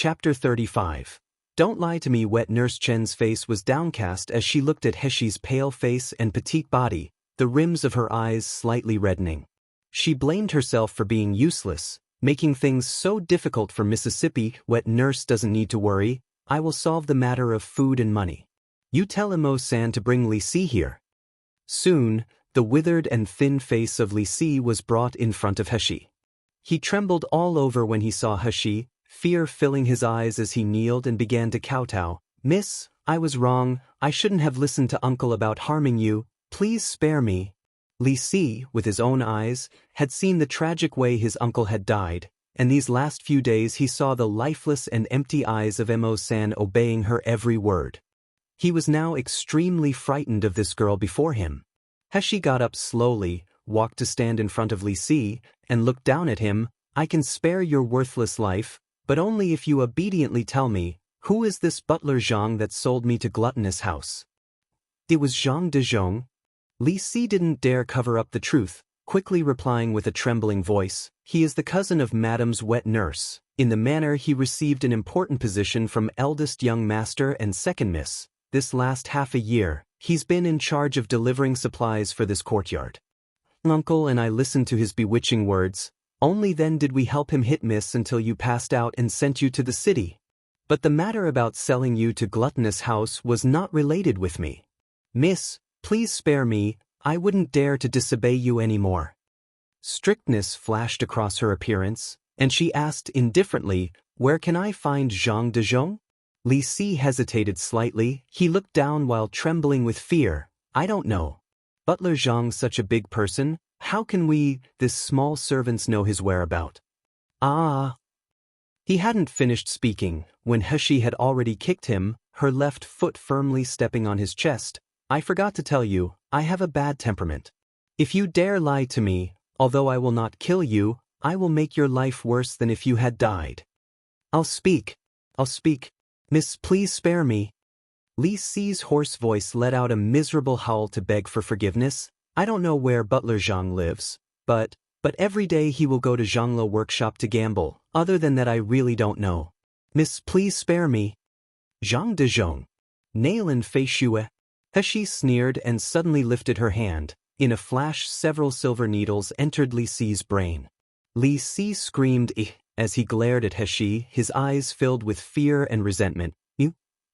Chapter 35. Don't lie to me. Wet Nurse Chen's face was downcast as she looked at Heshi's pale face and petite body, the rims of her eyes slightly reddening. She blamed herself for being useless, making things so difficult for Mississippi. Wet Nurse doesn't need to worry. I will solve the matter of food and money. You tell Imo-san to bring Li Si here. Soon, the withered and thin face of Li Si was brought in front of Heshi. He trembled all over when he saw Heshi, fear filling his eyes as he kneeled and began to kowtow. Miss, I was wrong. I shouldn't have listened to Uncle about harming you. Please spare me. Li Si, with his own eyes, had seen the tragic way his uncle had died, and these last few days he saw the lifeless and empty eyes of Imo-san obeying her every word. He was now extremely frightened of this girl before him. Heshi got up slowly, walked to stand in front of Li Si, and looked down at him. I can spare your worthless life, but only if you obediently tell me, who is this butler Zhang that sold me to Gluttonous House? It was Zhang de Zhong. Li Si didn't dare cover up the truth, quickly replying with a trembling voice, he is the cousin of Madame's wet nurse. In the manner he received an important position from eldest young master and second miss. This last half a year, he's been in charge of delivering supplies for this courtyard. Uncle and I listened to his bewitching words. Only then did we help him hit miss until you passed out and sent you to the city. But the matter about selling you to Gluttonous House was not related with me. Miss, please spare me. I wouldn't dare to disobey you anymore. Strictness flashed across her appearance, and she asked indifferently, where can I find Zhang de Zhong? Li Si hesitated slightly. He looked down while trembling with fear. I don't know. Butler Zhang's such a big person. How can we, this small servants, know his whereabout? Ah. He hadn't finished speaking when Heshi had already kicked him, her left foot firmly stepping on his chest. I forgot to tell you, I have a bad temperament. If you dare lie to me, although I will not kill you, I will make your life worse than if you had died. I'll speak. Miss, please spare me. Li Si's hoarse voice let out a miserable howl to beg for forgiveness. I don't know where Butler Zhang lives, but every day he will go to Zhangla workshop to gamble. Other than that I really don't know. Miss, please spare me. Zhang de Zhong. Nail and face shue. Heshi sneered and suddenly lifted her hand. In a flash several silver needles entered Li Si's brain. Li Si screamed as he glared at Heshi, his eyes filled with fear and resentment.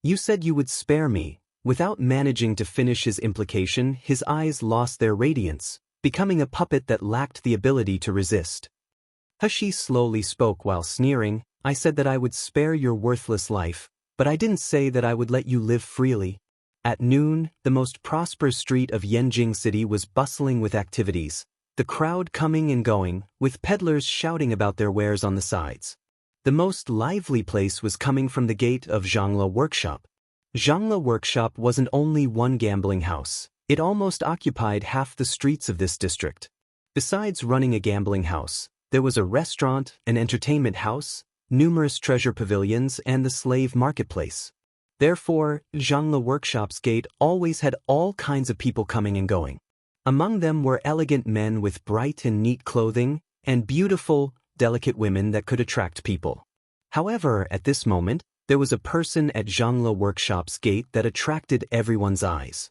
You said you would spare me. Without managing to finish his implication, his eyes lost their radiance, becoming a puppet that lacked the ability to resist. Heshi slowly spoke while sneering. I said that I would spare your worthless life, but I didn't say that I would let you live freely. At noon, the most prosperous street of Yanjing City was bustling with activities, the crowd coming and going, with peddlers shouting about their wares on the sides. The most lively place was coming from the gate of Zhangla Workshop. Zhangla Workshop wasn't only one gambling house, it almost occupied half the streets of this district. Besides running a gambling house, there was a restaurant, an entertainment house, numerous treasure pavilions, and the slave marketplace. Therefore, Zhangla Workshop's gate always had all kinds of people coming and going. Among them were elegant men with bright and neat clothing, and beautiful, delicate women that could attract people. However, at this moment, there was a person at Zhangla Workshop's gate that attracted everyone's eyes.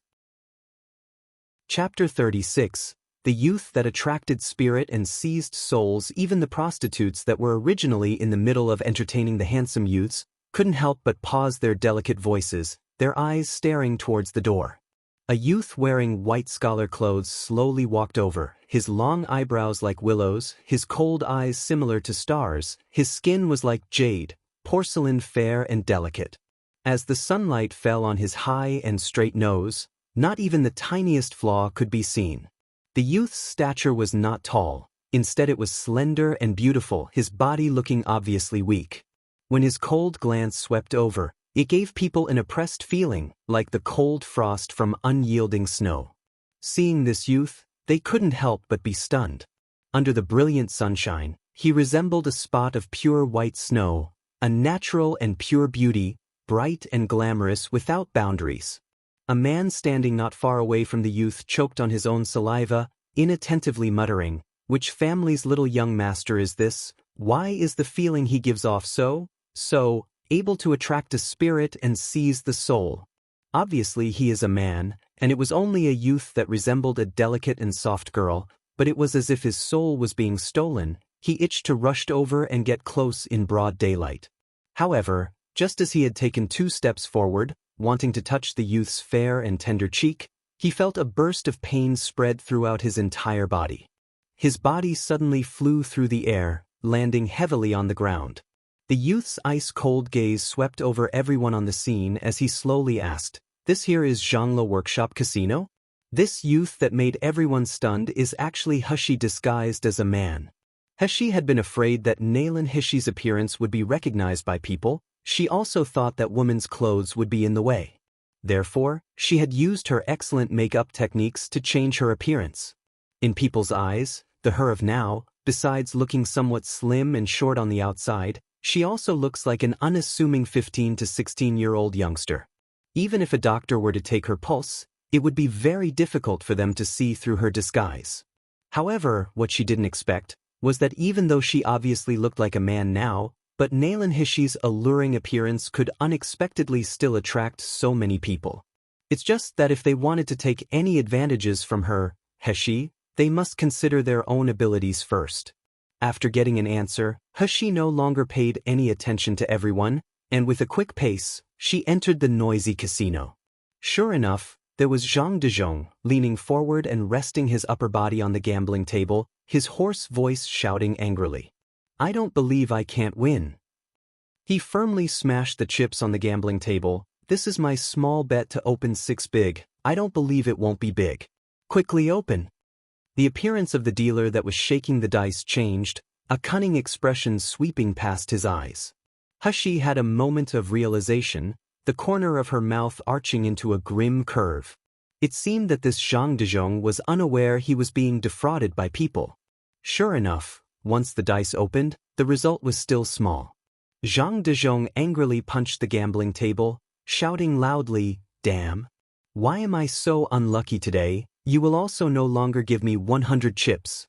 Chapter 36. The youth that attracted spirit and seized souls. Even the prostitutes that were originally in the middle of entertaining the handsome youths couldn't help but pause their delicate voices, their eyes staring towards the door. A youth wearing white scholar clothes slowly walked over, his long eyebrows like willows, his cold eyes similar to stars, his skin was like jade, porcelain fair and delicate. As the sunlight fell on his high and straight nose, not even the tiniest flaw could be seen. The youth's stature was not tall, instead it was slender and beautiful, his body looking obviously weak. When his cold glance swept over, it gave people an oppressed feeling, like the cold frost from unyielding snow. Seeing this youth, they couldn't help but be stunned. Under the brilliant sunshine, he resembled a spot of pure white snow, a natural and pure beauty, bright and glamorous without boundaries. A man standing not far away from the youth choked on his own saliva, inattentively muttering, "Which family's little young master is this? Why is the feeling he gives off so So, able to attract a spirit and seize the soul. Obviously he is a man, and it was only a youth that resembled a delicate and soft girl, but it was as if his soul was being stolen. He itched to rush over and get close in broad daylight. However, just as he had taken 2 steps forward, wanting to touch the youth's fair and tender cheek, he felt a burst of pain spread throughout his entire body. His body suddenly flew through the air, landing heavily on the ground. The youth's ice-cold gaze swept over everyone on the scene as he slowly asked, "This here is Zhanglo Workshop Casino?" This youth that made everyone stunned is actually Heshi disguised as a man. Heshi had been afraid that Nalan Hishi's appearance would be recognized by people. She also thought that woman's clothes would be in the way. Therefore, she had used her excellent makeup techniques to change her appearance. In people's eyes, the her of now, besides looking somewhat slim and short on the outside, she also looks like an unassuming 15 to 16-year-old youngster. Even if a doctor were to take her pulse, it would be very difficult for them to see through her disguise. However, what she didn't expect was that even though she obviously looked like a man now, but Nalan Hishi's alluring appearance could unexpectedly still attract so many people. It's just that if they wanted to take any advantages from her, Heshi, they must consider their own abilities first. After getting an answer, Heshi no longer paid any attention to everyone, and with a quick pace, she entered the noisy casino. Sure enough, there was Zhang Dezhong, leaning forward and resting his upper body on the gambling table, his hoarse voice shouting angrily, "I don't believe I can't win." He firmly smashed the chips on the gambling table. "This is my small bet to open 6 big. I don't believe it won't be big. Quickly open." The appearance of the dealer that was shaking the dice changed, a cunning expression sweeping past his eyes. Heshi had a moment of realization, the corner of her mouth arching into a grim curve. It seemed that this Zhang Dezhong was unaware he was being defrauded by people. Sure enough, once the dice opened, the result was still small. Zhang Dezhong angrily punched the gambling table, shouting loudly, "Damn! Why am I so unlucky today? You will also no longer give me 100 chips."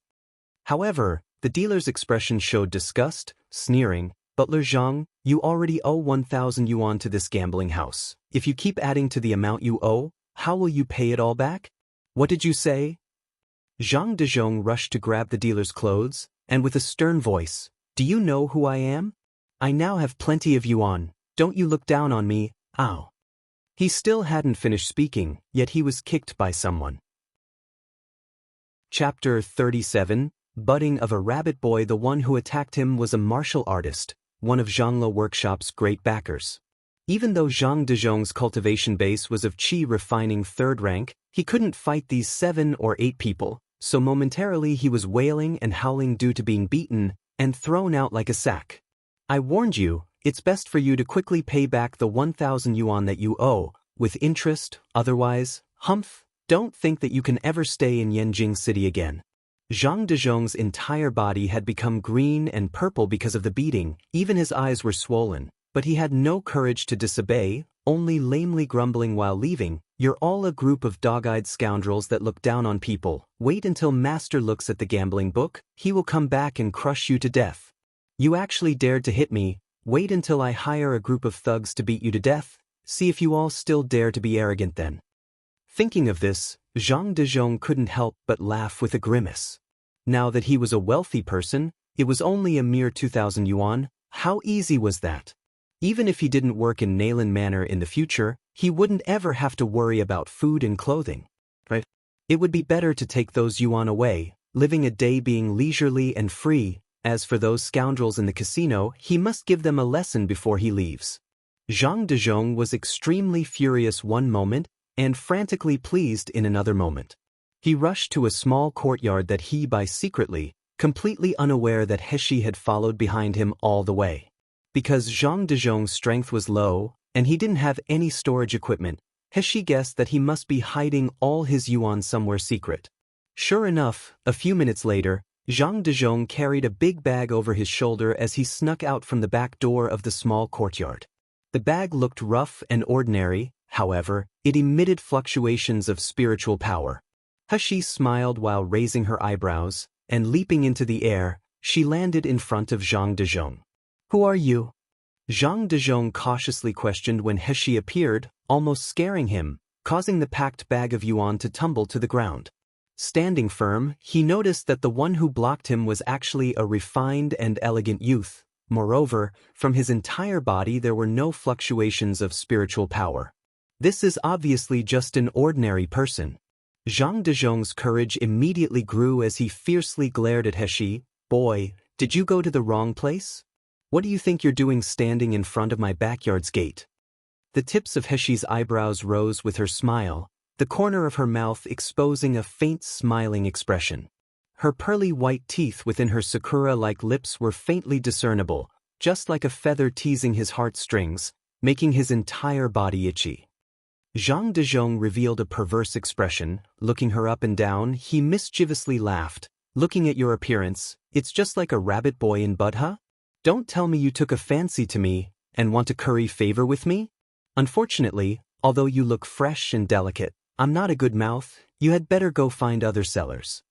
However, the dealer's expression showed disgust, sneering, "Butler Zhang, you already owe 1,000 yuan to this gambling house. If you keep adding to the amount you owe, how will you pay it all back?" "What did you say?" Zhang Dezhong rushed to grab the dealer's clothes, and with a stern voice, "Do you know who I am? I now have plenty of yuan. Don't you look down on me, ow." He still hadn't finished speaking, yet he was kicked by someone. Chapter 37, Budding of a Rabbit Boy. The one who attacked him was a martial artist, one of Zhanglo Workshop's great backers. Even though Zhang Dezhong's cultivation base was of qi refining 3rd rank, he couldn't fight these 7 or 8 people, so momentarily he was wailing and howling due to being beaten and thrown out like a sack. "I warned you, it's best for you to quickly pay back the 1,000 yuan that you owe, with interest, otherwise, humph, don't think that you can ever stay in Yanjing City again." Zhang Dezhong's entire body had become green and purple because of the beating, even his eyes were swollen, but he had no courage to disobey, only lamely grumbling while leaving, "You're all a group of dog-eyed scoundrels that look down on people. Wait until Master looks at the gambling book, he will come back and crush you to death. You actually dared to hit me, wait until I hire a group of thugs to beat you to death, see if you all still dare to be arrogant then." Thinking of this, Zhang Dezhong couldn't help but laugh with a grimace. Now that he was a wealthy person, it was only a mere 2,000 yuan, how easy was that? Even if he didn't work in Nalan Manor in the future, he wouldn't ever have to worry about food and clothing. Right? It would be better to take those yuan away, living a day being leisurely and free. As for those scoundrels in the casino, he must give them a lesson before he leaves. Zhang Dezhong was extremely furious one moment, and frantically pleased in another moment. He rushed to a small courtyard that he by secretly, completely unaware that Heshi had followed behind him all the way. Because Zhang Dezhong's strength was low, and he didn't have any storage equipment, Heshi guessed that he must be hiding all his yuan somewhere secret. Sure enough, a few minutes later, Zhang Dezhong carried a big bag over his shoulder as he snuck out from the back door of the small courtyard. The bag looked rough and ordinary, however, it emitted fluctuations of spiritual power. Heshi smiled while raising her eyebrows, and leaping into the air, she landed in front of Zhang Dezhong. "Who are you?" Zhang Dezhong cautiously questioned when Heshi appeared, almost scaring him, causing the packed bag of yuan to tumble to the ground. Standing firm, he noticed that the one who blocked him was actually a refined and elegant youth. Moreover, from his entire body there were no fluctuations of spiritual power. This is obviously just an ordinary person. Zhang Dezhong's courage immediately grew as he fiercely glared at Heshi. "Boy, did you go to the wrong place? What do you think you're doing standing in front of my backyard's gate?" The tips of Heshi's eyebrows rose with her smile, the corner of her mouth exposing a faint smiling expression. Her pearly white teeth within her sakura-like lips were faintly discernible, just like a feather teasing his heartstrings, making his entire body itchy. Zhang Dezhong revealed a perverse expression. Looking her up and down, he mischievously laughed. "Looking at your appearance, it's just like a rabbit boy in Buddha? Don't tell me you took a fancy to me and want to curry favor with me? Unfortunately, although you look fresh and delicate, I'm not a good mouth. You had better go find other sellers."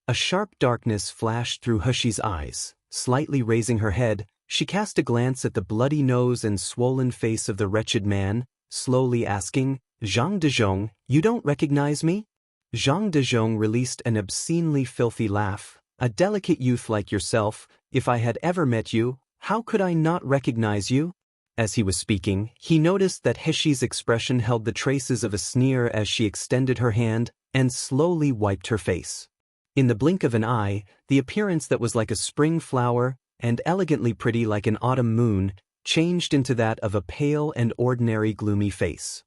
A sharp darkness flashed through Hushi's eyes. Slightly raising her head, she cast a glance at the bloody nose and swollen face of the wretched man, slowly asking, "Zhang Dezhong, you don't recognize me?" Zhang Dezhong released an obscenely filthy laugh. "A delicate youth like yourself, if I had ever met you, how could I not recognize you?" As he was speaking, he noticed that Heshi's expression held the traces of a sneer as she extended her hand and slowly wiped her face. In the blink of an eye, the appearance that was like a spring flower and elegantly pretty like an autumn moon changed into that of a pale and ordinary gloomy face.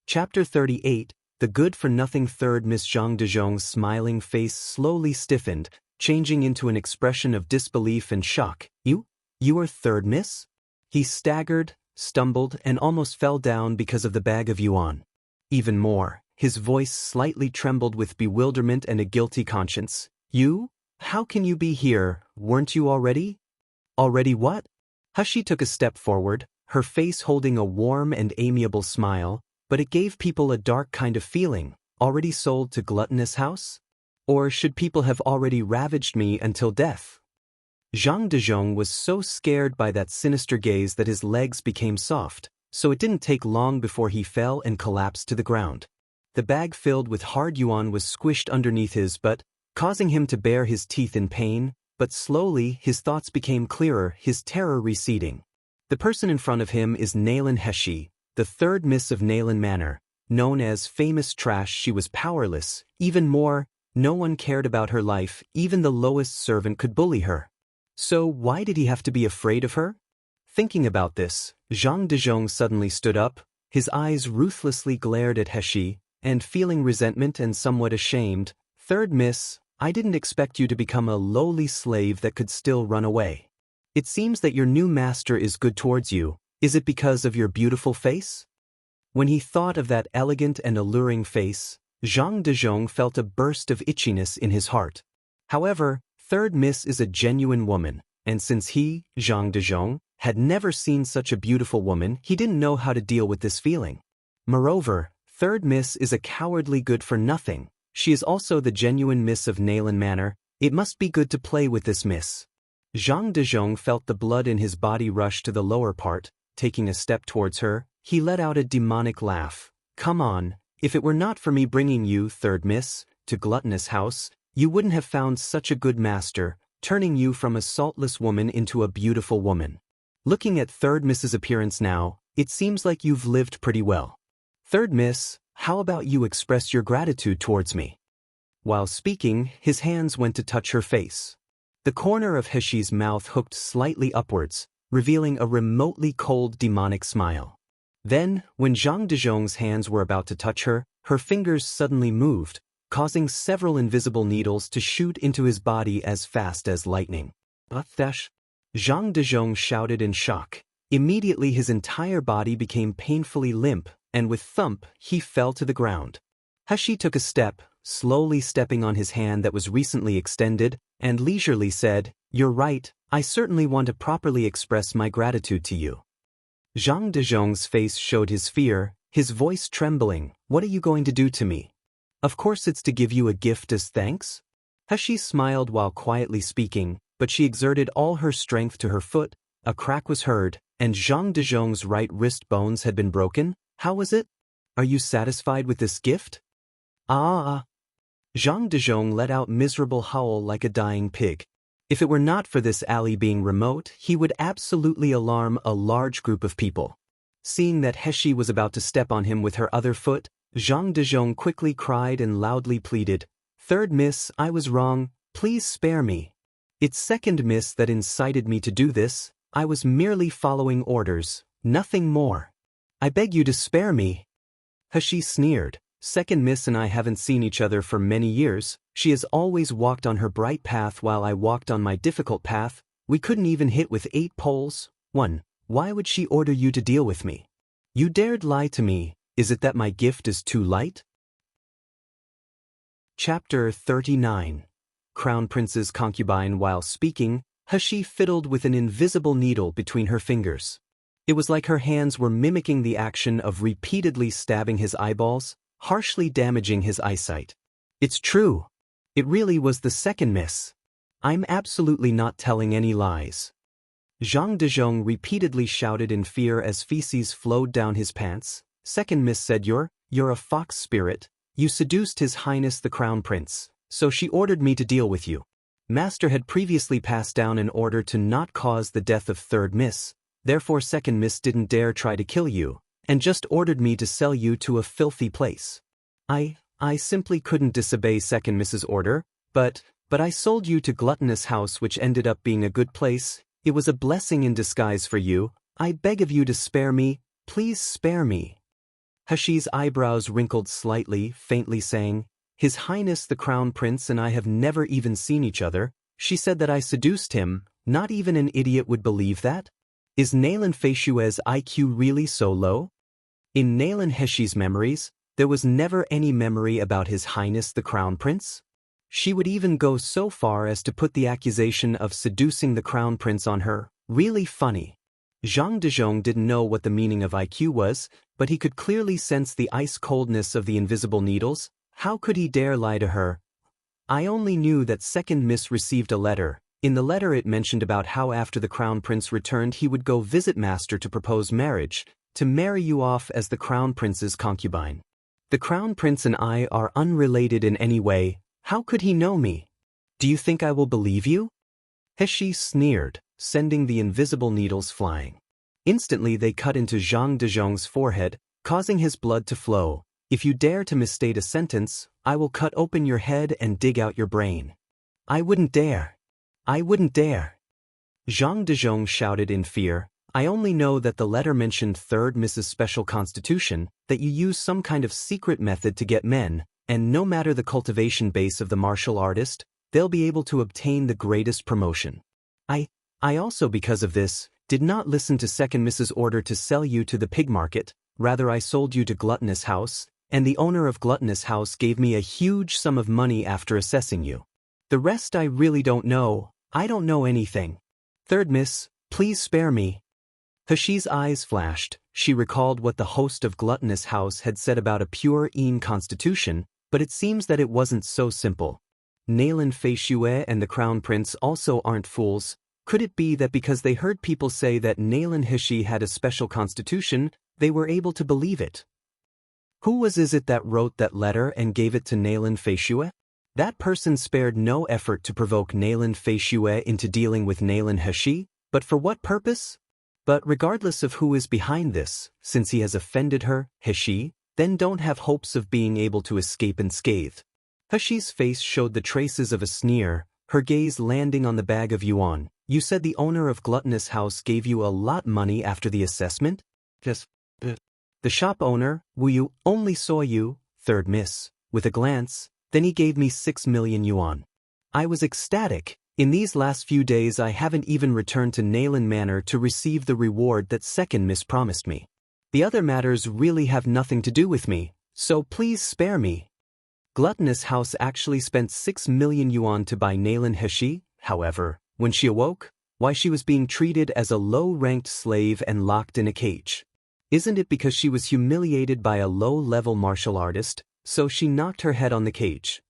Chapter 38. The good-for-nothing third Miss Zhang Dezhong's smiling face slowly stiffened, changing into an expression of disbelief and shock. You are third miss?" He staggered, stumbled, and almost fell down because of the bag of yuan. Even more, his voice slightly trembled with bewilderment and a guilty conscience. "You? How can you be here? Weren't you already?" "Already what?" Hushi took a step forward, her face holding a warm and amiable smile, but it gave people a dark kind of feeling. "Already sold to Gluttonous House? Or should people have already ravaged me until death?" Zhang Dezhong was so scared by that sinister gaze that his legs became soft, so it didn't take long before he fell and collapsed to the ground. The bag filled with hard yuan was squished underneath his butt, causing him to bare his teeth in pain, but slowly his thoughts became clearer, his terror receding. The person in front of him is Nalan Heshi, the third miss of Nalan Manor. Known as famous trash, she was powerless. Even more, no one cared about her life, even the lowest servant could bully her. So why did he have to be afraid of her? Thinking about this, Zhang Dezhong suddenly stood up, his eyes ruthlessly glared at Heshi, and feeling resentment and somewhat ashamed, "Third miss, I didn't expect you to become a lowly slave that could still run away. It seems that your new master is good towards you. Is it because of your beautiful face?" When he thought of that elegant and alluring face, Zhang Dezhong felt a burst of itchiness in his heart. However, third miss is a genuine woman, and since he, Zhang Dezhong, had never seen such a beautiful woman, he didn't know how to deal with this feeling. Moreover, third miss is a cowardly good-for-nothing. She is also the genuine miss of Nalan Manor. It must be good to play with this miss. Zhang Dezhong felt the blood in his body rush to the lower part. Taking a step towards her, he let out a demonic laugh. "Come on, if it were not for me bringing you, third miss, to Gluttonous House, you wouldn't have found such a good master, turning you from a saltless woman into a beautiful woman. Looking at third miss's appearance now, it seems like you've lived pretty well. Third miss, how about you express your gratitude towards me?" While speaking, his hands went to touch her face. The corner of Heshi's mouth hooked slightly upwards, revealing a remotely cold demonic smile. Then, when Zhang Dezhong's hands were about to touch her, her fingers suddenly moved, causing several invisible needles to shoot into his body as fast as lightning. "Thsh!" Zhang Dezhong shouted in shock. Immediately his entire body became painfully limp, and with thump, he fell to the ground. Heshi took a step, slowly stepping on his hand that was recently extended, and leisurely said, "You're right, I certainly want to properly express my gratitude to you." Zhang Dezhong's face showed his fear, his voice trembling. "What are you going to do to me?" "Of course it's to give you a gift as thanks." Heshi smiled while quietly speaking, but she exerted all her strength to her foot, A crack was heard, and Zhang Dezhong's right wrist bones had been broken. How was it? Are you satisfied with this gift? Ah. Zhang Dezhong let out miserable howl like a dying pig. If it were not for this alley being remote, he would absolutely alarm a large group of people. Seeing that Heshi was about to step on him with her other foot, Zhang Dezhong quickly cried and loudly pleaded, "Third miss, I was wrong, please spare me. It's second miss that incited me to do this, I was merely following orders, nothing more. I beg you to spare me." Heshi sneered, "Second miss and I haven't seen each other for many years, she has always walked on her bright path while I walked on my difficult path, we couldn't even hit with 8 poles. 1. Why would she order you to deal with me? You dared lie to me, is it that my gift is too light?" Chapter 39. Crown Prince's concubine. While speaking, Heshi fiddled with an invisible needle between her fingers. It was like her hands were mimicking the action of repeatedly stabbing his eyeballs, harshly damaging his eyesight. "It's true. It really was the second miss. I'm absolutely not telling any lies." Zhang Dezhong repeatedly shouted in fear as feces flowed down his pants. "Second miss said you're a fox spirit. You seduced His Highness the Crown Prince, so she ordered me to deal with you. Master had previously passed down an order to not cause the death of third miss, therefore second miss didn't dare try to kill you, and just ordered me to sell you to a filthy place. I simply couldn't disobey second miss's order, but I sold you to Gluttonous House, which ended up being a good place. It was a blessing in disguise for you. I beg of you to spare me, please spare me." Heshi's eyebrows wrinkled slightly, faintly saying, "His Highness the Crown Prince and I have never even seen each other. She said that I seduced him, not even an idiot would believe that? Is Naylan Feishue's IQ really so low?" In Naylan Heshi's memories, there was never any memory about His Highness the Crown Prince. She would even go so far as to put the accusation of seducing the Crown Prince on her. Really funny. Zhang Dezhong didn't know what the meaning of IQ was, but he could clearly sense the ice-coldness of the invisible needles. How could he dare lie to her? "I only knew that second miss received a letter. In the letter it mentioned about how after the Crown Prince returned he would go visit Master to propose marriage, to marry you off as the Crown Prince's concubine. The Crown Prince and I are unrelated in any way. How could he know me? Do you think I will believe you?" Heshi sneered, sending the invisible needles flying. Instantly they cut into Zhang Dezhong's forehead, causing his blood to flow. "If you dare to misstate a sentence, I will cut open your head and dig out your brain." "I wouldn't dare. I wouldn't dare." Zhang Dezhong shouted in fear. "I only know that the letter mentioned third Mrs. Special Constitution, that you use some kind of secret method to get men, and no matter the cultivation base of the martial artist, they'll be able to obtain the greatest promotion. I also, because of this, did not listen to second Mrs. order to sell you to the pig market, rather I sold you to Gluttonous House, and the owner of Gluttonous House gave me a huge sum of money after assessing you. The rest I really don't know. I don't know anything. Third miss, please spare me." Heshi's eyes flashed. She recalled what the host of Gluttonous House had said about a pure Een constitution, but it seems that it wasn't so simple. Naylan Feishue and the Crown Prince also aren't fools. Could it be that because they heard people say that Naylan Heshi had a special constitution, they were able to believe it? Who is it that wrote that letter and gave it to Naylan Feishue? That person spared no effort to provoke Naylan Feishue into dealing with Naylan Heshi, but for what purpose? But regardless of who is behind this, since he has offended her, Heshi, then don't have hopes of being able to escape unscathed. Heshi's face showed the traces of a sneer, her gaze landing on the bag of yuan. "You said the owner of Gluttonous House gave you a lot money after the assessment?" "Yes. The shop owner, Wu Yu, only saw you, third miss, with a glance, then he gave me 6 million yuan. I was ecstatic. In these last few days I haven't even returned to Naylan Manor to receive the reward that second miss promised me. The other matters really have nothing to do with me, so please spare me." Gluttonous House actually spent 6 million yuan to buy Naylan Heshi. However, when she awoke, why, she was being treated as a low-ranked slave and locked in a cage. Isn't it because she was humiliated by a low-level martial artist, so she knocked her head on the cage?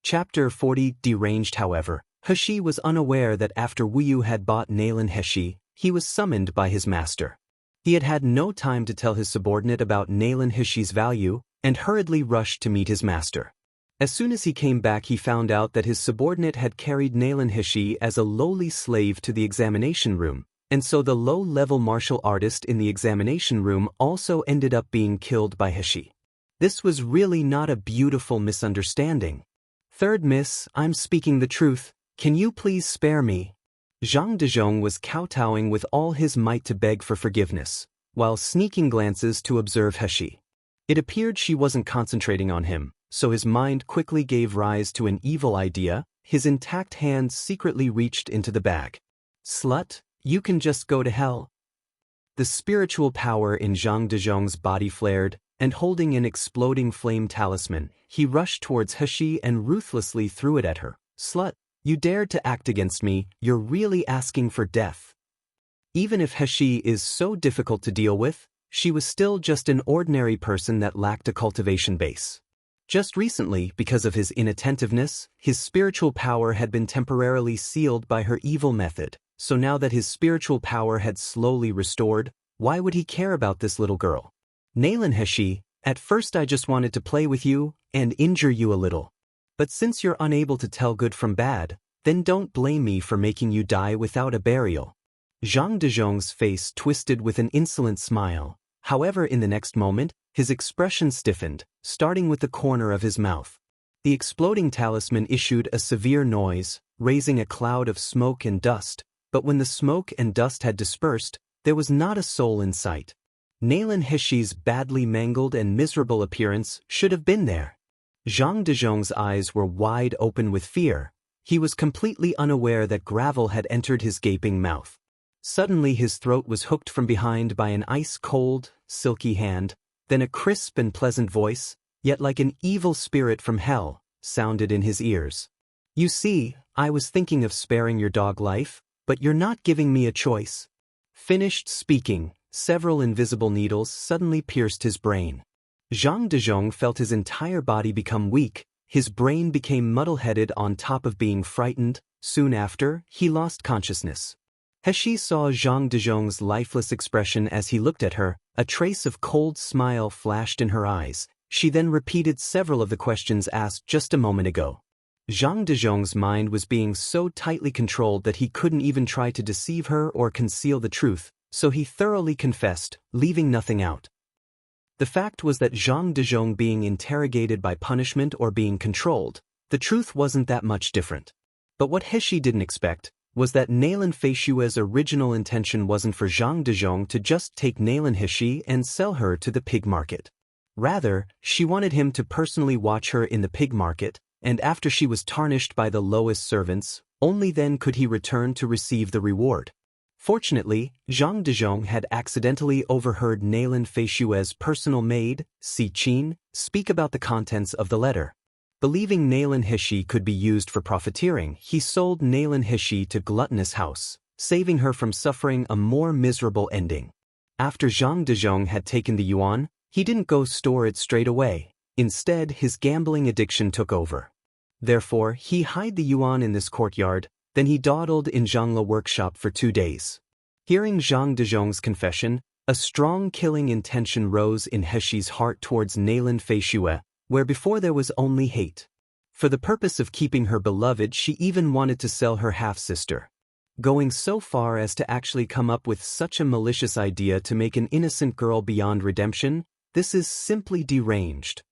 Chapter 40. Deranged. However, Heshi was unaware that after Wu Yu had bought Nalan Heshi, he was summoned by his master. He had had no time to tell his subordinate about Nalan Heshi's value, and hurriedly rushed to meet his master. As soon as he came back, he found out that his subordinate had carried Nalan Heshi as a lowly slave to the examination room, and so the low-level martial artist in the examination room also ended up being killed by Heshi. This was really not a beautiful misunderstanding. "Third miss, I'm speaking the truth. Can you please spare me?" Zhang Dezhong was kowtowing with all his might to beg for forgiveness, while sneaking glances to observe Heshi. It appeared she wasn't concentrating on him, so his mind quickly gave rise to an evil idea. His intact hand secretly reached into the bag. "Slut, you can just go to hell." The spiritual power in Zhang Dezhong's body flared, and holding an exploding flame talisman, he rushed towards Heshi and ruthlessly threw it at her. "Slut, you dared to act against me, you're really asking for death." Even if Heshi is so difficult to deal with, she was still just an ordinary person that lacked a cultivation base. Just recently, because of his inattentiveness, his spiritual power had been temporarily sealed by her evil method, so now that his spiritual power had slowly restored, why would he care about this little girl? "Nalan Heshi, at first I just wanted to play with you and injure you a little. But since you're unable to tell good from bad, then don't blame me for making you die without a burial." Zhang Dezhong's face twisted with an insolent smile. However, in the next moment, his expression stiffened, starting with the corner of his mouth. The exploding talisman issued a severe noise, raising a cloud of smoke and dust, but when the smoke and dust had dispersed, there was not a soul in sight. Nalan Heshi's badly mangled and miserable appearance should have been there. Zhang Dezhong's eyes were wide open with fear. He was completely unaware that gravel had entered his gaping mouth. Suddenly his throat was hooked from behind by an ice-cold, silky hand, then a crisp and pleasant voice, yet like an evil spirit from hell, sounded in his ears. "You see, I was thinking of sparing your dog life, but you're not giving me a choice." Finished speaking, several invisible needles suddenly pierced his brain. Zhang Dezhong felt his entire body become weak, his brain became muddle-headed on top of being frightened. Soon after, he lost consciousness. Heshi saw Zhang Dezhong's lifeless expression as he looked at her. A trace of cold smile flashed in her eyes. She then repeated several of the questions asked just a moment ago. Zhang Dezhong's mind was being so tightly controlled that he couldn't even try to deceive her or conceal the truth, so he thoroughly confessed, leaving nothing out. The fact was that Zhang Dezhong being interrogated by punishment or being controlled, the truth wasn't that much different. But what Heshi didn't expect was that Nalan Feishue's original intention wasn't for Zhang Dezhong to just take Nalan Heshi and sell her to the pig market. Rather, she wanted him to personally watch her in the pig market, and after she was tarnished by the lowest servants, only then could he return to receive the reward. Fortunately, Zhang Dezhong had accidentally overheard Nalan Feishue's personal maid, Si Qin, speak about the contents of the letter. Believing Nalan Heshi could be used for profiteering, he sold Nalan Heshi to Gluttonous House, saving her from suffering a more miserable ending. After Zhang Dezhong had taken the yuan, he didn't go store it straight away. Instead, his gambling addiction took over. Therefore, he hid the yuan in this courtyard, then he dawdled in Zhangla workshop for 2 days. Hearing Zhang Dezhong's confession, a strong killing intention rose in Heshi's heart towards Nalan Feishue, where before there was only hate. For the purpose of keeping her beloved, she even wanted to sell her half-sister. Going so far as to actually come up with such a malicious idea to make an innocent girl beyond redemption, this is simply deranged.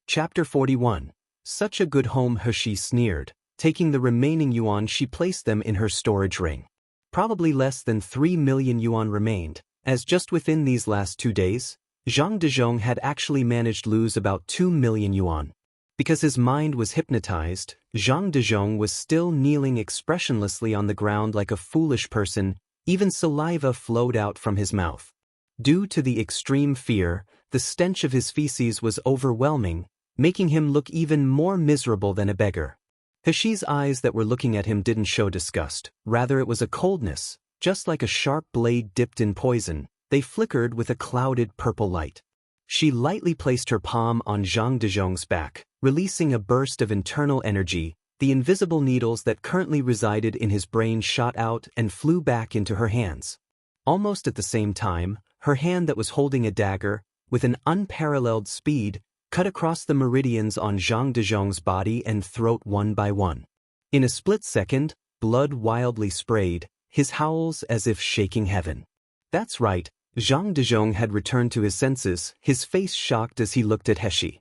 Chapter 41. Such a good home, Heshi sneered. Taking the remaining yuan, she placed them in her storage ring. Probably less than 3 million yuan remained, as just within these last 2 days, Zhang Dezhong had actually managed to lose about 2 million yuan. Because his mind was hypnotized, Zhang Dezhong was still kneeling expressionlessly on the ground like a foolish person. Even saliva flowed out from his mouth. Due to the extreme fear, the stench of his feces was overwhelming, making him look even more miserable than a beggar. Heshi's eyes that were looking at him didn't show disgust, rather it was a coldness, just like a sharp blade dipped in poison. They flickered with a clouded purple light. She lightly placed her palm on Zhang Dezhong's back, releasing a burst of internal energy. the invisible needles that currently resided in his brain shot out and flew back into her hands. Almost at the same time, her hand that was holding a dagger, with an unparalleled speed, cut across the meridians on Zhang Dezhong's body and throat one by one. In a split second, blood wildly sprayed, his howls as if shaking heaven. That's right, Zhang Dezhong had returned to his senses, his face shocked as he looked at Heshi.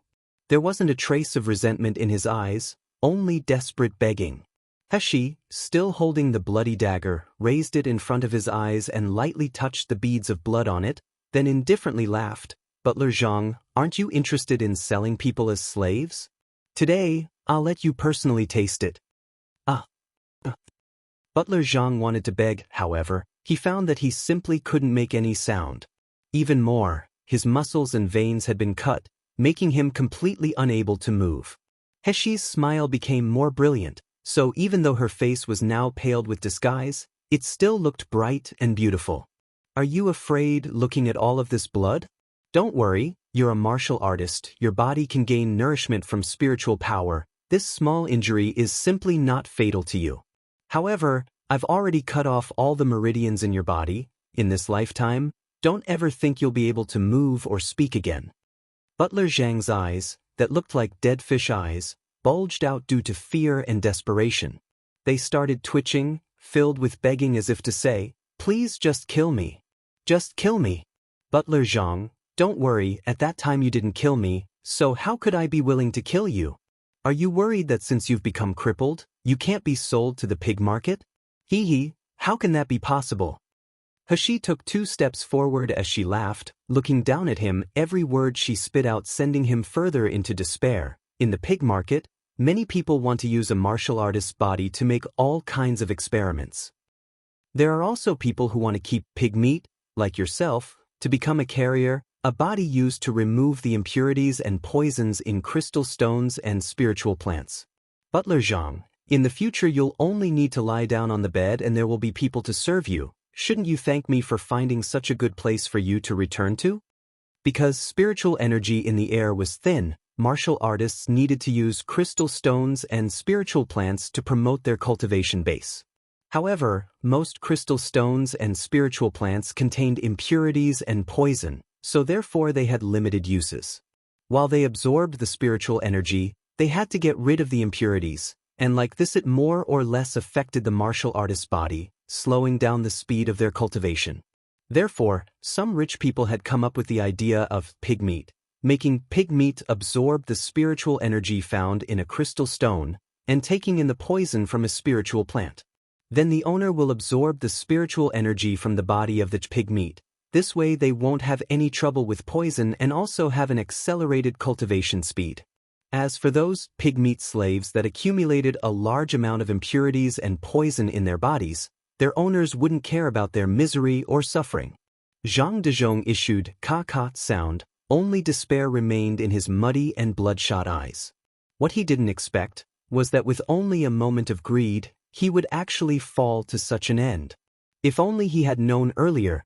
There wasn't a trace of resentment in his eyes, only desperate begging. Heshi, still holding the bloody dagger, raised it in front of his eyes and lightly touched the beads of blood on it, then indifferently laughed. "Butler Zhang, aren't you interested in selling people as slaves? Today, I'll let you personally taste it." Butler Zhang wanted to beg, however, he found that he simply couldn't make any sound. Even more, his muscles and veins had been cut, making him completely unable to move. Heshi's smile became more brilliant, so even though her face was now paled with disguise, it still looked bright and beautiful. "Are you afraid looking at all of this blood? Don't worry, you're a martial artist, your body can gain nourishment from spiritual power, this small injury is simply not fatal to you. However, I've already cut off all the meridians in your body, in this lifetime, don't ever think you'll be able to move or speak again." Butler Zhang's eyes, that looked like dead fish eyes, bulged out due to fear and desperation. They started twitching, filled with begging as if to say, "Please just kill me. Just kill me." "Butler Zhang, don't worry, at that time you didn't kill me, so how could I be willing to kill you? Are you worried that since you've become crippled, you can't be sold to the pig market? Hee, how can that be possible?" Heshi took 2 steps forward as she laughed, looking down at him, every word she spit out sending him further into despair. In the pig market, many people want to use a martial artist's body to make all kinds of experiments. There are also people who want to keep pig meat, like yourself, to become a carrier, a body used to remove the impurities and poisons in crystal stones and spiritual plants. Butler Zhang, in the future you'll only need to lie down on the bed and there will be people to serve you. Shouldn't you thank me for finding such a good place for you to return to? Because spiritual energy in the air was thin, martial artists needed to use crystal stones and spiritual plants to promote their cultivation base. However, most crystal stones and spiritual plants contained impurities and poison, so therefore they had limited uses. While they absorbed the spiritual energy, they had to get rid of the impurities, and like this it more or less affected the martial artist's body, slowing down the speed of their cultivation. Therefore, some rich people had come up with the idea of pig meat, making pig meat absorb the spiritual energy found in a crystal stone, and taking in the poison from a spiritual plant. Then the owner will absorb the spiritual energy from the body of the pig meat. This way they won't have any trouble with poison and also have an accelerated cultivation speed. As for those pig meat slaves that accumulated a large amount of impurities and poison in their bodies, their owners wouldn't care about their misery or suffering. Zhang Dezhong issued ka-ka sound, only despair remained in his muddy and bloodshot eyes. What he didn't expect was that with only a moment of greed, he would actually fall to such an end. If only he had known earlier,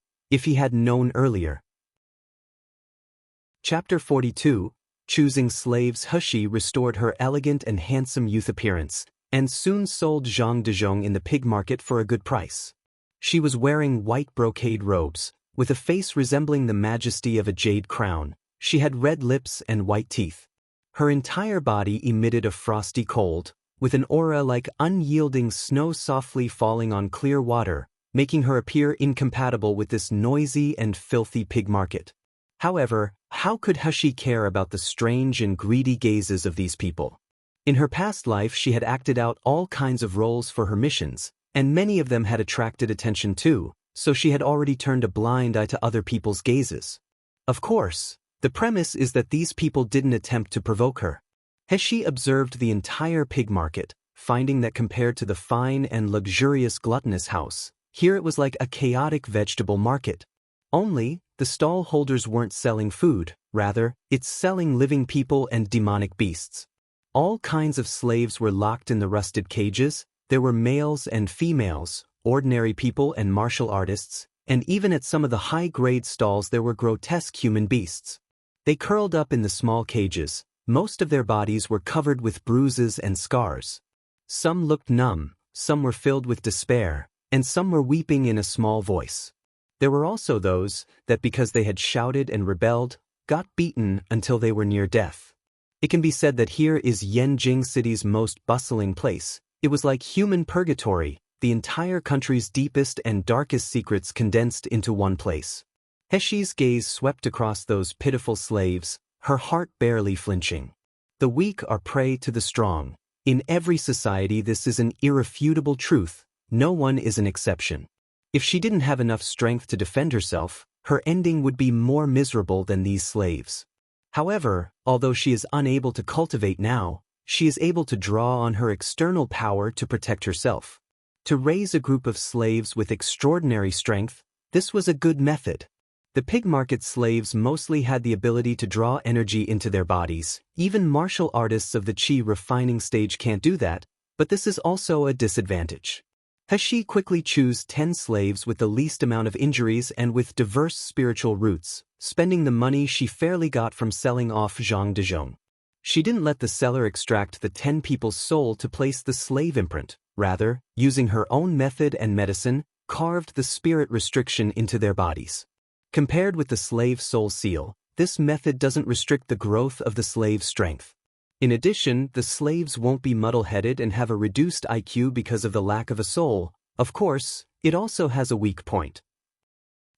Chapter 42, Choosing Slaves. Heshi restored her elegant and handsome youth appearance, and soon sold Zhang Dezhong in the pig market for a good price. She was wearing white brocade robes, with a face resembling the majesty of a jade crown. She had red lips and white teeth. Her entire body emitted a frosty cold, with an aura like unyielding snow softly falling on clear water, making her appear incompatible with this noisy and filthy pig market. However, how could Heshi care about the strange and greedy gazes of these people? In her past life she had acted out all kinds of roles for her missions, and many of them had attracted attention too, so she had already turned a blind eye to other people's gazes. Of course, the premise is that these people didn't attempt to provoke her. Heshi observed the entire pig market, finding that compared to the fine and luxurious gluttonous house, here it was like a chaotic vegetable market. Only, the stall holders weren't selling food, rather, it's selling living people and demonic beasts. All kinds of slaves were locked in the rusted cages. There were males and females, ordinary people and martial artists, and even at some of the high-grade stalls there were grotesque human beasts. They curled up in the small cages. Most of their bodies were covered with bruises and scars. Some looked numb, some were filled with despair, and some were weeping in a small voice. There were also those that, because they had shouted and rebelled, got beaten until they were near death. It can be said that here is Yanjing City's most bustling place. It was like human purgatory, the entire country's deepest and darkest secrets condensed into one place. Heshi's gaze swept across those pitiful slaves, her heart barely flinching. The weak are prey to the strong. In every society this is an irrefutable truth. No one is an exception. If she didn't have enough strength to defend herself, her ending would be more miserable than these slaves. However, although she is unable to cultivate now, she is able to draw on her external power to protect herself. To raise a group of slaves with extraordinary strength, this was a good method. The pig market slaves mostly had the ability to draw energy into their bodies. Even martial artists of the chi refining stage can't do that, but this is also a disadvantage. Heshi quickly chose 10 slaves with the least amount of injuries and with diverse spiritual roots, spending the money she fairly got from selling off Zhang Dezhong. She didn't let the seller extract the 10 people's soul to place the slave imprint. Rather, using her own method and medicine, carved the spirit restriction into their bodies. Compared with the slave soul seal, this method doesn't restrict the growth of the slave's strength. In addition, the slaves won't be muddle-headed and have a reduced IQ because of the lack of a soul. Of course, it also has a weak point.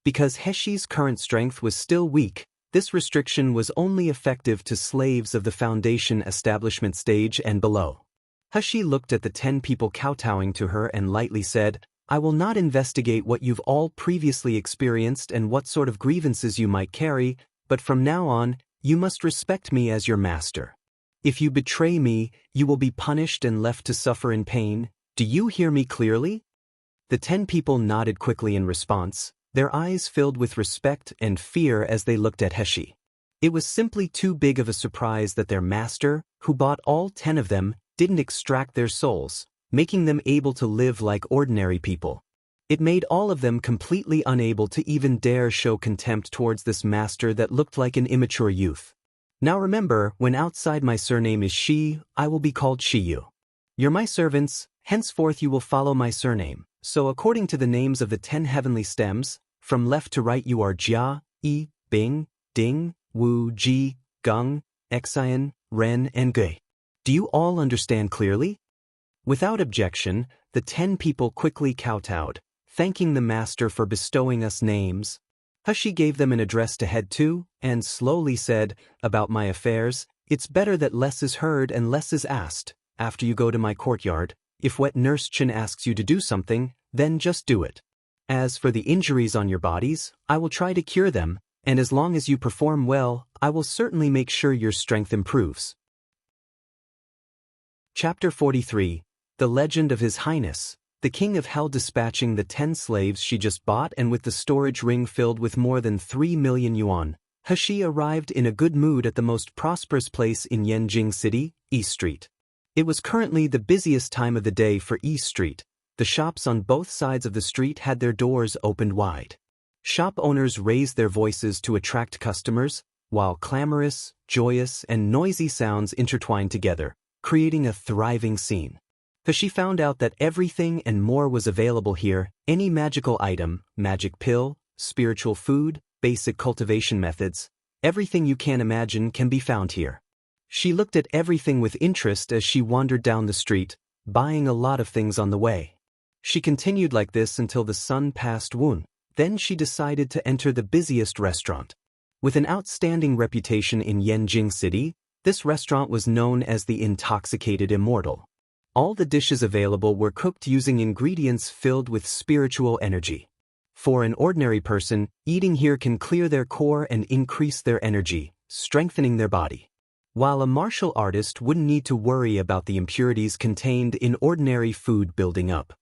Because Heshi's current strength was still weak, this restriction was only effective to slaves of the foundation establishment stage and below. Heshi looked at the 10 people kowtowing to her and lightly said, "I will not investigate what you've all previously experienced and what sort of grievances you might carry, but from now on, you must respect me as your master. If you betray me, you will be punished and left to suffer in pain. Do you hear me clearly?" The 10 people nodded quickly in response, their eyes filled with respect and fear as they looked at Heshi. It was simply too big of a surprise that their master, who bought all 10 of them, didn't extract their souls, making them able to live like ordinary people. It made all of them completely unable to even dare show contempt towards this master that looked like an immature youth. Now remember, when outside my surname is Shi, I will be called Shiyu. You're my servants, henceforth you will follow my surname. So according to the names of the 10 heavenly stems, from left to right you are Jia, Yi, Bing, Ding, Wu, Ji, Gung, Xian, Ren, and Gui. Do you all understand clearly? Without objection, the 10 people quickly kowtowed, thanking the master for bestowing us names. Heshi gave them an address to head to, and slowly said, "About my affairs, it's better that less is heard and less is asked. After you go to my courtyard, if wet nurse Chen asks you to do something, then just do it. As for the injuries on your bodies, I will try to cure them, and as long as you perform well, I will certainly make sure your strength improves." Chapter 43. The Legend of His Highness, the King of Hell dispatching the 10 slaves she just bought and with the storage ring filled with more than 3 million yuan, Heshi arrived in a good mood at the most prosperous place in Yanjing City, East Street. It was currently the busiest time of the day for East Street. The shops on both sides of the street had their doors opened wide. Shop owners raised their voices to attract customers, while clamorous, joyous, and noisy sounds intertwined together, creating a thriving scene. Heshi found out that everything and more was available here: any magical item, magic pill, spiritual food, basic cultivation methods, everything you can imagine can be found here. She looked at everything with interest as she wandered down the street, buying a lot of things on the way. She continued like this until the sun passed noon. Then she decided to enter the busiest restaurant. With an outstanding reputation in Yanjing City, this restaurant was known as the Intoxicated Immortal. All the dishes available were cooked using ingredients filled with spiritual energy. For an ordinary person, eating here can clear their core and increase their energy, strengthening their body. While a martial artist wouldn't need to worry about the impurities contained in ordinary food building up.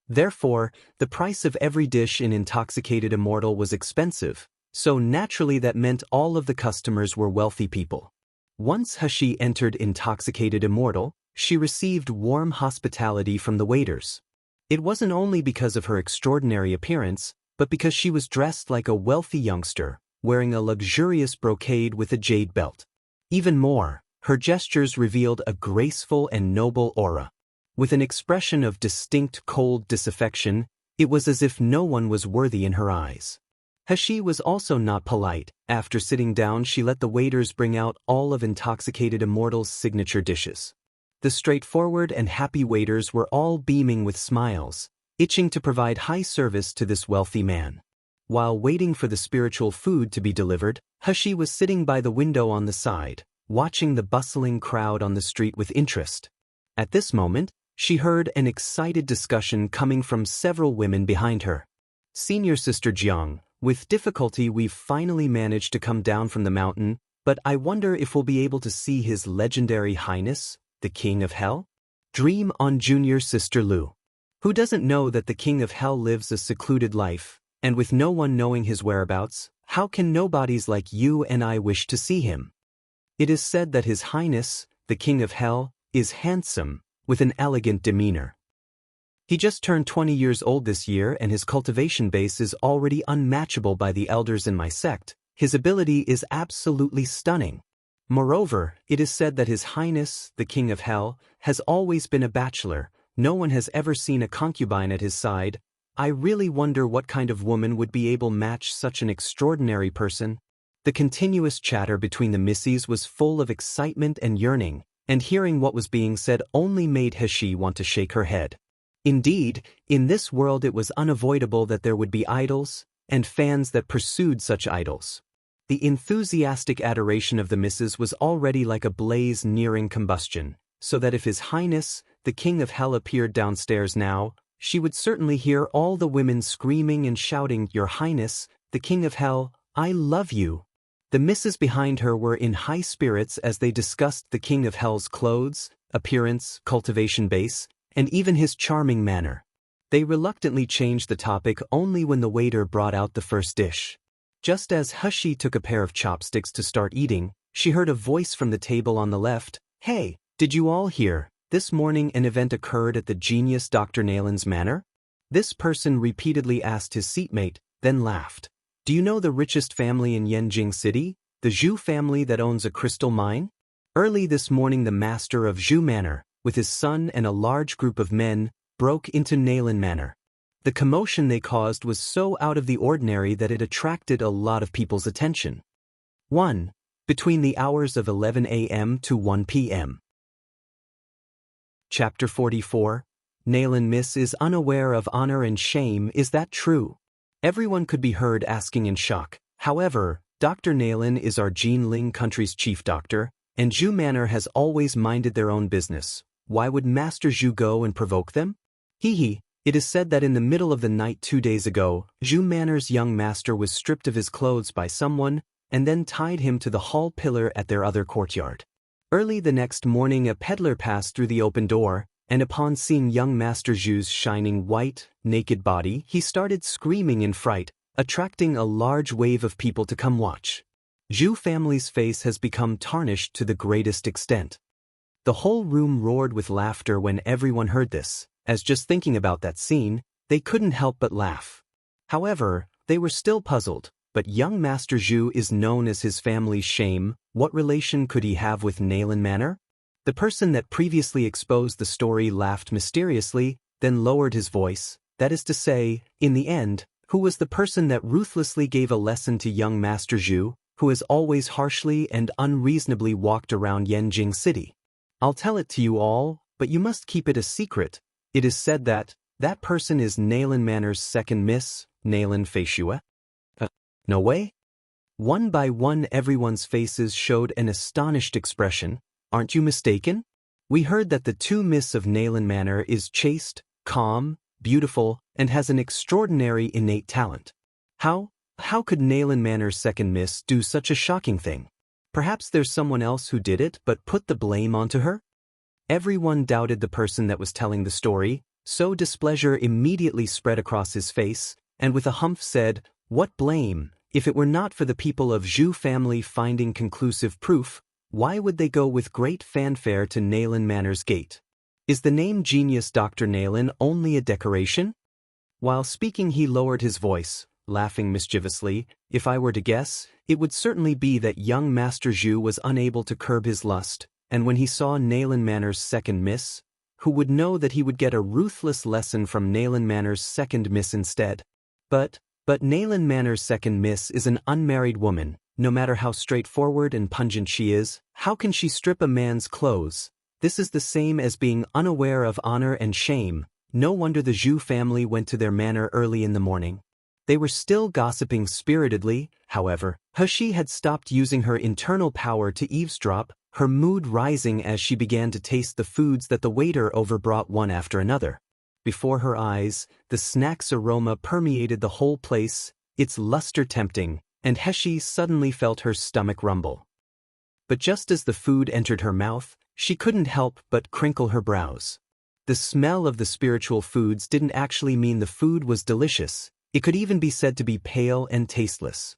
Therefore, the price of every dish in Intoxicated Immortal was expensive, so naturally that meant all of the customers were wealthy people. Once Heshi entered Intoxicated Immortal, she received warm hospitality from the waiters. It wasn't only because of her extraordinary appearance, but because she was dressed like a wealthy youngster, wearing a luxurious brocade with a jade belt. Even more, her gestures revealed a graceful and noble aura. With an expression of distinct cold disaffection, it was as if no one was worthy in her eyes. He was also not polite. After sitting down, she let the waiters bring out all of Intoxicated Immortal's signature dishes. The straightforward and happy waiters were all beaming with smiles, itching to provide high service to this wealthy man. While waiting for the spiritual food to be delivered, He was sitting by the window on the side, watching the bustling crowd on the street with interest. At this moment, she heard an excited discussion coming from several women behind her. Senior Sister Jiang, with difficulty we've finally managed to come down from the mountain, but I wonder if we'll be able to see His Legendary Highness, the King of Hell? Dream on Junior Sister Lu. Who doesn't know that the King of Hell lives a secluded life, and with no one knowing his whereabouts, how can nobodies like you and I wish to see him? It is said that His Highness, the King of Hell, is handsome, with an elegant demeanor. He just turned 20 years old this year and his cultivation base is already unmatchable by the elders in my sect. His ability is absolutely stunning. Moreover, it is said that His Highness, the King of Hell, has always been a bachelor. No one has ever seen a concubine at his side. I really wonder what kind of woman would be able to match such an extraordinary person. The continuous chatter between the missies was full of excitement and yearning, and hearing what was being said only made He want to shake her head. Indeed, in this world it was unavoidable that there would be idols, and fans that pursued such idols. The enthusiastic adoration of the misses was already like a blaze nearing combustion, so that if His Highness, the King of Hell, appeared downstairs now, she would certainly hear all the women screaming and shouting, "Your Highness, the King of Hell, I love you." The misses behind her were in high spirits as they discussed the King of Hell's clothes, appearance, cultivation base, and even his charming manner. They reluctantly changed the topic only when the waiter brought out the first dish. Just as He took a pair of chopsticks to start eating, she heard a voice from the table on the left. "Hey, did you all hear? This morning an event occurred at the genius Dr. Nalin's manor?" This person repeatedly asked his seatmate, then laughed. "Do you know the richest family in Yanjing City? The Zhu family that owns a crystal mine? Early this morning the master of Zhu Manor, with his son and a large group of men, broke into Nalin Manor. The commotion they caused was so out of the ordinary that it attracted a lot of people's attention." 1. Between the hours of 11 a.m. to 1 p.m. Chapter 44. Nalin Miss is unaware of honor and shame. Is that true? Everyone could be heard asking in shock. However, Dr. Nalin is our Jinling country's chief doctor, and Zhu Manor has always minded their own business. Why would Master Zhu go and provoke them? It is said that in the middle of the night 2 days ago, Zhu Manor's young master was stripped of his clothes by someone, and then tied him to the hall pillar at their other courtyard. Early the next morning a peddler passed through the open door, and upon seeing young Master Zhu's shining white, naked body, he started screaming in fright, attracting a large wave of people to come watch. Zhu family's face has become tarnished to the greatest extent. The whole room roared with laughter when everyone heard this, as just thinking about that scene, they couldn't help but laugh. However, they were still puzzled. But young Master Zhu is known as his family's shame. What relation could he have with Nalin Manor? The person that previously exposed the story laughed mysteriously, then lowered his voice. That is to say, in the end, who was the person that ruthlessly gave a lesson to young Master Zhu, who has always harshly and unreasonably walked around Yanjing City? I'll tell it to you all, but you must keep it a secret. It is said that that person is Nalin Manor's second miss, Nalin Feishue. No way? One by one everyone's faces showed an astonished expression. Aren't you mistaken? We heard that the two miss of Nalin Manor is chaste, calm, beautiful, and has an extraordinary innate talent. How could Nalin Manor's second miss do such a shocking thing? Perhaps there's someone else who did it but put the blame onto her? Everyone doubted the person that was telling the story, so displeasure immediately spread across his face, and with a humph said, "What blame? If it were not for the people of Zhu family finding conclusive proof, why would they go with great fanfare to Nalin Manor's gate? Is the name Genius Dr. Nalin only a decoration?" While speaking he lowered his voice, laughing mischievously. "If I were to guess, it would certainly be that young Master Zhu was unable to curb his lust, and when he saw Nalin Manor's second miss, who would know that he would get a ruthless lesson from Nayland Manor's second miss instead. But Nayland Manor's second miss is an unmarried woman. No matter how straightforward and pungent she is, how can she strip a man's clothes? This is the same as being unaware of honor and shame. No wonder the Zhu family went to their manor early in the morning. They were still gossiping spiritedly, however. He had stopped using her internal power to eavesdrop, her mood rising as she began to taste the foods that the waiter overbrought one after another. Before her eyes, the snack's aroma permeated the whole place, its luster tempting, and He suddenly felt her stomach rumble. But just as the food entered her mouth, she couldn't help but crinkle her brows. The smell of the spiritual foods didn't actually mean the food was delicious. It could even be said to be pale and tasteless.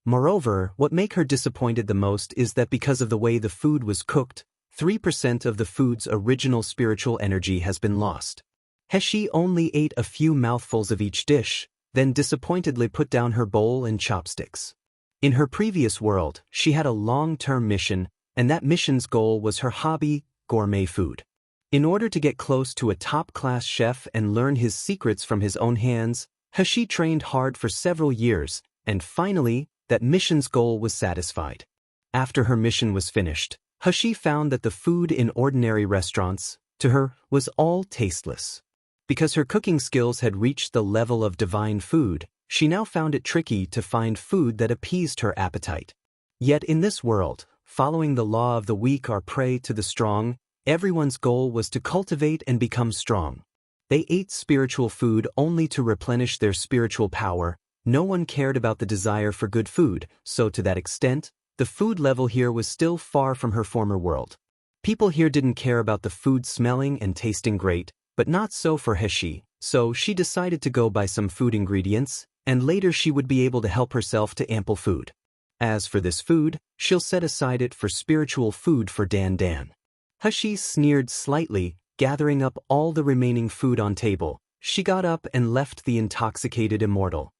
Moreover, what made her disappointed the most is that because of the way the food was cooked, 3% of the food's original spiritual energy has been lost. He only ate a few mouthfuls of each dish, then disappointedly put down her bowl and chopsticks. In her previous world, she had a long-term mission, and that mission's goal was her hobby, gourmet food. In order to get close to a top-class chef and learn his secrets from his own hands, He trained hard for several years, and finally, that mission's goal was satisfied. After her mission was finished, He found that the food in ordinary restaurants, to her, was all tasteless. Because her cooking skills had reached the level of divine food, she now found it tricky to find food that appeased her appetite. Yet in this world, following the law of the weak or prey to the strong, everyone's goal was to cultivate and become strong. They ate spiritual food only to replenish their spiritual power. No one cared about the desire for good food, so to that extent, the food level here was still far from her former world. People here didn't care about the food smelling and tasting great, but not so for He, so she decided to go buy some food ingredients, and later she would be able to help herself to ample food. As for this food, she'll set aside it for spiritual food for Dan Dan. He sneered slightly, gathering up all the remaining food on table. She got up and left the intoxicated immortal.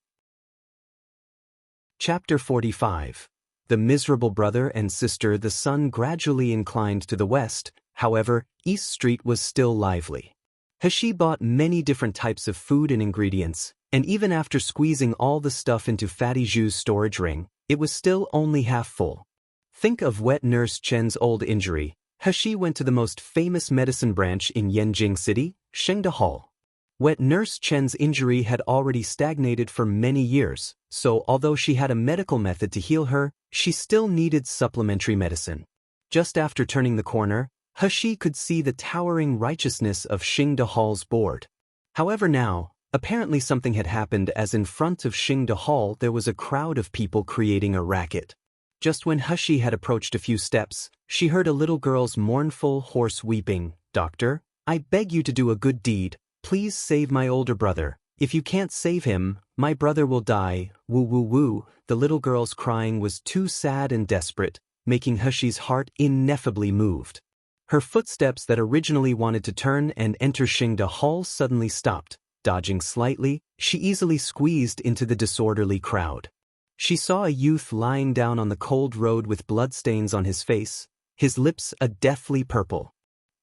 Chapter 45. The miserable brother and sister. The sun gradually inclined to the west, however, East Street was still lively. He bought many different types of food and ingredients, and even after squeezing all the stuff into Fatty Zhu's storage ring, it was still only half full. Think of wet nurse Chen's old injury. He went to the most famous medicine branch in Yanjing City, Shengda Hall. Wet nurse Chen's injury had already stagnated for many years, so although she had a medical method to heal her, she still needed supplementary medicine. Just after turning the corner, He could see the towering righteousness of Shengda Hall's board. However now, apparently something had happened, as in front of Shengda Hall there was a crowd of people creating a racket. Just when He had approached a few steps, she heard a little girl's mournful, hoarse weeping. "Doctor, I beg you to do a good deed. Please save my older brother. If you can't save him, my brother will die. Woo woo woo." The little girl's crying was too sad and desperate, making He's heart ineffably moved. Her footsteps that originally wanted to turn and enter Shengda Hall suddenly stopped. Dodging slightly, she easily squeezed into the disorderly crowd. She saw a youth lying down on the cold road with bloodstains on his face, his lips a deathly purple.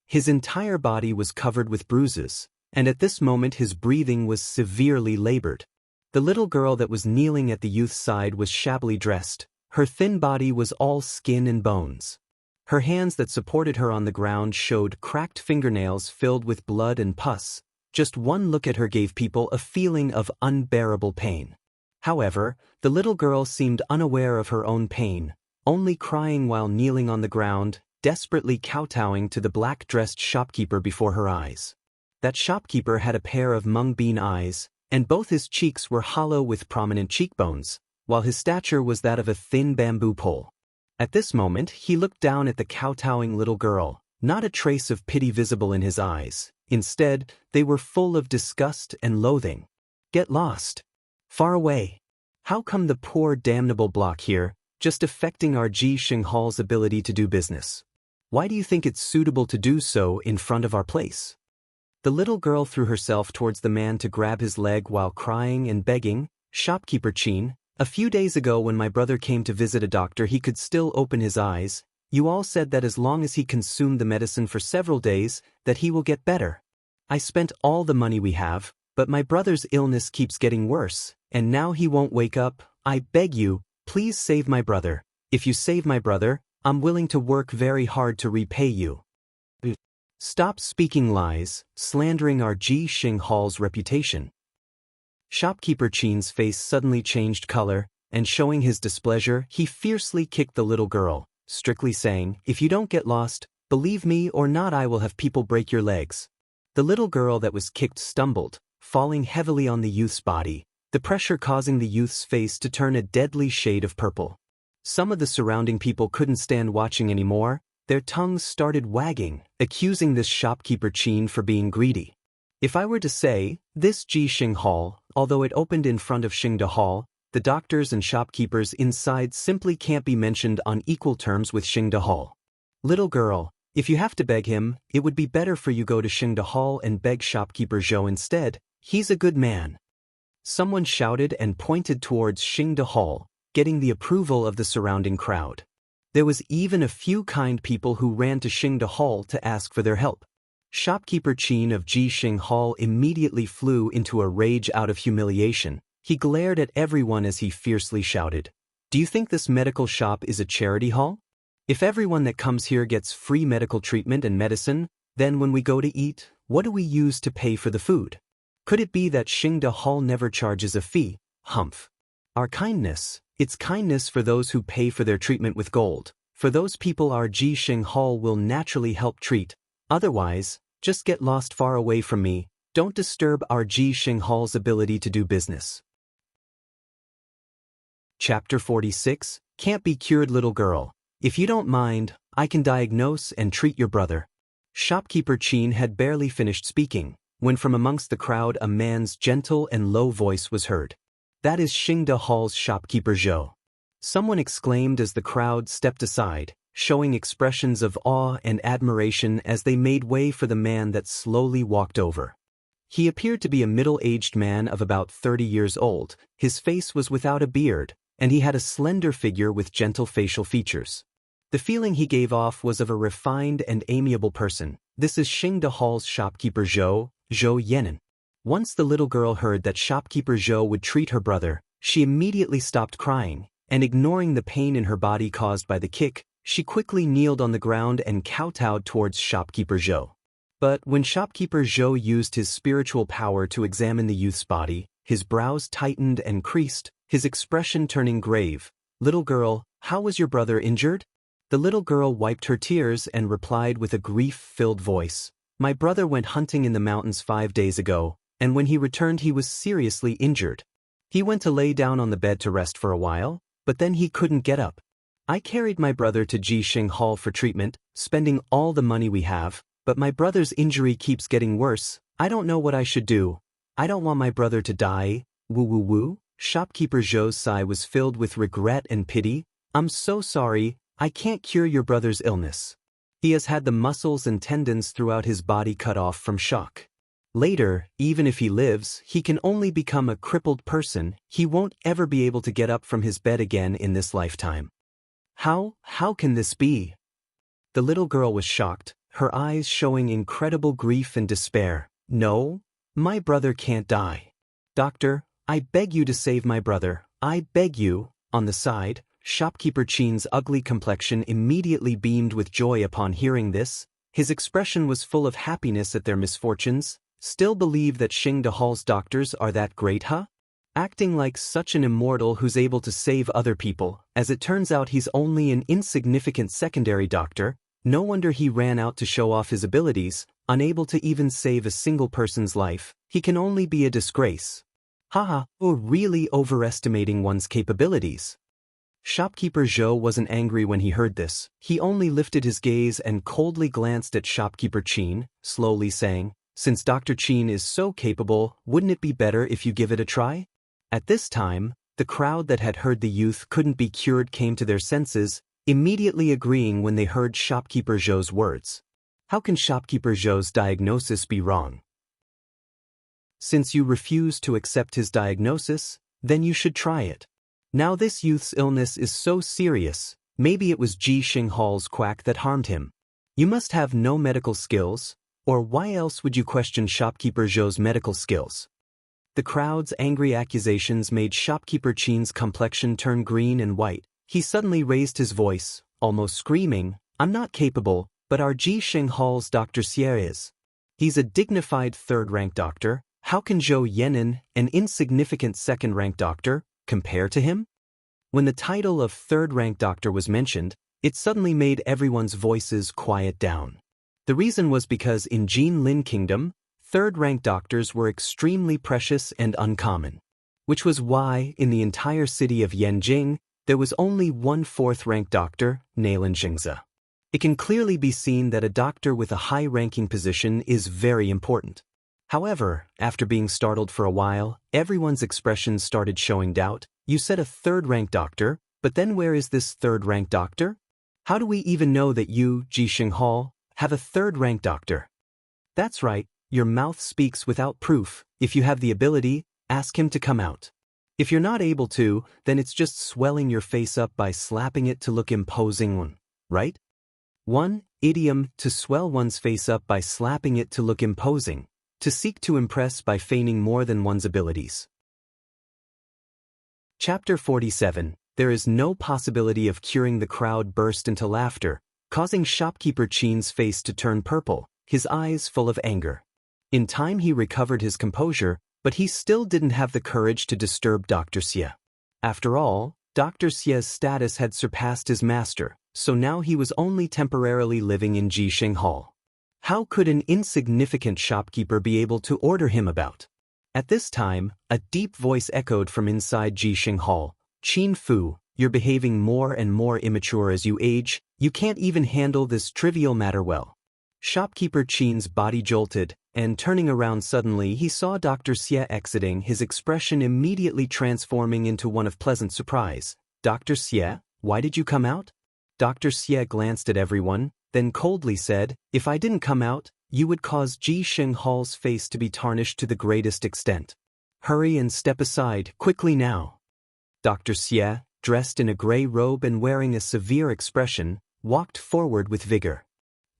His entire body was covered with bruises, and at this moment his breathing was severely labored. The little girl that was kneeling at the youth's side was shabbily dressed. Her thin body was all skin and bones. Her hands that supported her on the ground showed cracked fingernails filled with blood and pus. Just one look at her gave people a feeling of unbearable pain. However, the little girl seemed unaware of her own pain, only crying while kneeling on the ground, desperately kowtowing to the black-dressed shopkeeper before her eyes. That shopkeeper had a pair of mung bean eyes, and both his cheeks were hollow with prominent cheekbones, while his stature was that of a thin bamboo pole. At this moment, he looked down at the kowtowing little girl, not a trace of pity visible in his eyes. Instead, they were full of disgust and loathing. "Get lost. Far away. How come the poor damnable block here, just affecting our Ji Xing Hall's ability to do business? Why do you think it's suitable to do so in front of our place?" The little girl threw herself towards the man to grab his leg while crying and begging. "Shopkeeper Chin, a few days ago when my brother came to visit a doctor he could still open his eyes. You all said that as long as he consumed the medicine for several days, that he will get better. I spent all the money we have, but my brother's illness keeps getting worse, and now he won't wake up. I beg you, please save my brother. If you save my brother, I'm willing to work very hard to repay you. Stop speaking lies, slandering our Ji Xing Hall's reputation. Shopkeeper Qin's face suddenly changed color, and showing his displeasure, he fiercely kicked the little girl, strictly saying, "If you don't get lost, believe me or not, I will have people break your legs." The little girl that was kicked stumbled, falling heavily on the youth's body, the pressure causing the youth's face to turn a deadly shade of purple. Some of the surrounding people couldn't stand watching anymore. Their tongues started wagging, accusing this shopkeeper Qin for being greedy. If I were to say, this Ji Xing Hall, although it opened in front of Xingde Hall, the doctors and shopkeepers inside simply can't be mentioned on equal terms with Xingde Hall. Little girl, if you have to beg him, it would be better for you go to Xingde Hall and beg shopkeeper Zhou instead. He's a good man. Someone shouted and pointed towards Xingde Hall, getting the approval of the surrounding crowd. There was even a few kind people who ran to Xingde Hall to ask for their help. Shopkeeper Qin of Ji Xing Hall immediately flew into a rage out of humiliation. He glared at everyone as he fiercely shouted, "Do you think this medical shop is a charity hall? If everyone that comes here gets free medical treatment and medicine, then when we go to eat, what do we use to pay for the food? Could it be that Xingde Hall never charges a fee? Humph. Our kindness, it's kindness for those who pay for their treatment with gold. For those people our Ji Xing Hall will naturally help treat. Otherwise, just get lost far away from me. Don't disturb our Ji Xing Hall's ability to do business." Chapter 46, Can't Be Cured Little Girl. If you don't mind, I can diagnose and treat your brother. Shopkeeper Qin had barely finished speaking, when from amongst the crowd a man's gentle and low voice was heard. "That is Xingde Hall's shopkeeper Zhou." Someone exclaimed as the crowd stepped aside, showing expressions of awe and admiration as they made way for the man that slowly walked over. He appeared to be a middle-aged man of about 30 years old. His face was without a beard, and he had a slender figure with gentle facial features. The feeling he gave off was of a refined and amiable person. "This is Xingde Hall's shopkeeper Zhou Yenin." Once the little girl heard that shopkeeper Zhou would treat her brother, she immediately stopped crying, and ignoring the pain in her body caused by the kick, she quickly kneeled on the ground and kowtowed towards shopkeeper Zhou. But when shopkeeper Zhou used his spiritual power to examine the youth's body, his brows tightened and creased, his expression turning grave. "Little girl, how was your brother injured?" The little girl wiped her tears and replied with a grief-filled voice, "My brother went hunting in the mountains 5 days ago, and when he returned he was seriously injured. He went to lay down on the bed to rest for a while, but then he couldn't get up. I carried my brother to Ji Xing Hall for treatment, spending all the money we have, but my brother's injury keeps getting worse. I don't know what I should do. I don't want my brother to die. Woo woo woo." Shopkeeper Zhou's sigh was filled with regret and pity. "I'm so sorry, I can't cure your brother's illness. He has had the muscles and tendons throughout his body cut off from shock. Later, even if he lives, he can only become a crippled person. He won't ever be able to get up from his bed again in this lifetime." How can this be?" The little girl was shocked, her eyes showing incredible grief and despair. "No, my brother can't die. Doctor, I beg you to save my brother. I beg you." On the side, shopkeeper Qin's ugly complexion immediately beamed with joy upon hearing this. His expression was full of happiness at their misfortunes. "Still believe that Xingde Hall's doctors are that great, huh? Acting like such an immortal who's able to save other people. As it turns out, he's only an insignificant secondary doctor. No wonder he ran out to show off his abilities, unable to even save a single person's life. He can only be a disgrace. Haha, really overestimating one's capabilities." Shopkeeper Zhou wasn't angry when he heard this. He only lifted his gaze and coldly glanced at shopkeeper Qin, slowly saying, "Since Dr. Qin is so capable, wouldn't it be better if you give it a try?" At this time, the crowd that had heard the youth couldn't be cured came to their senses, immediately agreeing when they heard shopkeeper Zhou's words. How can shopkeeper Zhou's diagnosis be wrong? Since you refuse to accept his diagnosis, then you should try it. Now this youth's illness is so serious, Maybe it was Ji Xinghal's quack that harmed him. You must have no medical skills, or why else would you question shopkeeper Zhou's medical skills? The crowd's angry accusations made shopkeeper Qin's complexion turn green and white. He suddenly raised his voice, almost screaming, "I'm not capable, but our Ji Xinghal's Dr. Xie is. He's a dignified third-rank doctor. How can Zhou Yan'an, an insignificant second-rank doctor, compare to him?" When the title of third-rank doctor was mentioned, it suddenly made everyone's voices quiet down. The reason was because in Jinlin Kingdom, third-rank doctors were extremely precious and uncommon. Which was why, in the entire city of Yanjing, there was only one fourth-rank doctor, Nalan Xingzi. It can clearly be seen that a doctor with a high-ranking position is very important. However, after being startled for a while, everyone's expressions started showing doubt. You said a third-rank doctor, but then where is this third-rank doctor? How do we even know that you, Ji Xinghal, have a third-rank doctor? That's right, your mouth speaks without proof. If you have the ability, ask him to come out. If you're not able to, then it's just swelling your face up by slapping it to look imposing, right? 1. Idiom, to swell one's face up by slapping it to look imposing. To seek to impress by feigning more than one's abilities. Chapter 47. There is no possibility of curing. The crowd burst into laughter, causing shopkeeper Qin's face to turn purple, his eyes full of anger. In time he recovered his composure, but he still didn't have the courage to disturb Dr. Xie. After all, Dr. Xie's status had surpassed his master, so now he was only temporarily living in Ji Xinghal. How could an insignificant shopkeeper be able to order him about? At this time, a deep voice echoed from inside Ji Xinghal. "Qin Fu, you're behaving more and more immature as you age. You can't even handle this trivial matter well." Shopkeeper Qin's body jolted, and turning around suddenly he saw Dr. Xie exiting, his expression immediately transforming into one of pleasant surprise. "Dr. Xie, why did you come out?" Dr. Xie glanced at everyone, then coldly said, "If I didn't come out, you would cause Ji Xinghal's face to be tarnished to the greatest extent. Hurry and step aside, quickly now." Dr. Xie, dressed in a gray robe and wearing a severe expression, walked forward with vigor.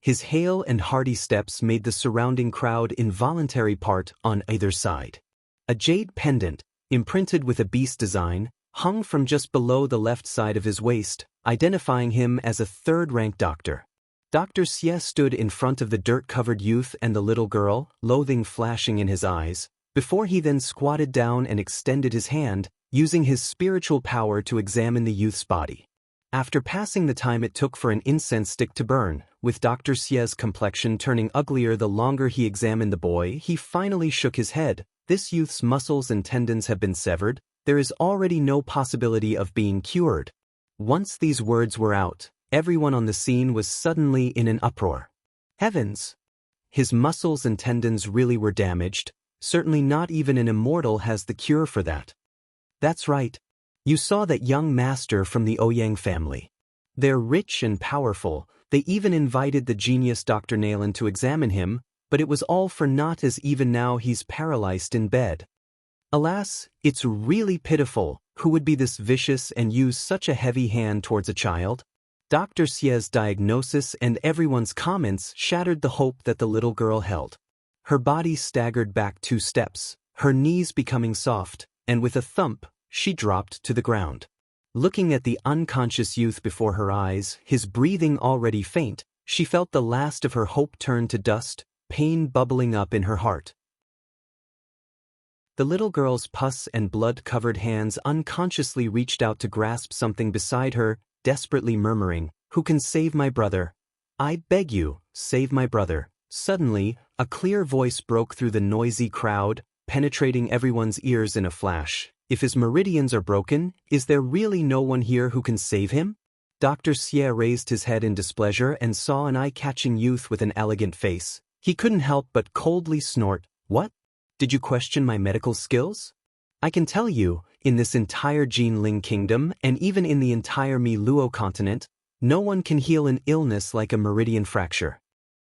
His hale and hearty steps made the surrounding crowd involuntary part on either side. A jade pendant, imprinted with a beast design, hung from just below the left side of his waist, identifying him as a third-rank doctor. Dr. Xie stood in front of the dirt-covered youth and the little girl, loathing flashing in his eyes, before he then squatted down and extended his hand, using his spiritual power to examine the youth's body. After passing the time it took for an incense stick to burn, with Dr. Xie's complexion turning uglier the longer he examined the boy, he finally shook his head. "This youth's muscles and tendons have been severed. There is already no possibility of being cured." Once these words were out, everyone on the scene was suddenly in an uproar. Heavens! His muscles and tendons really were damaged. Certainly not even an immortal has the cure for that. That's right. You saw that young master from the Ouyang family. They're rich and powerful. They even invited the genius Dr. Nalan to examine him, but it was all for naught, as even now he's paralyzed in bed. Alas, it's really pitiful. Who would be this vicious and use such a heavy hand towards a child? Dr. Xie's diagnosis and everyone's comments shattered the hope that the little girl held. Her body staggered back 2 steps, her knees becoming soft, and with a thump, she dropped to the ground. Looking at the unconscious youth before her eyes, his breathing already faint, she felt the last of her hope turn to dust, pain bubbling up in her heart. The little girl's pus and blood-covered hands unconsciously reached out to grasp something beside her, desperately murmuring, "Who can save my brother? I beg you, save my brother." Suddenly, a clear voice broke through the noisy crowd, penetrating everyone's ears in a flash. "If his meridians are broken, is there really no one here who can save him?" Dr. Xie raised his head in displeasure and saw an eye-catching youth with an elegant face. He couldn't help but coldly snort, "What? Did you question my medical skills? I can tell you, in this entire Jinling Kingdom and even in the entire Miluo continent, no one can heal an illness like a meridian fracture."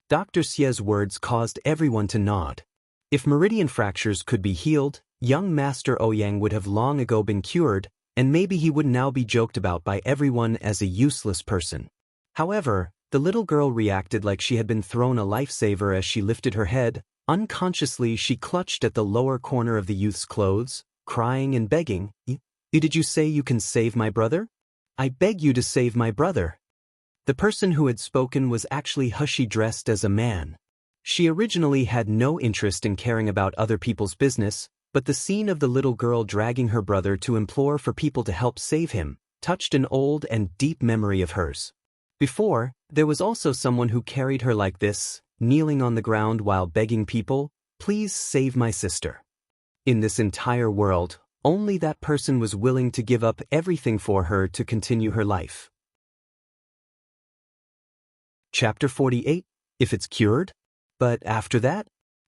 Dr. Xie's words caused everyone to nod. If meridian fractures could be healed, young Master Ouyang would have long ago been cured, and maybe he would now be joked about by everyone as a useless person. However, the little girl reacted like she had been thrown a lifesaver as she lifted her head. Unconsciously, she clutched at the lower corner of the youth's clothes, crying and begging, Did you say you can save my brother? I beg you to save my brother." The person who had spoken was actually Hashi dressed as a man. She originally had no interest in caring about other people's business, but the scene of the little girl dragging her brother to implore for people to help save him touched an old and deep memory of hers. Before, there was also someone who carried her like this, kneeling on the ground while begging people, "Please save my sister." In this entire world, only that person was willing to give up everything for her to continue her life. Chapter 48, If It's Cured? But after that?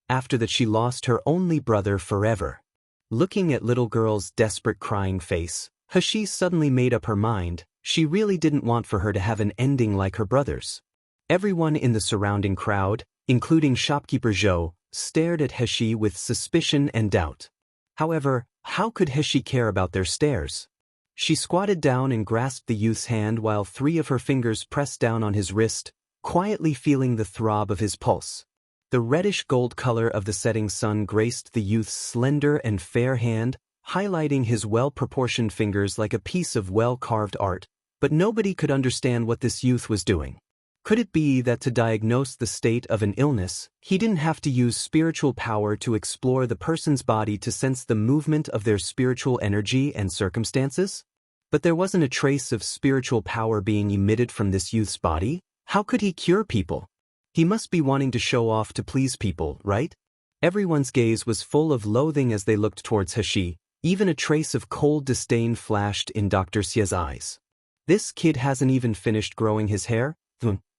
After that she lost her only brother forever. Looking at little girl's desperate crying face, Hashi suddenly made up her mind. She really didn't want for her to have an ending like her brother's. Everyone in the surrounding crowd, including shopkeeper Zhou, stared at Hashi with suspicion and doubt. However, how could Hashi care about their stares? She squatted down and grasped the youth's hand while 3 of her fingers pressed down on his wrist, quietly feeling the throb of his pulse. The reddish-gold color of the setting sun graced the youth's slender and fair hand, highlighting his well-proportioned fingers like a piece of well-carved art, but nobody could understand what this youth was doing. Could it be that to diagnose the state of an illness, he didn't have to use spiritual power to explore the person's body to sense the movement of their spiritual energy and circumstances? But there wasn't a trace of spiritual power being emitted from this youth's body. How could he cure people? He must be wanting to show off to please people, right? Everyone's gaze was full of loathing as they looked towards Hashi. Even a trace of cold disdain flashed in Dr. Xie's eyes. This kid hasn't even finished growing his hair?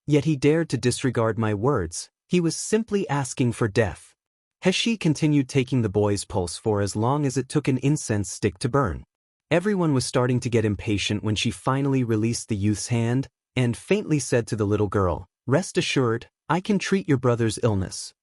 Yet he dared to disregard my words. He was simply asking for death. Hashi continued taking the boy's pulse for as long as it took an incense stick to burn. Everyone was starting to get impatient when she finally released the youth's hand and faintly said to the little girl, "Rest assured, I can treat your brother's illness."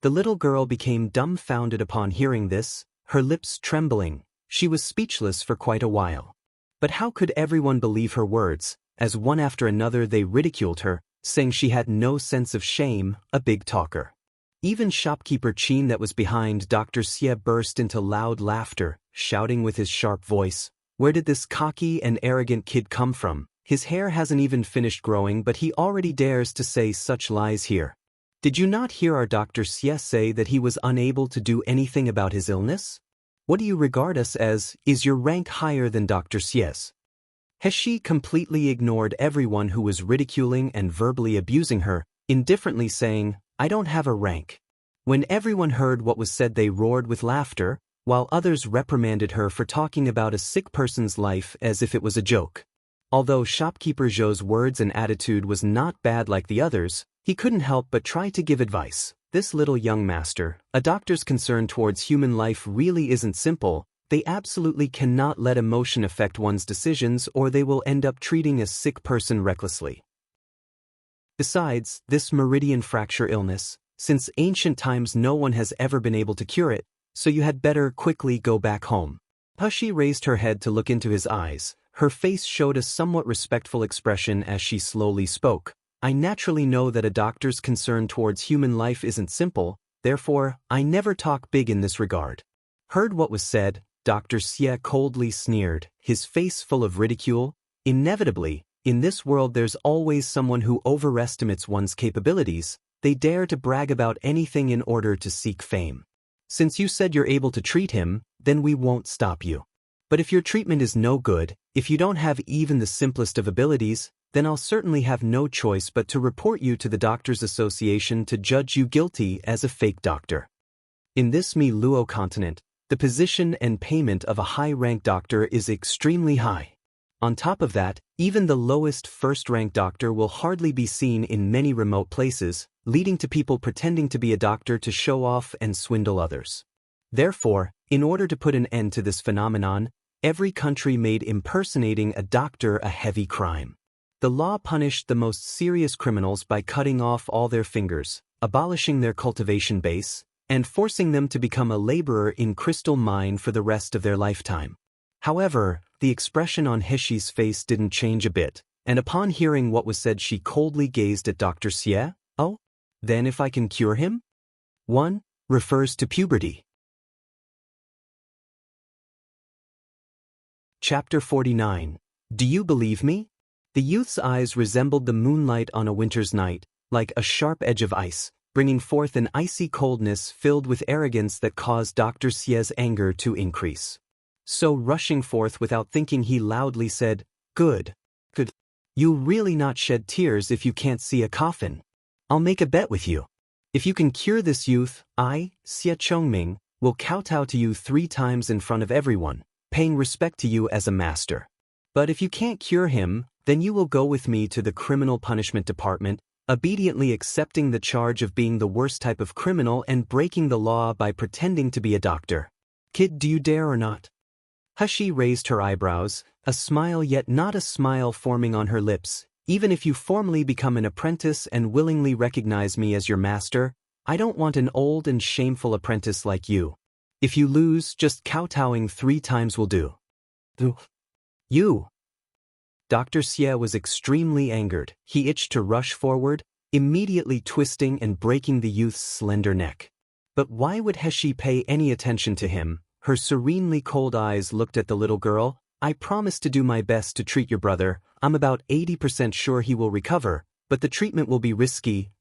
The little girl became dumbfounded upon hearing this, her lips trembling. She was speechless for quite a while. But how could everyone believe her words, as one after another they ridiculed her, saying she had no sense of shame, a big talker. Even shopkeeper Qin that was behind Dr. Xie burst into loud laughter, shouting with his sharp voice, "Where did this cocky and arrogant kid come from? His hair hasn't even finished growing but he already dares to say such lies here. Did you not hear our Dr. Xie say that he was unable to do anything about his illness? What do you regard us as? Is your rank higher than Dr. Xie's?" Hashi completely ignored everyone who was ridiculing and verbally abusing her, indifferently saying, "I don't have a rank." When everyone heard what was said they roared with laughter, while others reprimanded her for talking about a sick person's life as if it was a joke. Although shopkeeper Zhou's words and attitude was not bad like the others, he couldn't help but try to give advice. This little young master, a doctor's concern towards human life really isn't simple. They absolutely cannot let emotion affect one's decisions or they will end up treating a sick person recklessly. Besides, this meridian fracture illness, since ancient times no one has ever been able to cure it, so you had better quickly go back home. Hashi raised her head to look into his eyes. Her face showed a somewhat respectful expression as she slowly spoke. "I naturally know that a doctor's concern towards human life isn't simple, therefore, I never talk big in this regard." Heard what was said, Dr. Xie coldly sneered, his face full of ridicule. Inevitably, in this world there's always someone who overestimates one's capabilities. They dare to brag about anything in order to seek fame. Since you said you're able to treat him, then we won't stop you. But if your treatment is no good, if you don't have even the simplest of abilities, then I'll certainly have no choice but to report you to the Doctors Association to judge you guilty as a fake doctor. In this Mi Luo continent, the position and payment of a high-ranked doctor is extremely high. On top of that, even the lowest first-ranked doctor will hardly be seen in many remote places, leading to people pretending to be a doctor to show off and swindle others. Therefore, in order to put an end to this phenomenon, every country made impersonating a doctor a heavy crime. The law punished the most serious criminals by cutting off all their fingers, abolishing their cultivation base, and forcing them to become a laborer in crystal mine for the rest of their lifetime. However, the expression on Heshi's face didn't change a bit, and upon hearing what was said she coldly gazed at Dr. Xie. Oh? Then if I can cure him? 1. Refers to puberty. Chapter 49. Do you believe me? The youth's eyes resembled the moonlight on a winter's night, like a sharp edge of ice, bringing forth an icy coldness filled with arrogance that caused Dr. Xie's anger to increase. So rushing forth without thinking he loudly said, Good. You'll really not shed tears if you can't see a coffin. I'll make a bet with you. If you can cure this youth, I, Xie Chongming, will kowtow to you 3 times in front of everyone, paying respect to you as a master. But if you can't cure him, then you will go with me to the criminal punishment department, obediently accepting the charge of being the worst type of criminal and breaking the law by pretending to be a doctor. Kid, do you dare or not? Heshi raised her eyebrows, a smile yet not a smile forming on her lips. Even if you formally become an apprentice and willingly recognize me as your master, I don't want an old and shameful apprentice like you. If you lose, just kowtowing 3 times will do. You. Dr. Xie was extremely angered. He itched to rush forward, immediately twisting and breaking the youth's slender neck. But why would Heshi pay any attention to him? Her serenely cold eyes looked at the little girl. I promise to do my best to treat your brother. I'm about 80% sure he will recover, but the treatment will be risky.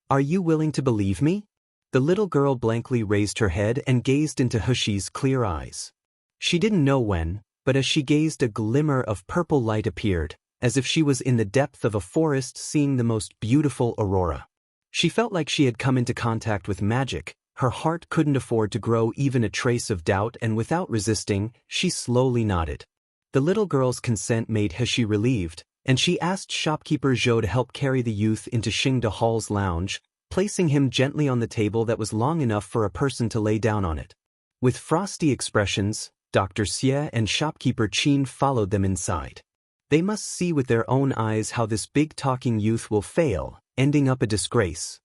Are you willing to believe me? The little girl blankly raised her head and gazed into Heshi's clear eyes. She didn't know when, but as she gazed a glimmer of purple light appeared, as if she was in the depth of a forest seeing the most beautiful aurora. She felt like she had come into contact with magic. Her heart couldn't afford to grow even a trace of doubt, and without resisting, she slowly nodded. The little girl's consent made Heshi relieved, and she asked shopkeeper Zhou to help carry the youth into Xingde Hall's lounge, placing him gently on the table that was long enough for a person to lay down on it. With frosty expressions, Dr. Xie and shopkeeper Qin followed them inside. They must see with their own eyes how this big talking youth will fail, ending up a disgrace.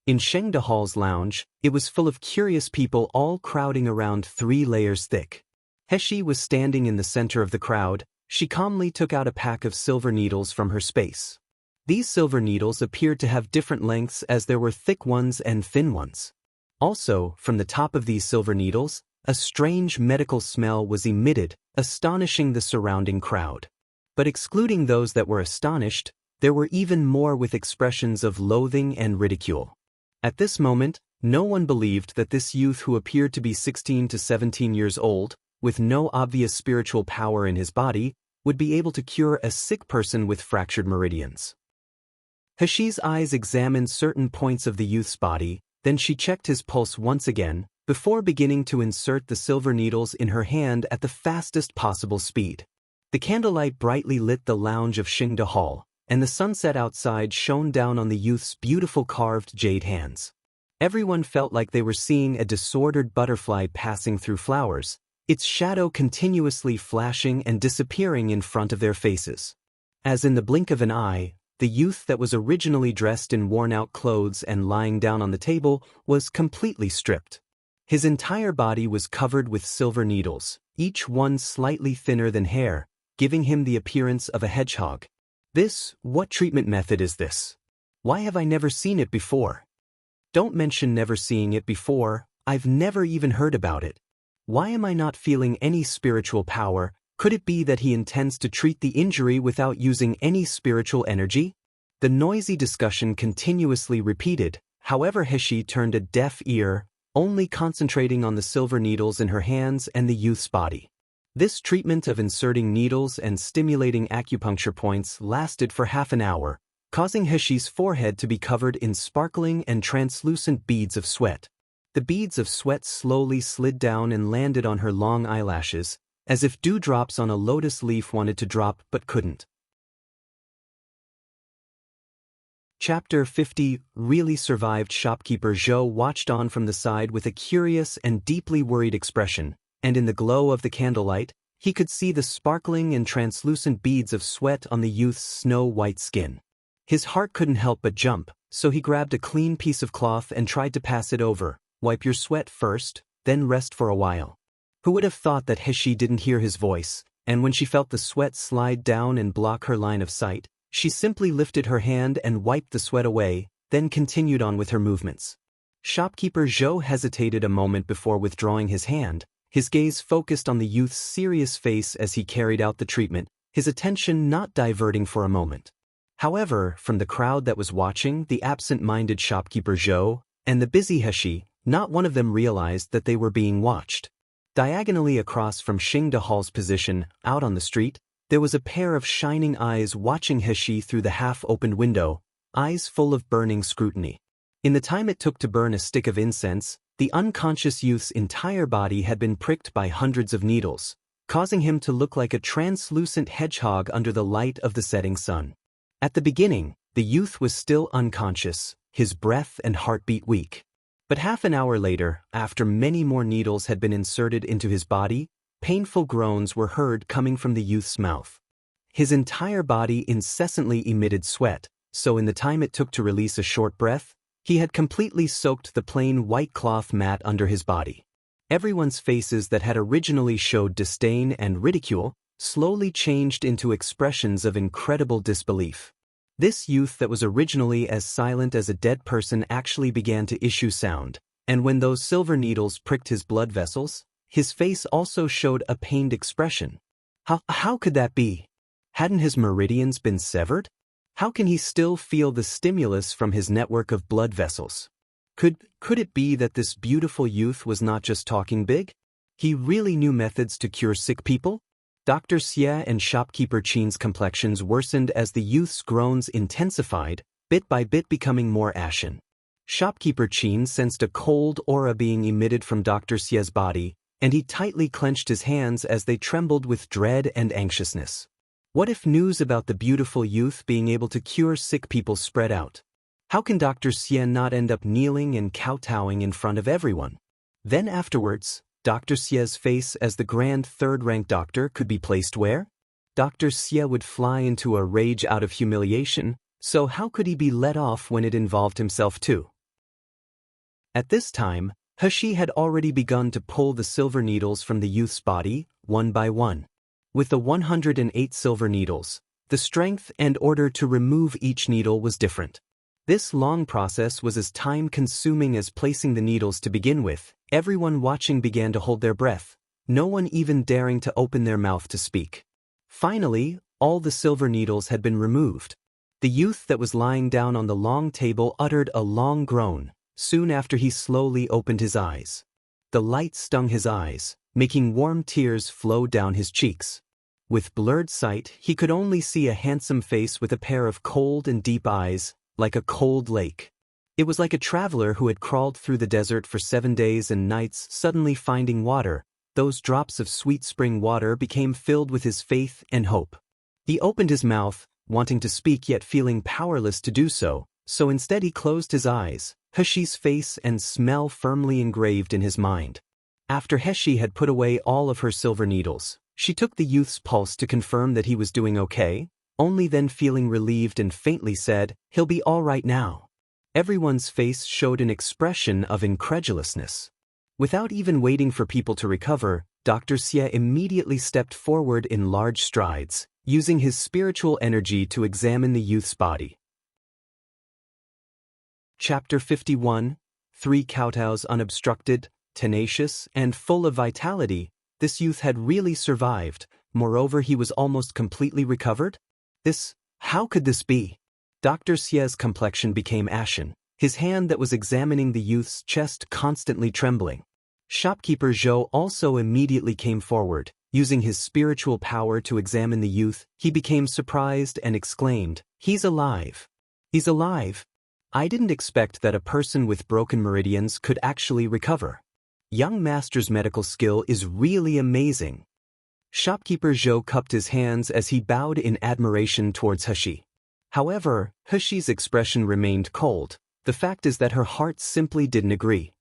In Xingde Hall's lounge, it was full of curious people all crowding around 3 layers thick. Heshi was standing in the center of the crowd. She calmly took out a pack of silver needles from her space. These silver needles appeared to have different lengths, as there were thick ones and thin ones. Also, from the top of these silver needles, a strange medical smell was emitted, astonishing the surrounding crowd. But excluding those that were astonished, there were even more with expressions of loathing and ridicule. At this moment, no one believed that this youth, who appeared to be 16 to 17 years old, with no obvious spiritual power in his body, would be able to cure a sick person with fractured meridians. Heshi's eyes examined certain points of the youth's body, then she checked his pulse once again, before beginning to insert the silver needles in her hand at the fastest possible speed. The candlelight brightly lit the lounge of Xingde Hall, and the sunset outside shone down on the youth's beautiful carved jade hands. Everyone felt like they were seeing a disordered butterfly passing through flowers, its shadow continuously flashing and disappearing in front of their faces. As in the blink of an eye, the youth that was originally dressed in worn-out clothes and lying down on the table was completely stripped. His entire body was covered with silver needles, each one slightly thinner than hair, giving him the appearance of a hedgehog. What treatment method is this? Why have I never seen it before? Don't mention never seeing it before, I've never even heard about it. Why am I not feeling any spiritual power? Could it be that he intends to treat the injury without using any spiritual energy? The noisy discussion continuously repeated. However, Heshi turned a deaf ear, only concentrating on the silver needles in her hands and the youth's body. This treatment of inserting needles and stimulating acupuncture points lasted for half an hour, causing Heshi's forehead to be covered in sparkling and translucent beads of sweat. The beads of sweat slowly slid down and landed on her long eyelashes, as if dewdrops on a lotus leaf wanted to drop but couldn't. Chapter 50 Really survived. Shopkeeper Zhou watched on from the side with a curious and deeply worried expression, and in the glow of the candlelight, he could see the sparkling and translucent beads of sweat on the youth's snow-white skin. His heart couldn't help but jump, so he grabbed a clean piece of cloth and tried to pass it over. Wipe your sweat first, then rest for a while. Who would have thought that Heshi didn't hear his voice? and when she felt the sweat slide down and block her line of sight, she simply lifted her hand and wiped the sweat away, then continued on with her movements. Shopkeeper Zhou hesitated a moment before withdrawing his hand, his gaze focused on the youth's serious face as he carried out the treatment, his attention not diverting for a moment. However, from the crowd that was watching, the absent-minded shopkeeper Zhou and the busy Heshi, not one of them realized that they were being watched. Diagonally across from Xing Dehall's position, out on the street, there was a pair of shining eyes watching Heshi through the half-opened window, eyes full of burning scrutiny. In the time it took to burn a stick of incense, the unconscious youth's entire body had been pricked by hundreds of needles, causing him to look like a translucent hedgehog under the light of the setting sun. At the beginning, the youth was still unconscious, his breath and heartbeat weak. But half an hour later, after many more needles had been inserted into his body, painful groans were heard coming from the youth's mouth. His entire body incessantly emitted sweat, so in the time it took to release a short breath, he had completely soaked the plain white cloth mat under his body. Everyone's faces that had originally showed disdain and ridicule slowly changed into expressions of incredible disbelief. This youth that was originally as silent as a dead person actually began to issue sound, and when those silver needles pricked his blood vessels, his face also showed a pained expression. How could that be? Hadn't his meridians been severed? How can he still feel the stimulus from his network of blood vessels? Could it be that this beautiful youth was not just talking big? He really knew methods to cure sick people? Dr. Xie and shopkeeper Qin's complexions worsened as the youth's groans intensified, bit by bit becoming more ashen. Shopkeeper Qin sensed a cold aura being emitted from Dr. Xie's body, and he tightly clenched his hands as they trembled with dread and anxiousness. What if news about the beautiful youth being able to cure sick people spread out? How can Dr. Xie not end up kneeling and kowtowing in front of everyone? Then afterwards, Dr. Xie's face as the grand third-rank doctor could be placed where? Dr. Xie would fly into a rage out of humiliation, so how could he be let off when it involved himself too? At this time, Heshi had already begun to pull the silver needles from the youth's body, one by one. With the 108 silver needles, the strength and order to remove each needle was different. This long process was as time-consuming as placing the needles to begin with. Everyone watching began to hold their breath, no one even daring to open their mouth to speak. Finally, all the silver needles had been removed. The youth that was lying down on the long table uttered a long groan, soon after he slowly opened his eyes. The light stung his eyes, making warm tears flow down his cheeks. With blurred sight, he could only see a handsome face with a pair of cold and deep eyes, like a cold lake. It was like a traveler who had crawled through the desert for 7 days and nights suddenly finding water. Those drops of sweet spring water became filled with his faith and hope. He opened his mouth, wanting to speak yet feeling powerless to do so, so instead he closed his eyes, Heshi's face and smell firmly engraved in his mind. After Heshi had put away all of her silver needles, she took the youth's pulse to confirm that he was doing okay, only then feeling relieved and faintly said, "He'll be all right now." Everyone's face showed an expression of incredulousness. Without even waiting for people to recover, Dr. Xie immediately stepped forward in large strides, using his spiritual energy to examine the youth's body. Chapter 51. 3 kowtows unobstructed, tenacious, and full of vitality. This youth had really survived. Moreover, he was almost completely recovered. How could this be? Dr. Xie's complexion became ashen, his hand that was examining the youth's chest constantly trembling. Shopkeeper Zhou also immediately came forward, using his spiritual power to examine the youth. He became surprised and exclaimed, "He's alive! He's alive! I didn't expect that a person with broken meridians could actually recover. Young master's medical skill is really amazing." Shopkeeper Zhou cupped his hands as he bowed in admiration towards Heshi. However, Heshi's expression remained cold. The fact is that her heart simply didn't agree.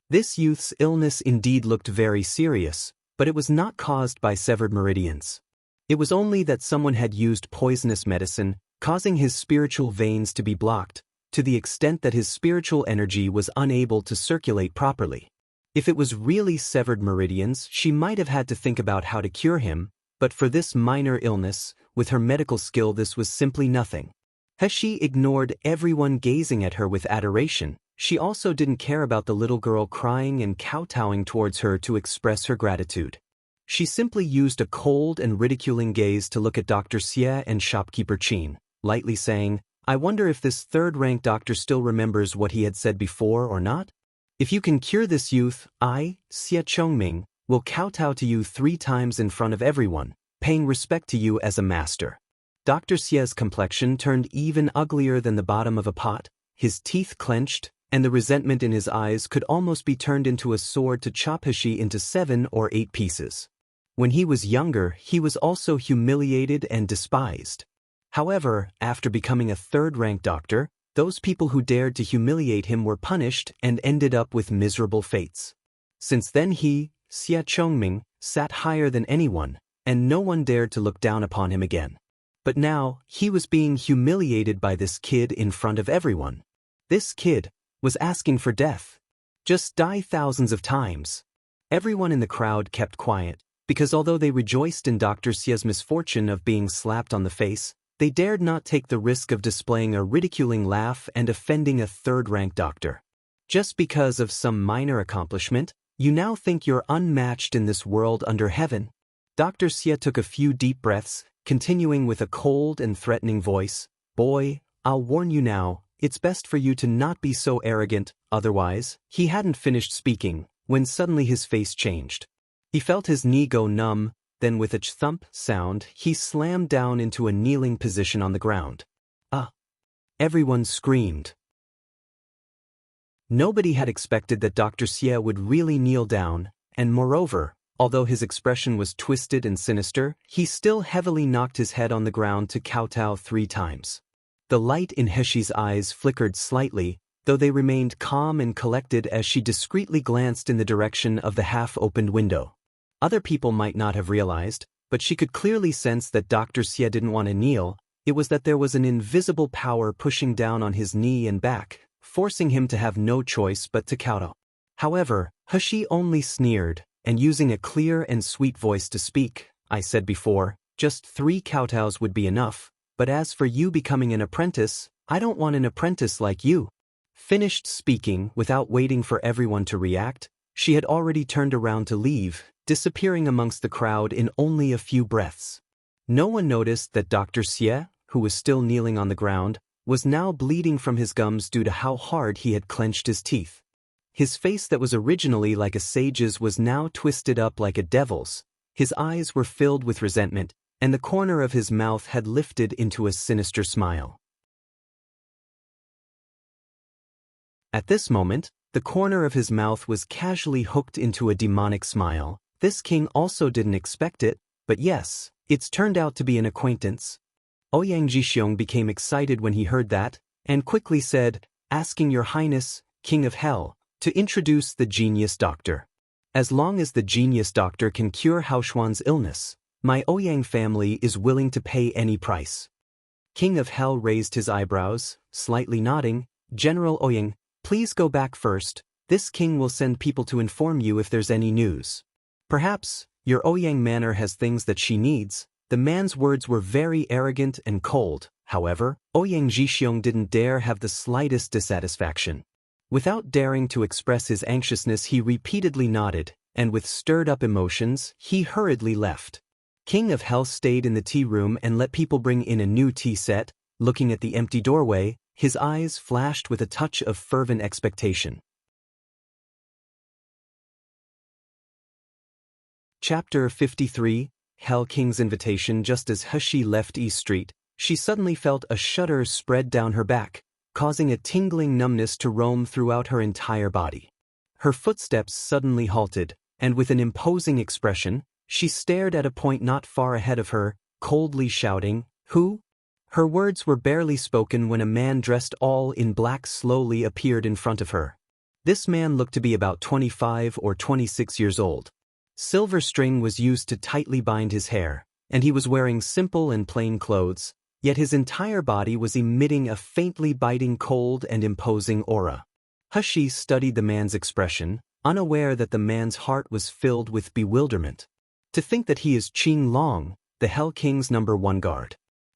This youth's illness indeed looked very serious, but it was not caused by severed meridians. It was only that someone had used poisonous medicine, causing his spiritual veins to be blocked, to the extent that his spiritual energy was unable to circulate properly. If it was really severed meridians, she might have had to think about how to cure him, But for this minor illness, with her medical skill this was simply nothing. As she ignored everyone gazing at her with adoration, she also didn't care about the little girl crying and kowtowing towards her to express her gratitude. She simply used a cold and ridiculing gaze to look at Dr. Xie and shopkeeper Qin, lightly saying, "I wonder if this third-rank doctor still remembers what he had said before or not? If you can cure this youth, I, Xie Chongming, will kowtow to you 3 times in front of everyone, paying respect to you as a master." Dr. Xie's complexion turned even uglier than the bottom of a pot, his teeth clenched, and the resentment in his eyes could almost be turned into a sword to chop He into 7 or 8 pieces. When he was younger, he was also humiliated and despised. However, after becoming a third-rank doctor, those people who dared to humiliate him were punished and ended up with miserable fates. Since then he, Xie Chongming, sat higher than anyone, and no one dared to look down upon him again. But now, he was being humiliated by this kid in front of everyone. This kid was asking for death. Just die thousands of times. Everyone in the crowd kept quiet, because although they rejoiced in Dr. Xie's misfortune of being slapped on the face, they dared not take the risk of displaying a ridiculing laugh and offending a third-rank doctor. Just because of some minor accomplishment, you now think you're unmatched in this world under heaven? Dr. Xie took a few deep breaths, continuing with a cold and threatening voice, "Boy, I'll warn you now, it's best for you to not be so arrogant, otherwise." He hadn't finished speaking, when suddenly his face changed. He felt his knee go numb, then with a thump sound, he slammed down into a kneeling position on the ground. "Ah!" Everyone screamed. Nobody had expected that Dr. Xie would really kneel down, and moreover, although his expression was twisted and sinister, he still heavily knocked his head on the ground to kowtow 3 times. The light in Heshi's eyes flickered slightly, though they remained calm and collected as she discreetly glanced in the direction of the half-opened window. Other people might not have realized, but she could clearly sense that Dr. Xie didn't want to kneel. It was that there was an invisible power pushing down on his knee and back, forcing him to have no choice but to kowtow. However, Heshi only sneered, and using a clear and sweet voice to speak, "I said before, just 3 kowtows would be enough, but as for you becoming an apprentice, I don't want an apprentice like you." Finished speaking, without waiting for everyone to react, she had already turned around to leave, disappearing amongst the crowd in only a few breaths. No one noticed that Dr. Xie, who was still kneeling on the ground, was now bleeding from his gums due to how hard he had clenched his teeth. His face that was originally like a sage's was now twisted up like a devil's, his eyes were filled with resentment, and the corner of his mouth had lifted into a sinister smile. At this moment, the corner of his mouth was casually hooked into a demonic smile. This king also didn't expect it, but yes, it's turned out to be an acquaintance. Ouyang Jixiong became excited when he heard that, and quickly said, "Asking your highness, King of Hell, to introduce the genius doctor. As long as the genius doctor can cure Haoshuan's illness, my Ouyang family is willing to pay any price." King of Hell raised his eyebrows, slightly nodding. "General Ouyang, please go back first. This king will send people to inform you if there's any news. Perhaps, your Ouyang manor has things that she needs." The man's words were very arrogant and cold. However, Ouyang Jixiong didn't dare have the slightest dissatisfaction. Without daring to express his anxiousness, he repeatedly nodded, and with stirred-up emotions, he hurriedly left. King of Hell stayed in the tea room and let people bring in a new tea set. Looking at the empty doorway, his eyes flashed with a touch of fervent expectation. Chapter 53, Hell King's Invitation. Just as Heshi left East Street, she suddenly felt a shudder spread down her back, causing a tingling numbness to roam throughout her entire body. Her footsteps suddenly halted, and with an imposing expression, she stared at a point not far ahead of her, coldly shouting, "Who?" Her words were barely spoken when a man dressed all in black slowly appeared in front of her. This man looked to be about 25 or 26 years old. Silver string was used to tightly bind his hair, and he was wearing simple and plain clothes, yet his entire body was emitting a faintly biting cold and imposing aura. Heshi studied the man's expression, unaware that the man's heart was filled with bewilderment. To think that he is Qin Long, the Hell King's #1 guard.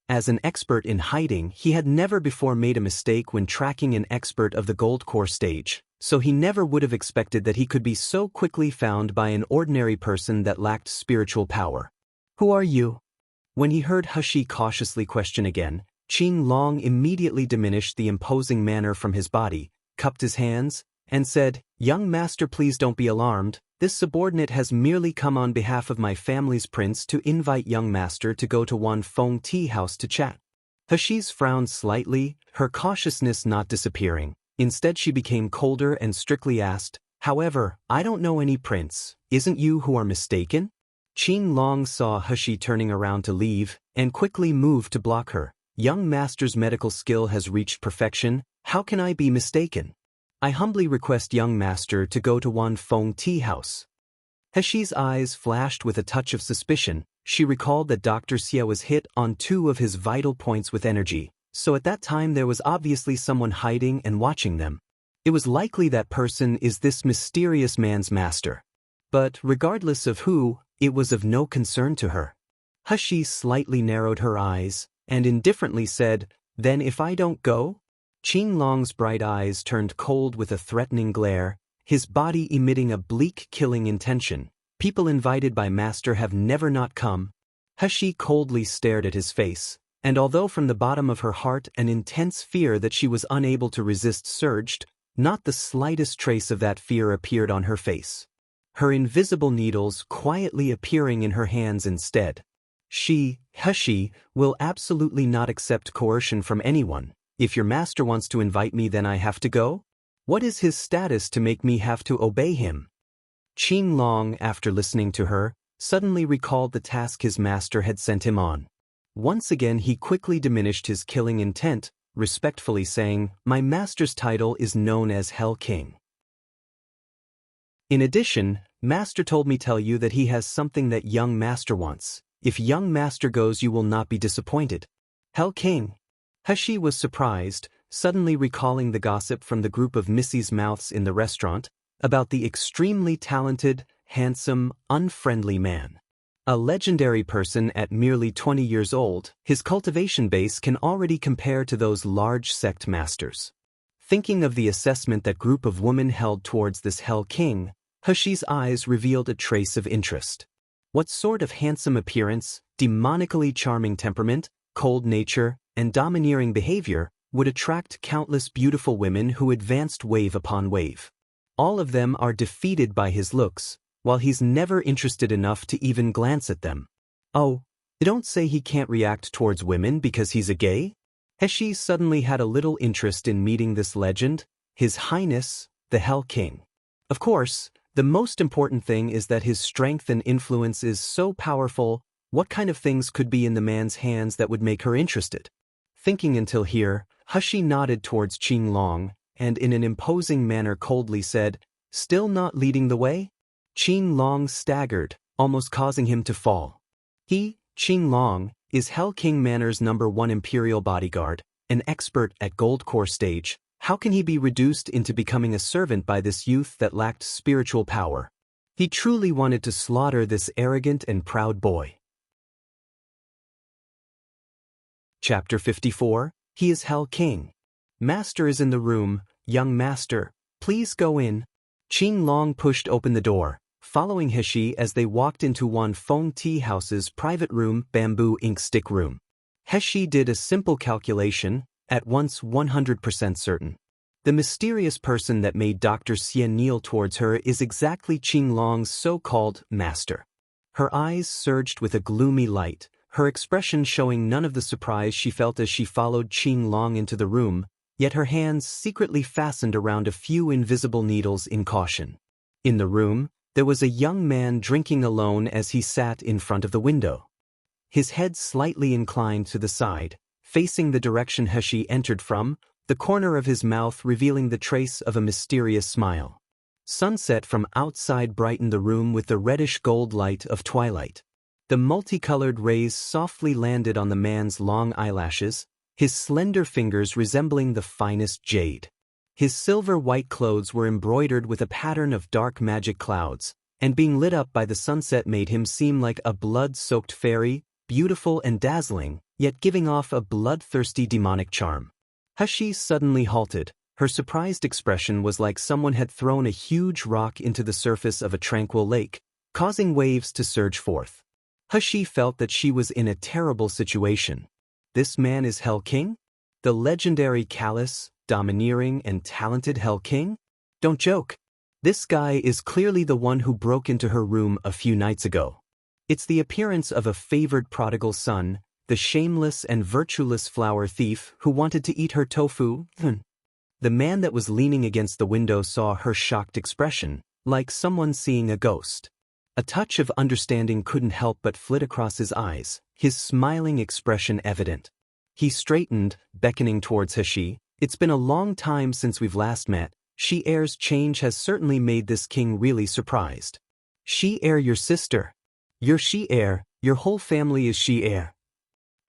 As an expert in hiding, he had never before made a mistake when tracking an expert of the Gold Core stage, so he never would have expected that he could be so quickly found by an ordinary person that lacked spiritual power. "Who are you?" When he heard He cautiously question again, Qin Long immediately diminished the imposing manner from his body, cupped his hands, and said, "Young master, please don't be alarmed. This subordinate has merely come on behalf of my family's prince to invite young master to go to Wan Feng tea house to chat." He's frowned slightly, her cautiousness not disappearing. Instead she became colder and strictly asked, "However, I don't know any prince. Isn't you who are mistaken?" Qin Long saw He turning around to leave, and quickly moved to block her. "Young master's medical skill has reached perfection. How can I be mistaken? I humbly request young master to go to Wan Feng tea house." He's eyes flashed with a touch of suspicion. She recalled that Dr. Xie was hit on 2 of his vital points with energy, so at that time there was obviously someone hiding and watching them. It was likely that person is this mysterious man's master. But regardless of who, it was of no concern to her. She slightly narrowed her eyes, and indifferently said, "Then if I don't go?" Qin Long's bright eyes turned cold with a threatening glare, his body emitting a bleak killing intention. "People invited by master have never not come." He coldly stared at his face, and although from the bottom of her heart an intense fear that she was unable to resist surged, not the slightest trace of that fear appeared on her face. Her invisible needles quietly appearing in her hands instead. He will absolutely not accept coercion from anyone. If your master wants to invite me, then I have to go? What is his status to make me have to obey him? Qin Long, after listening to her, suddenly recalled the task his master had sent him on. Once again he quickly diminished his killing intent, respectfully saying, "My master's title is known as Hell King. In addition, master told me tell you that he has something that young master wants. If young master goes, you will not be disappointed." Hell King. He was surprised, suddenly recalling the gossip from the group of Missy's mouths in the restaurant about the extremely talented, handsome, unfriendly man. A legendary person at merely 20 years old, his cultivation base can already compare to those large sect masters. Thinking of the assessment that group of women held towards this Hell King, He's eyes revealed a trace of interest. What sort of handsome appearance, demonically charming temperament, cold nature, and domineering behavior would attract countless beautiful women who advanced wave upon wave? All of them are defeated by his looks, while he's never interested enough to even glance at them. Oh, don't say he can't react towards women because he's a gay? He suddenly had a little interest in meeting this legend, His Highness, the Hell King. Of course, the most important thing is that his strength and influence is so powerful. What kind of things could be in the man's hands that would make her interested? Thinking until here, He nodded towards Qin Long, and in an imposing manner coldly said, "Still not leading the way?" Qin Long staggered, almost causing him to fall. He, Qin Long, is Hell King Manor's #1 imperial bodyguard, an expert at Gold Core stage. How can he be reduced into becoming a servant by this youth that lacked spiritual power? He truly wanted to slaughter this arrogant and proud boy. Chapter 54, He is Hell King. "Master is in the room. Young master, please go in." Qin Long pushed open the door, following He as they walked into Wan Feng tea house's private room, bamboo ink stick room. He did a simple calculation, at once 100% certain. The mysterious person that made Dr. Xie kneel towards her is exactly Qin Long's so-called master. Her eyes surged with a gloomy light, her expression showing none of the surprise she felt as she followed Qin Long into the room, yet her hands secretly fastened around a few invisible needles in caution. In the room, there was a young man drinking alone as he sat in front of the window. His head slightly inclined to the side, facing the direction He entered from, the corner of his mouth revealing the trace of a mysterious smile. Sunset from outside brightened the room with the reddish-gold light of twilight. The multicolored rays softly landed on the man's long eyelashes, his slender fingers resembling the finest jade. His silver-white clothes were embroidered with a pattern of dark magic clouds, and being lit up by the sunset made him seem like a blood-soaked fairy, beautiful and dazzling, yet giving off a bloodthirsty demonic charm. Hashi suddenly halted. Her surprised expression was like someone had thrown a huge rock into the surface of a tranquil lake, causing waves to surge forth. Hashi felt that she was in a terrible situation. This man is Hell King? The legendary callous, domineering, and talented Hell King? Don't joke. This guy is clearly the one who broke into her room a few nights ago. It's the appearance of a favored prodigal son, the shameless and virtueless flower thief who wanted to eat her tofu. The man that was leaning against the window saw her shocked expression, like someone seeing a ghost. A touch of understanding couldn't help but flit across his eyes, his smiling expression evident. He straightened, beckoning towards Hashi. It's been a long time since we've last met. She-heir's change has certainly made this king really surprised. She-heir, your sister. You're she-heir, your whole family is she-heir.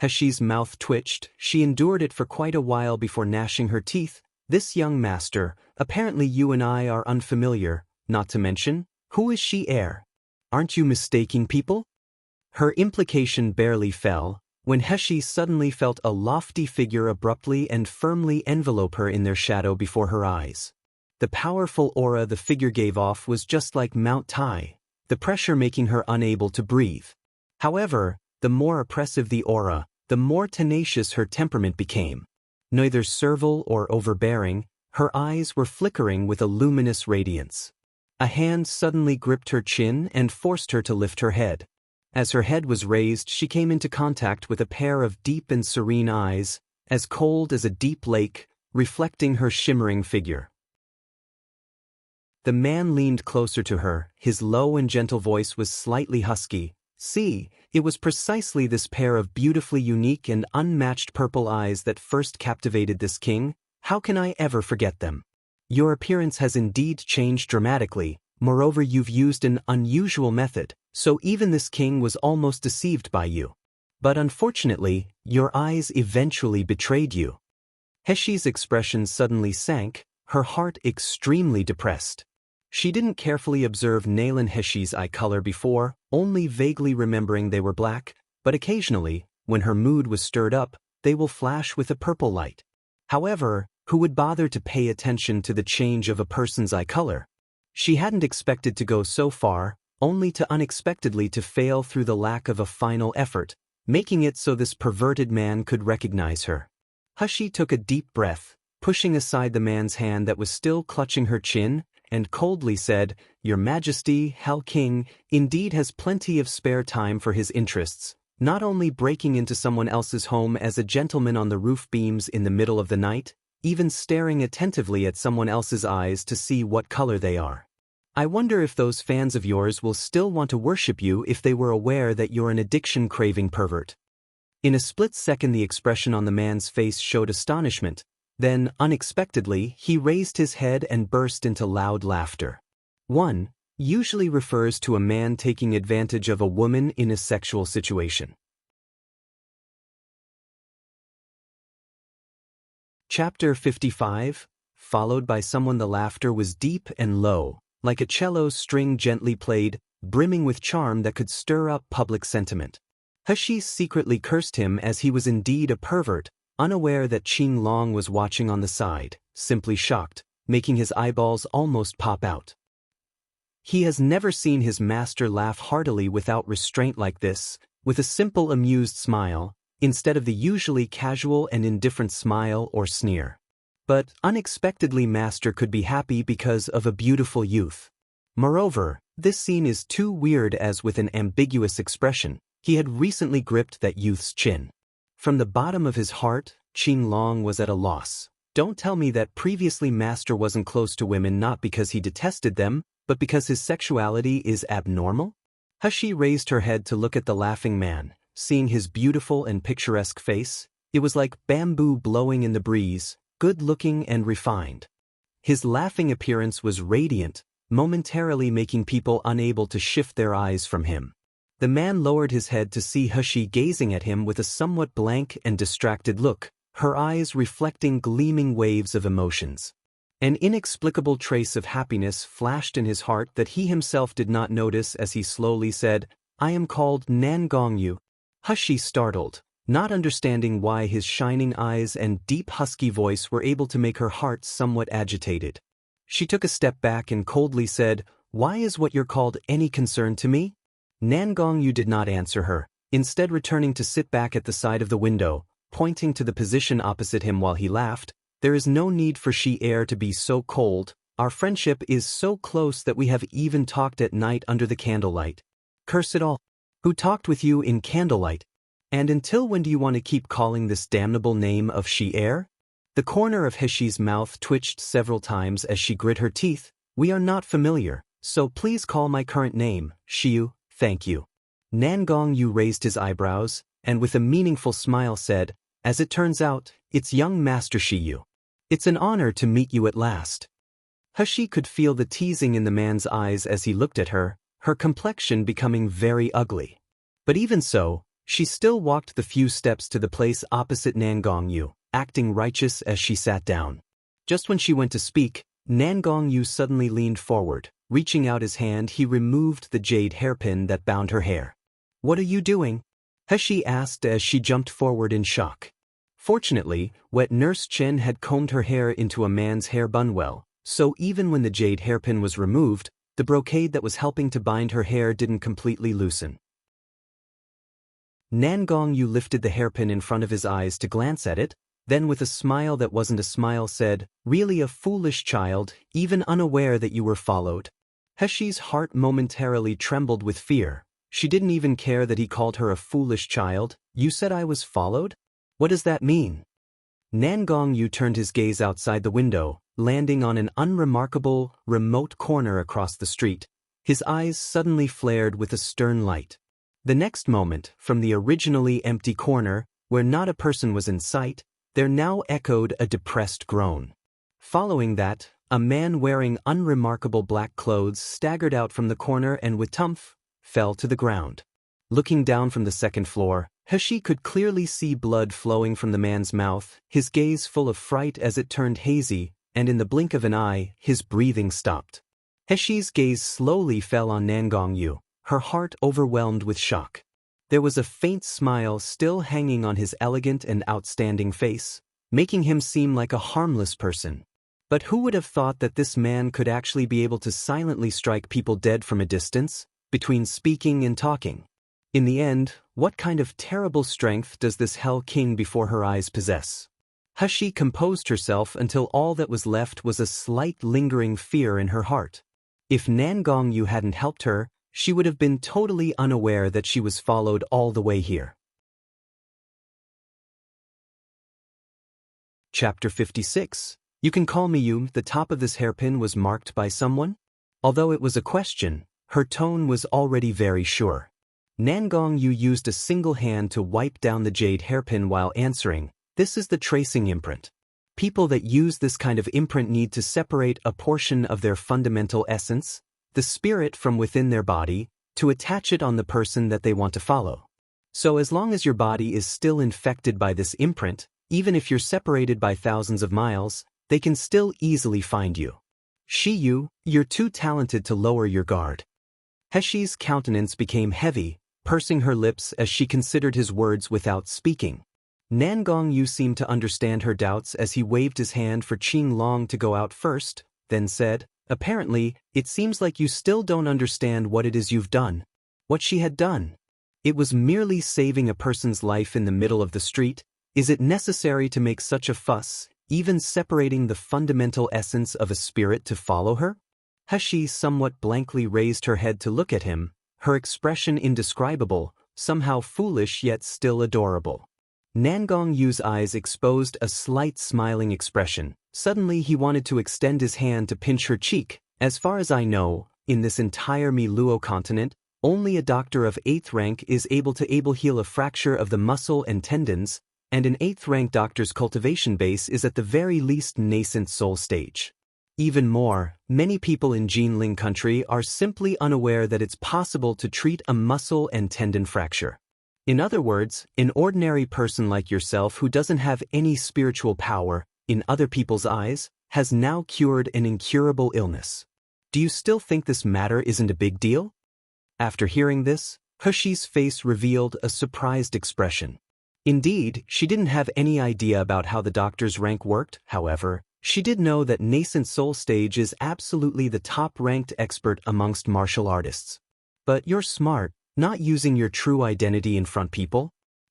Hashi's mouth twitched. She endured it for quite a while before gnashing her teeth. This young master, apparently you and I are unfamiliar, not to mention, who is she-heir? Aren't you mistaking people? Her implication barely fell, when Hashi suddenly felt a lofty figure abruptly and firmly envelope her in their shadow before her eyes. The powerful aura the figure gave off was just like Mount Tai, the pressure making her unable to breathe. However, the more oppressive the aura, the more tenacious her temperament became. Neither servile or overbearing, her eyes were flickering with a luminous radiance. A hand suddenly gripped her chin and forced her to lift her head. As her head was raised, she came into contact with a pair of deep and serene eyes, as cold as a deep lake, reflecting her shimmering figure. The man leaned closer to her. His low and gentle voice was slightly husky. See, it was precisely this pair of beautifully unique and unmatched purple eyes that first captivated this king. How can I ever forget them? Your appearance has indeed changed dramatically. Moreover, you've used an unusual method, so even this king was almost deceived by you. But unfortunately, your eyes eventually betrayed you. Heshi's expression suddenly sank, her heart extremely depressed. She didn't carefully observe Naylan Heshi's eye color before, only vaguely remembering they were black, but occasionally, when her mood was stirred up, they will flash with a purple light. However, who would bother to pay attention to the change of a person's eye color? She hadn't expected to go so far, only to unexpectedly to fail through the lack of a final effort, making it so this perverted man could recognize her. Hashi took a deep breath, pushing aside the man's hand that was still clutching her chin, and coldly said, Your Majesty, Hell King, indeed has plenty of spare time for his interests, not only breaking into someone else's home as a gentleman on the roof beams in the middle of the night, even staring attentively at someone else's eyes to see what color they are. I wonder if those fans of yours will still want to worship you if they were aware that you're an addiction-craving pervert. In a split second the expression on the man's face showed astonishment. Then, unexpectedly, he raised his head and burst into loud laughter. One usually refers to a man taking advantage of a woman in a sexual situation. Chapter 55, followed by someone. The laughter was deep and low, like a cello's string gently played, brimming with charm that could stir up public sentiment. Hashi secretly cursed him as he was indeed a pervert, unaware that Qing Long was watching on the side, simply shocked, making his eyeballs almost pop out. He has never seen his master laugh heartily without restraint like this, with a simple amused smile, instead of the usually casual and indifferent smile or sneer. But unexpectedly master could be happy because of a beautiful youth. Moreover, this scene is too weird as with an ambiguous expression, he had recently gripped that youth's chin. From the bottom of his heart, Qing Long was at a loss. Don't tell me that previously master wasn't close to women not because he detested them, but because his sexuality is abnormal? Hashi raised her head to look at the laughing man, seeing his beautiful and picturesque face. It was like bamboo blowing in the breeze, good-looking and refined. His laughing appearance was radiant, momentarily making people unable to shift their eyes from him. The man lowered his head to see Hashi gazing at him with a somewhat blank and distracted look, her eyes reflecting gleaming waves of emotions. An inexplicable trace of happiness flashed in his heart that he himself did not notice as he slowly said, "I am called Nan Gongyu." Hushi startled, not understanding why his shining eyes and deep husky voice were able to make her heart somewhat agitated. She took a step back and coldly said, "Why is what you're called any concern to me?" Nan Gongyu did not answer her, instead returning to sit back at the side of the window, pointing to the position opposite him while he laughed. "There is no need for she air to be so cold. Our friendship is so close that we have even talked at night under the candlelight." "Curse it all. Who talked with you in candlelight? And until when do you want to keep calling this damnable name of she air?" The corner of Heshi's mouth twitched several times as she grit her teeth. "We are not familiar, so please call my current name, Shiyu, thank you." Nan Gongyu raised his eyebrows, and with a meaningful smile said, "As it turns out, it's young Master Shiyu. It's an honor to meet you at last." Heshi could feel the teasing in the man's eyes as he looked at her, her complexion becoming very ugly. But even so, she still walked the few steps to the place opposite Nan Gongyu, acting righteous as she sat down. Just when she went to speak, Nan Gongyu suddenly leaned forward. Reaching out his hand, he removed the jade hairpin that bound her hair. "What are you doing?" Heshi asked as she jumped forward in shock. Fortunately, wet Nurse Chen had combed her hair into a man's hair bun well, so even when the jade hairpin was removed, the brocade that was helping to bind her hair didn't completely loosen. Nan Gongyu lifted the hairpin in front of his eyes to glance at it, then with a smile that wasn't a smile said, "Really a foolish child, even unaware that you were followed." Heshi's heart momentarily trembled with fear. She didn't even care that he called her a foolish child. "You said I was followed? What does that mean?" Nan Gongyu turned his gaze outside the window, landing on an unremarkable, remote corner across the street. His eyes suddenly flared with a stern light. The next moment, from the originally empty corner, where not a person was in sight, there now echoed a depressed groan. Following that, a man wearing unremarkable black clothes staggered out from the corner and with tumph, fell to the ground. Looking down from the second floor, Heshi could clearly see blood flowing from the man's mouth, his gaze full of fright as it turned hazy, and in the blink of an eye, his breathing stopped. Heshi's gaze slowly fell on Nan Gongyu, her heart overwhelmed with shock. There was a faint smile still hanging on his elegant and outstanding face, making him seem like a harmless person. But who would have thought that this man could actually be able to silently strike people dead from a distance, between speaking and talking? In the end, what kind of terrible strength does this Hell King before her eyes possess? Heshi composed herself until all that was left was a slight lingering fear in her heart. If Nan Gongyu hadn't helped her, she would have been totally unaware that she was followed all the way here. Chapter 56. You can call me Yu. The top of this hairpin was marked by someone? Although it was a question, her tone was already very sure. Nan Gongyu used a single hand to wipe down the jade hairpin while answering, "This is the tracing imprint. People that use this kind of imprint need to separate a portion of their fundamental essence, the spirit from within their body, to attach it on the person that they want to follow. So as long as your body is still infected by this imprint, even if you're separated by thousands of miles, they can still easily find you. Shiyu, you're too talented to lower your guard." Heshi's countenance became heavy, pursing her lips as she considered his words without speaking. Nan Gongyu seemed to understand her doubts as he waved his hand for Qing Long to go out first, then said, "Apparently, it seems like you still don't understand what it is you've done." What she had done? It was merely saving a person's life in the middle of the street. Is it necessary to make such a fuss, even separating the fundamental essence of a spirit to follow her? Heshi somewhat blankly raised her head to look at him, her expression indescribable, somehow foolish yet still adorable. Nan Gongyu's eyes exposed a slight smiling expression. Suddenly he wanted to extend his hand to pinch her cheek. "As far as I know, in this entire Miluo continent, only a doctor of 8th rank is able to heal a fracture of the muscle and tendons, and an 8th rank doctor's cultivation base is at the very least nascent soul stage. Even more, many people in Jinling country are simply unaware that it's possible to treat a muscle and tendon fracture. In other words, an ordinary person like yourself who doesn't have any spiritual power, in other people's eyes, has now cured an incurable illness. Do you still think this matter isn't a big deal? After hearing this, Hushi's face revealed a surprised expression. Indeed, she didn't have any idea about how the doctor's rank worked. However, she did know that Nascent Soul Stage is absolutely the top-ranked expert amongst martial artists. But you're smart, not using your true identity in front people.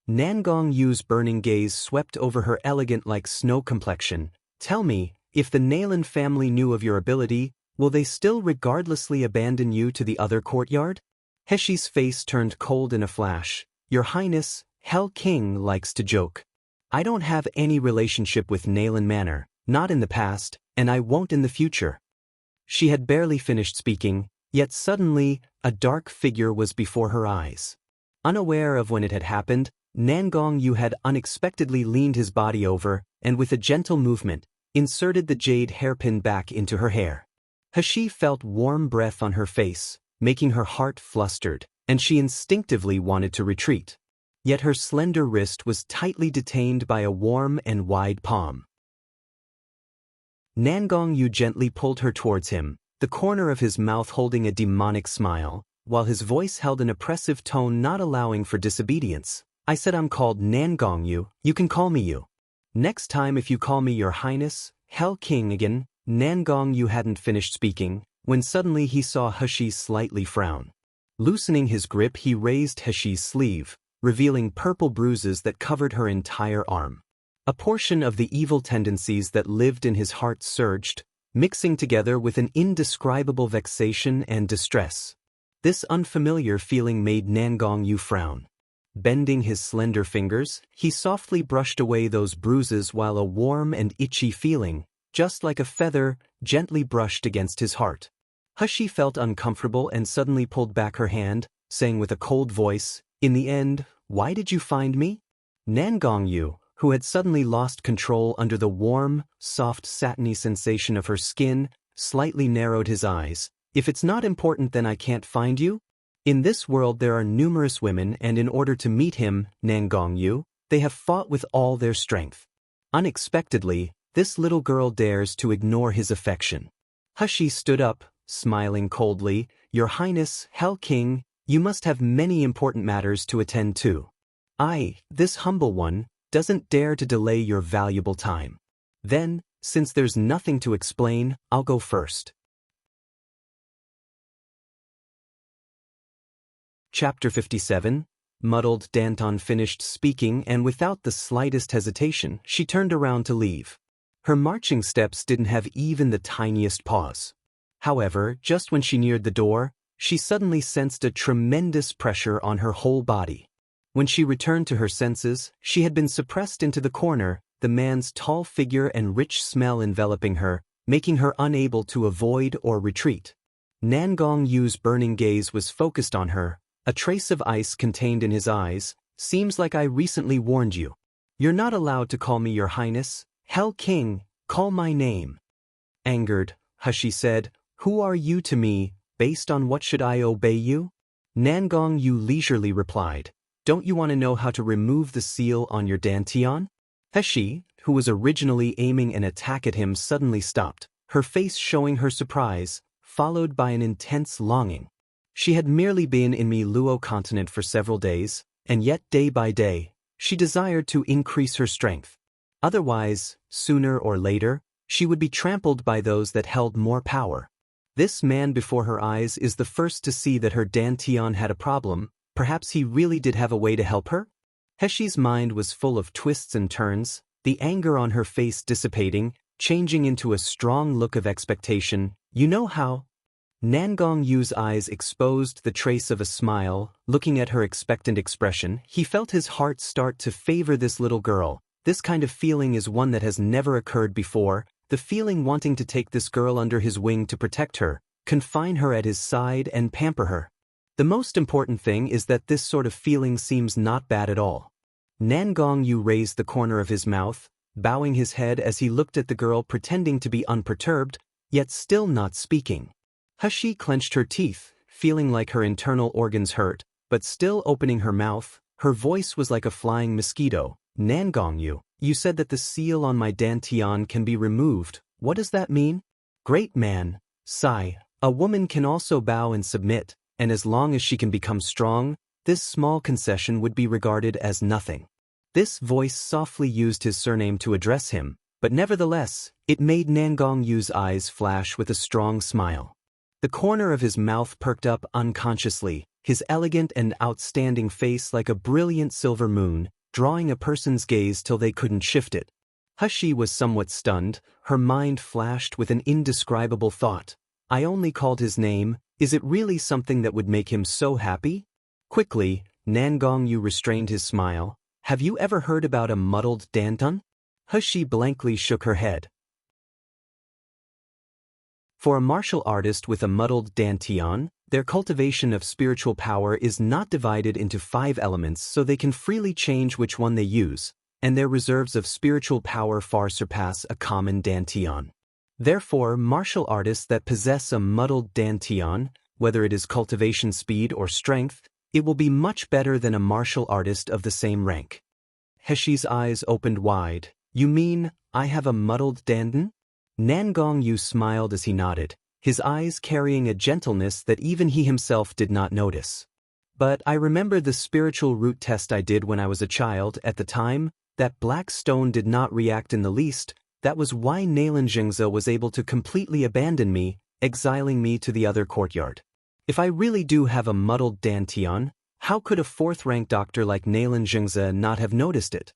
Nangong Yu's burning gaze swept over her elegant like snow complexion. Tell me, if the Nalan family knew of your ability, will they still regardlessly abandon you to the other courtyard? Heshi's face turned cold in a flash. Your Highness, Hell King likes to joke. I don't have any relationship with Nalan Manor, not in the past, and I won't in the future. She had barely finished speaking, yet suddenly, a dark figure was before her eyes. Unaware of when it had happened, Nangong Yu had unexpectedly leaned his body over, and with a gentle movement, inserted the jade hairpin back into her hair. Heshi felt warm breath on her face, making her heart flustered, and she instinctively wanted to retreat. Yet her slender wrist was tightly detained by a warm and wide palm. Nangong Yu gently pulled her towards him, the corner of his mouth holding a demonic smile, while his voice held an oppressive tone not allowing for disobedience. I said I'm called Nangong Yu, you can call me you. Next time if you call me your Highness, Hell King again. Nangong Yu hadn't finished speaking, when suddenly he saw Heshi slightly frown. Loosening his grip he raised Heshi's sleeve, revealing purple bruises that covered her entire arm. A portion of the evil tendencies that lived in his heart surged, mixing together with an indescribable vexation and distress. This unfamiliar feeling made Nangong Yu frown. Bending his slender fingers, he softly brushed away those bruises while a warm and itchy feeling, just like a feather, gently brushed against his heart. Heshi felt uncomfortable and suddenly pulled back her hand, saying with a cold voice, "In the end, why did you find me?" Nangong Yu, who had suddenly lost control under the warm, soft satiny sensation of her skin, slightly narrowed his eyes. "If it's not important then I can't find you? In this world there are numerous women and in order to meet him, Nangong Yu, they have fought with all their strength. Unexpectedly, this little girl dares to ignore his affection." Heshi stood up, smiling coldly. "Your Highness, Hell King, you must have many important matters to attend to. I, this humble one, doesn't dare to delay your valuable time. Then, since there's nothing to explain, I'll go first." Chapter 57. Muddled. Danton finished speaking and without the slightest hesitation, she turned around to leave. Her marching steps didn't have even the tiniest pause. However, just when she neared the door, she suddenly sensed a tremendous pressure on her whole body. When she returned to her senses, she had been suppressed into the corner, the man's tall figure and rich smell enveloping her, making her unable to avoid or retreat. Nangong Yu's burning gaze was focused on her, a trace of ice contained in his eyes. "Seems like I recently warned you. You're not allowed to call me your Highness, Hell King, call my name." Angered, Heshi said, "Who are you to me, based on what should I obey you?" Nangong Yu leisurely replied, "Don't you want to know how to remove the seal on your dantian?" Heshi, who was originally aiming an attack at him, suddenly stopped, her face showing her surprise, followed by an intense longing. She had merely been in Luo continent for several days, and yet day by day, she desired to increase her strength. Otherwise, sooner or later, she would be trampled by those that held more power. This man before her eyes is the first to see that her dantian had a problem. Perhaps he really did have a way to help her? Heshi's mind was full of twists and turns, the anger on her face dissipating, changing into a strong look of expectation. "You know how?" Nangong Yu's eyes exposed the trace of a smile. Looking at her expectant expression, he felt his heart start to favor this little girl. This kind of feeling is one that has never occurred before, the feeling wanting to take this girl under his wing to protect her, confine her at his side and pamper her. The most important thing is that this sort of feeling seems not bad at all. Nangong Yu raised the corner of his mouth, bowing his head as he looked at the girl, pretending to be unperturbed, yet still not speaking. Heshi clenched her teeth, feeling like her internal organs hurt, but still opening her mouth. Her voice was like a flying mosquito. "Nangong Yu, you said that the seal on my dantian can be removed. What does that mean? Great man, sigh. A woman can also bow and submit, and as long as she can become strong, this small concession would be regarded as nothing. This voice softly used his surname to address him, but nevertheless, it made Nangong Yu's eyes flash with a strong smile. The corner of his mouth perked up unconsciously, his elegant and outstanding face like a brilliant silver moon, drawing a person's gaze till they couldn't shift it. Hushi was somewhat stunned, her mind flashed with an indescribable thought. I only called his name, is it really something that would make him so happy? Quickly, Nangong Yu restrained his smile. Have you ever heard about a muddled danton? Hushi blankly shook her head. For a martial artist with a muddled dantian, their cultivation of spiritual power is not divided into 5 elements so they can freely change which one they use, and their reserves of spiritual power far surpass a common dantian. Therefore, martial artists that possess a muddled dantian, whether it is cultivation speed or strength, it will be much better than a martial artist of the same rank. Heshi's eyes opened wide. You mean, I have a muddled danton? Nangong Yu smiled as he nodded, his eyes carrying a gentleness that even he himself did not notice. But I remember the spiritual root test I did when I was a child. At the time, that black stone did not react in the least. That was why Nalan Jingze was able to completely abandon me, exiling me to the other courtyard. If I really do have a muddled dantian, how could a 4th-rank doctor like Nalan Jingze not have noticed it?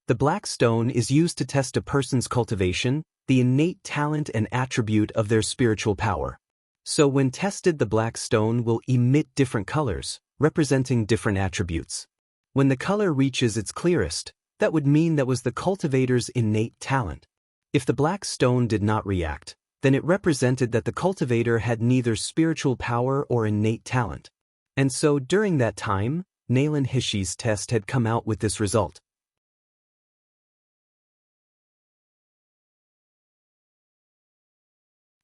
The black stone is used to test a person's cultivation, the innate talent and attribute of their spiritual power. So when tested, the black stone will emit different colors, representing different attributes. When the color reaches its clearest, that would mean that was the cultivator's innate talent. If the black stone did not react, then it represented that the cultivator had neither spiritual power or innate talent. And so during that time, Nalan Hishi's test had come out with this result.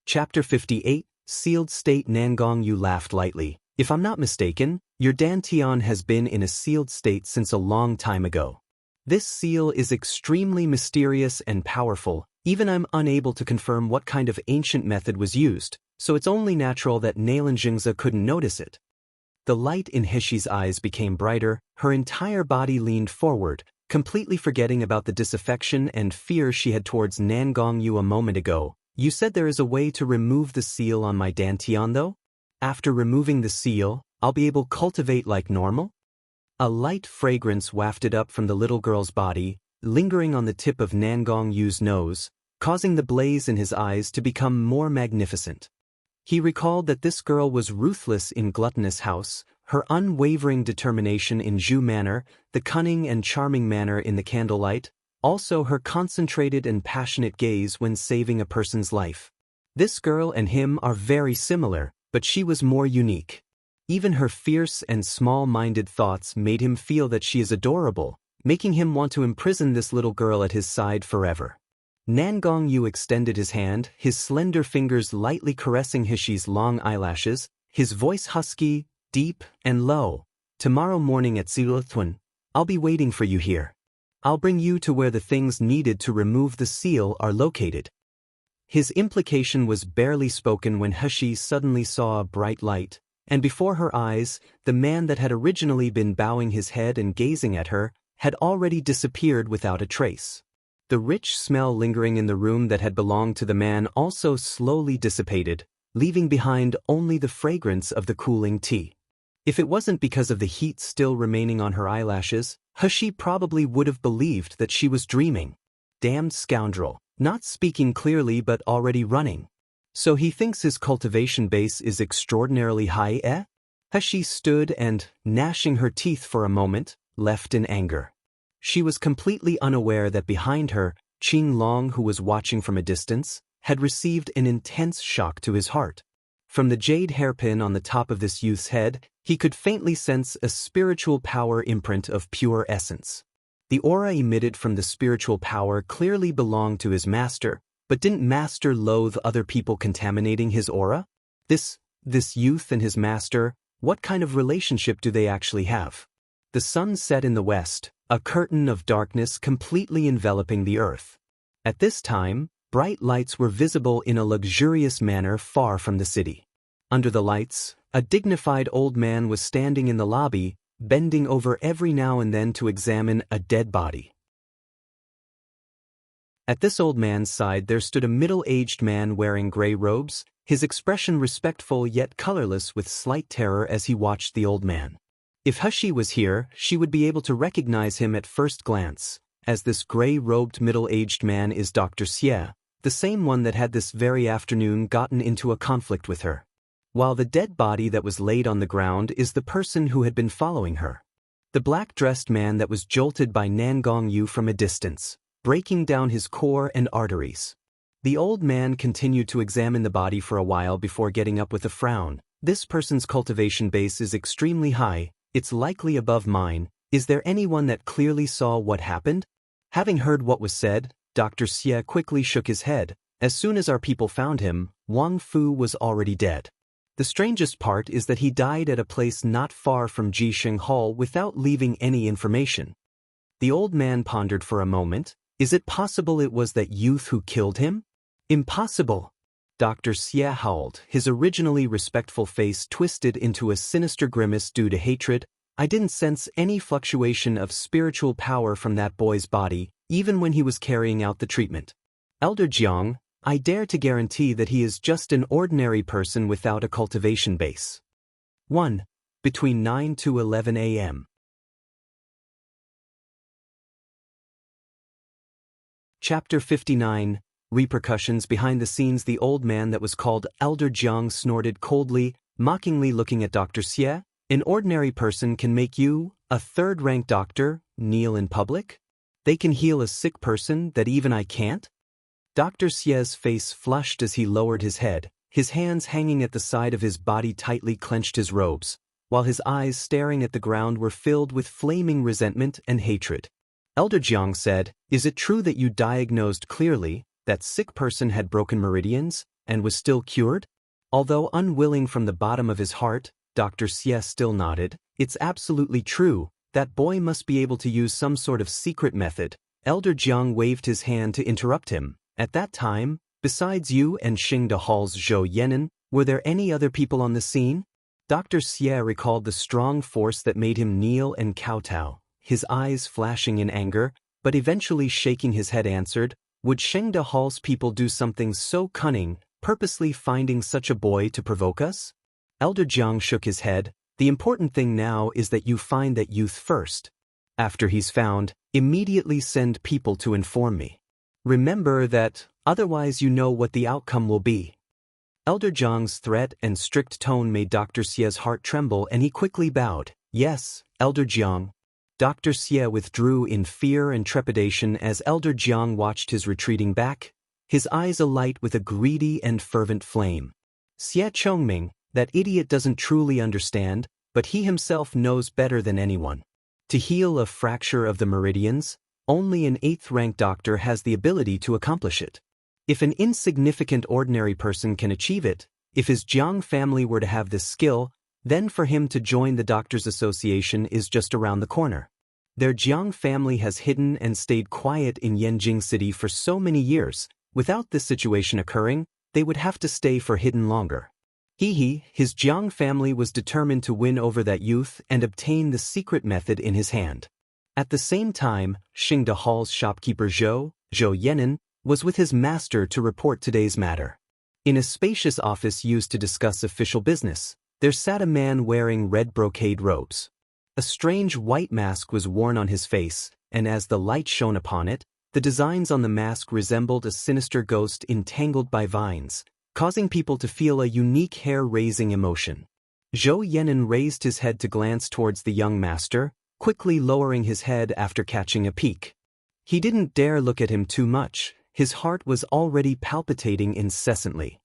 Chapter 58, Sealed State. Nangong Yu laughed lightly. If I'm not mistaken, your dantian has been in a sealed state since a long time ago. This seal is extremely mysterious and powerful. Even I'm unable to confirm what kind of ancient method was used, so it's only natural that Nalan Jingze couldn't notice it. The light in Hishi's eyes became brighter, her entire body leaned forward, completely forgetting about the disaffection and fear she had towards Nangong Yu a moment ago. You said there is a way to remove the seal on my dantian though? After removing the seal, I'll be able to cultivate like normal? A light fragrance wafted up from the little girl's body, lingering on the tip of Nangong Yu's nose, causing the blaze in his eyes to become more magnificent. He recalled that this girl was ruthless in Gluttonous House, her unwavering determination in Zhu Manor, the cunning and charming manner in the candlelight, also her concentrated and passionate gaze when saving a person's life. This girl and him are very similar, but she was more unique. Even her fierce and small-minded thoughts made him feel that she is adorable, making him want to imprison this little girl at his side forever. Nangong Yu extended his hand, his slender fingers lightly caressing Hishi's long eyelashes, his voice husky, deep, and low. Tomorrow morning at Silithun, I'll be waiting for you here. I'll bring you to where the things needed to remove the seal are located. His implication was barely spoken when Hishi suddenly saw a bright light, and before her eyes, the man that had originally been bowing his head and gazing at her had already disappeared without a trace. The rich smell lingering in the room that had belonged to the man also slowly dissipated, leaving behind only the fragrance of the cooling tea. If it wasn't because of the heat still remaining on her eyelashes, Hishi probably would have believed that she was dreaming. Damned scoundrel, not speaking clearly but already running. So he thinks his cultivation base is extraordinarily high, eh? Hishi stood and, gnashing her teeth for a moment, left in anger. She was completely unaware that behind her, Qing Long, who was watching from a distance, had received an intense shock to his heart. From the jade hairpin on the top of this youth's head, he could faintly sense a spiritual power imprint of pure essence. The aura emitted from the spiritual power clearly belonged to his master, but didn't master loathe other people contaminating his aura? This youth and his master, what kind of relationship do they actually have? The sun set in the west, a curtain of darkness completely enveloping the earth. At this time, bright lights were visible in a luxurious manner far from the city. Under the lights, a dignified old man was standing in the lobby, bending over every now and then to examine a dead body. At this old man's side there stood a middle-aged man wearing gray robes, his expression respectful yet colorless with slight terror as he watched the old man. If He was here, she would be able to recognize him at first glance, as this gray-robed middle-aged man is Dr. Xie, the same one that had this very afternoon gotten into a conflict with her. While the dead body that was laid on the ground is the person who had been following her. The black-dressed man that was jolted by Nangong Yu from a distance, breaking down his core and arteries. The old man continued to examine the body for a while before getting up with a frown. This person's cultivation base is extremely high, it's likely above mine. Is there anyone that clearly saw what happened? Having heard what was said, Dr. Xie quickly shook his head. As soon as our people found him, Wang Fu was already dead. The strangest part is that he died at a place not far from Jisheng Hall without leaving any information. The old man pondered for a moment. Is it possible it was that youth who killed him? Impossible! Dr. Xie howled, his originally respectful face twisted into a sinister grimace due to hatred. I didn't sense any fluctuation of spiritual power from that boy's body, even when he was carrying out the treatment. Elder Jiang, I dare to guarantee that he is just an ordinary person without a cultivation base. 1. Between 9 to 11 a.m. Chapter 59. Repercussions. Behind the scenes, the old man that was called Elder Jiang snorted coldly, mockingly looking at Dr. Xie. An ordinary person can make you, a third-rank doctor, kneel in public? They can heal a sick person that even I can't? Dr. Xie's face flushed as he lowered his head, his hands hanging at the side of his body tightly clenched his robes, while his eyes staring at the ground were filled with flaming resentment and hatred. Elder Jiang said, Is it true that you diagnosed clearly that sick person had broken meridians and was still cured? Although unwilling from the bottom of his heart, Dr. Xie still nodded. It's absolutely true. That boy must be able to use some sort of secret method. Elder Jiang waved his hand to interrupt him. At that time, besides you and Xingde Hall's Zhou Yenin, were there any other people on the scene? Dr. Xie recalled the strong force that made him kneel and kowtow, his eyes flashing in anger, but eventually shaking his head answered, Would Xingde Hall's people do something so cunning, purposely finding such a boy to provoke us? Elder Jiang shook his head. The important thing now is that you find that youth first. After he's found, immediately send people to inform me. Remember that, otherwise you know what the outcome will be. Elder Jiang's threat and strict tone made Dr. Xie's heart tremble and he quickly bowed. Yes, Elder Jiang. Dr. Xie withdrew in fear and trepidation as Elder Jiang watched his retreating back, his eyes alight with a greedy and fervent flame. Xie Chongming, that idiot doesn't truly understand, but he himself knows better than anyone. To heal a fracture of the meridians, only an 8th-rank doctor has the ability to accomplish it. If an insignificant ordinary person can achieve it, if his Jiang family were to have this skill, then for him to join the Doctors Association is just around the corner. Their Jiang family has hidden and stayed quiet in Yanjing City for so many years. Without this situation occurring, they would have to stay for hidden longer. His Jiang family was determined to win over that youth and obtain the secret method in his hand. At the same time, Xingde Hall's shopkeeper Zhou Yenin, was with his master to report today's matter. In a spacious office used to discuss official business, there sat a man wearing red brocade robes. A strange white mask was worn on his face, and as the light shone upon it, the designs on the mask resembled a sinister ghost entangled by vines, causing people to feel a unique hair-raising emotion. Zhou Yenin raised his head to glance towards the young master, quickly lowering his head after catching a peek. He didn't dare look at him too much, his heart was already palpitating incessantly.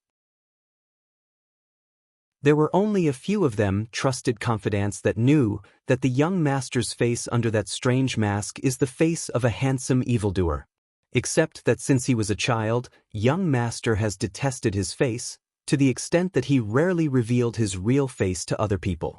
There were only a few of them, trusted confidants, that knew that the young master's face under that strange mask is the face of a handsome evildoer. Except that since he was a child, young master has detested his face, to the extent that he rarely revealed his real face to other people.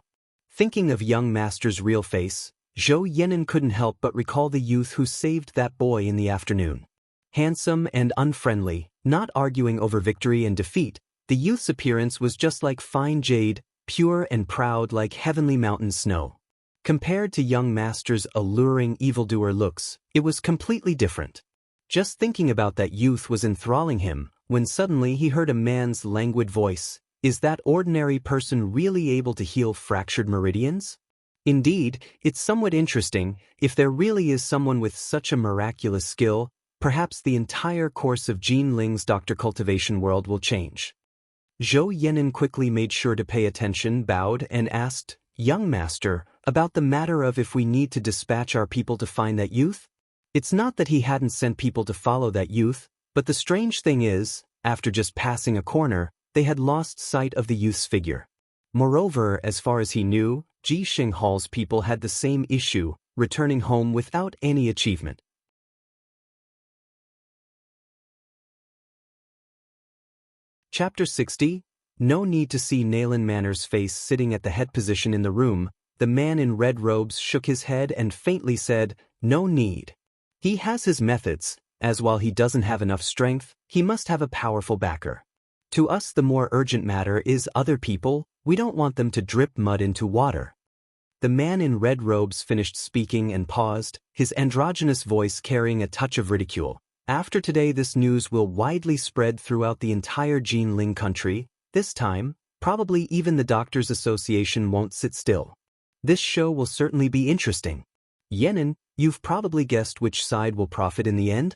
Thinking of young master's real face, Zhou Yenin couldn't help but recall the youth who saved that boy in the afternoon. Handsome and unfriendly, Not arguing over victory and defeat, the youth's appearance was just like fine jade, pure and proud like heavenly mountain snow. Compared to young master's alluring evildoer looks, it was completely different. Just thinking about that youth was enthralling him, when suddenly he heard a man's languid voice. Is that ordinary person really able to heal fractured meridians? Indeed, it's somewhat interesting. If there really is someone with such a miraculous skill, perhaps the entire course of Jean Ling's doctor cultivation world will change. Zhou Yan'an quickly made sure to pay attention, bowed, and asked, "Young master, about the matter of if we need to dispatch our people to find that youth?" It's not that he hadn't sent people to follow that youth, but the strange thing is, after just passing a corner, they had lost sight of the youth's figure. Moreover, as far as he knew, Ji Xinghall's people had the same issue, returning home without any achievement. Chapter 60. No need to see Nayland Manor's face sitting at the head position in the room. The man in red robes shook his head and faintly said, "No need. He has his methods, as while he doesn't have enough strength, he must have a powerful backer. To us the more urgent matter is other people. We don't want them to drip mud into water." The man in red robes finished speaking and paused, his androgynous voice carrying a touch of ridicule. "After today this news will widely spread throughout the entire Jinling country. This time, probably even the Doctors' Association won't sit still. This show will certainly be interesting. Yan'an, you've probably guessed which side will profit in the end?"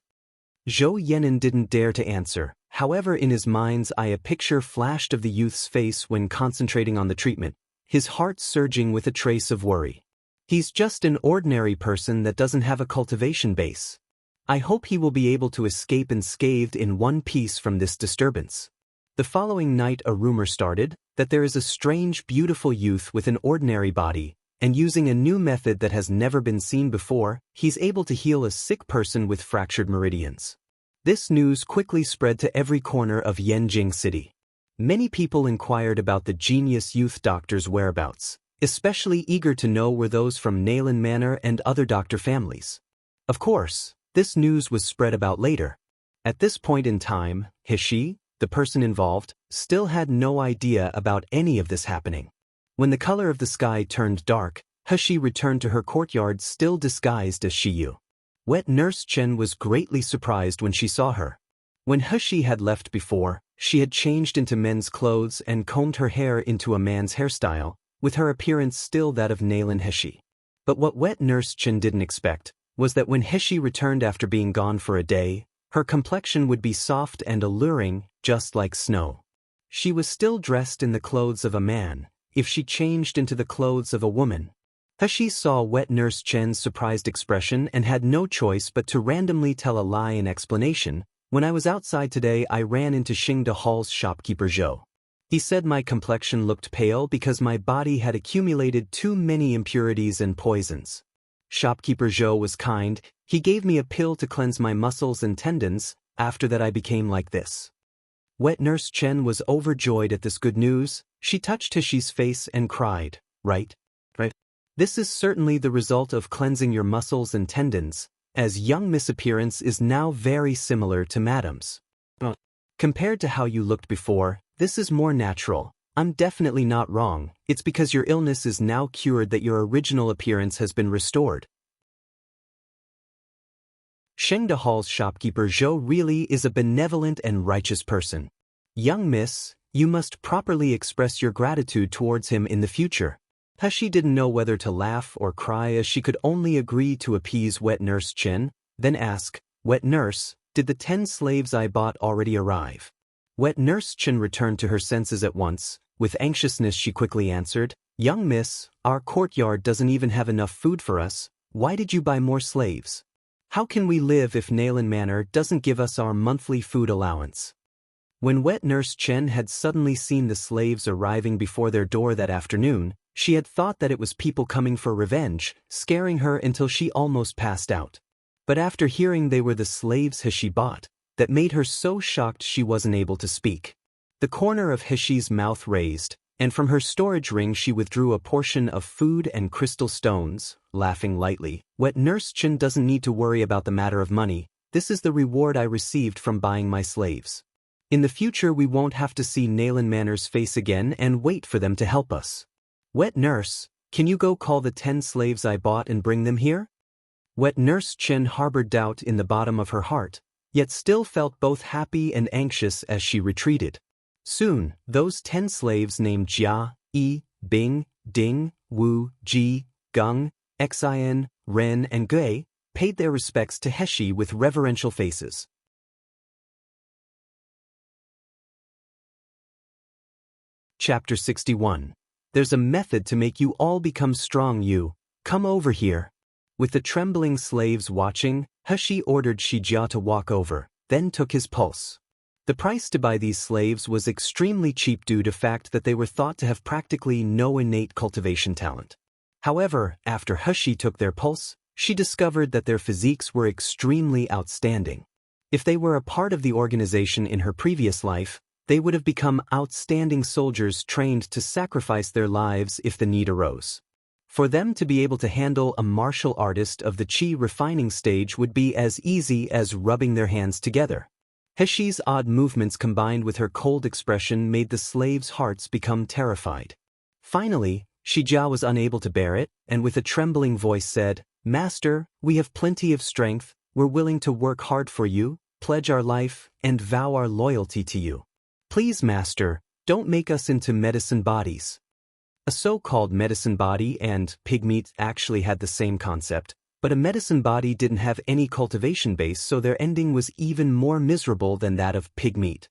Zhou Yan'an didn't dare to answer. However, in his mind's eye a picture flashed of the youth's face when concentrating on the treatment, his heart surging with a trace of worry. He's just an ordinary person that doesn't have a cultivation base. I hope he will be able to escape unscathed in one piece from this disturbance. The following night a rumor started that there is a strange, beautiful youth with an ordinary body, and using a new method that has never been seen before, he's able to heal a sick person with fractured meridians. This news quickly spread to every corner of Yanjing City. Many people inquired about the genius youth doctor's whereabouts. Especially eager to know were those from Nayland Manor and other doctor families. Of course, this news was spread about later. At this point in time, Hishi, the person involved, still had no idea about any of this happening. When the color of the sky turned dark, Hishi returned to her courtyard still disguised as Shiyu. Wet Nurse Chen was greatly surprised when she saw her. When Hishi had left before, she had changed into men's clothes and combed her hair into a man's hairstyle, with her appearance still that of Nayland Hishi. But what Wet Nurse Chen didn't expect was that when Hishi returned after being gone for a day, her complexion would be soft and alluring, just like snow. She was still dressed in the clothes of a man, if she changed into the clothes of a woman. Hishi saw Wet Nurse Chen's surprised expression and had no choice but to randomly tell a lie in explanation. "When I was outside today I ran into Xingde Hall's shopkeeper Zhou. He said my complexion looked pale because my body had accumulated too many impurities and poisons. Shopkeeper Zhou was kind, he gave me a pill to cleanse my muscles and tendons. After that I became like this." Wet Nurse Chen was overjoyed at this good news. She touched Hishi's face and cried, Right. This is certainly the result of cleansing your muscles and tendons, as young Miss appearance is now very similar to Madam's. Compared to how you looked before, this is more natural. I'm definitely not wrong. It's because your illness is now cured that your original appearance has been restored. Xingde Hall's shopkeeper Zhou really is a benevolent and righteous person. Young Miss, you must properly express your gratitude towards him in the future. Hishi didn't know whether to laugh or cry as she could only agree to appease Wet Nurse Chen, then ask, "Wet Nurse, did the 10 slaves I bought already arrive?" Wet Nurse Chen returned to her senses at once. With anxiousness she quickly answered, "Young Miss, our courtyard doesn't even have enough food for us. Why did you buy more slaves? How can we live if Nayland Manor doesn't give us our monthly food allowance?" When Wet Nurse Chen had suddenly seen the slaves arriving before their door that afternoon, she had thought that it was people coming for revenge, scaring her until she almost passed out. But after hearing they were the slaves Hishi bought, that made her so shocked she wasn't able to speak. The corner of Hishi's mouth raised, and from her storage ring she withdrew a portion of food and crystal stones, laughing lightly. "Wet Nurse Chen doesn't need to worry about the matter of money. This is the reward I received from buying my slaves. In the future we won't have to see Nayland Manor's face again and wait for them to help us. Wet Nurse, can you go call the 10 slaves I bought and bring them here? Wet Nurse Chen harbored doubt in the bottom of her heart, yet still felt both happy and anxious as she retreated. Soon, those 10 slaves named Jia, Yi, Bing, Ding, Wu, Ji, Gung, Xin, Ren and Gui paid their respects to Heshi with reverential faces. Chapter 61. There's a method to make you all become strong. You, come over here. With the trembling slaves watching, Heshi ordered Shijia to walk over, then took his pulse. The price to buy these slaves was extremely cheap due to the fact that they were thought to have practically no innate cultivation talent. However, after Heshi took their pulse, she discovered that their physiques were extremely outstanding. If they were a part of the organization in her previous life, they would have become outstanding soldiers trained to sacrifice their lives if the need arose. For them to be able to handle a martial artist of the chi refining stage would be as easy as rubbing their hands together. Heshi's odd movements combined with her cold expression made the slaves' hearts become terrified. Finally, Shijia was unable to bear it, and with a trembling voice said, "Master, we have plenty of strength, we're willing to work hard for you, pledge our life, and vow our loyalty to you. Please, Master, don't make us into medicine bodies." A so-called medicine body and pigmeat actually had the same concept, but a medicine body didn't have any cultivation base, so their ending was even more miserable than that of pigmeat.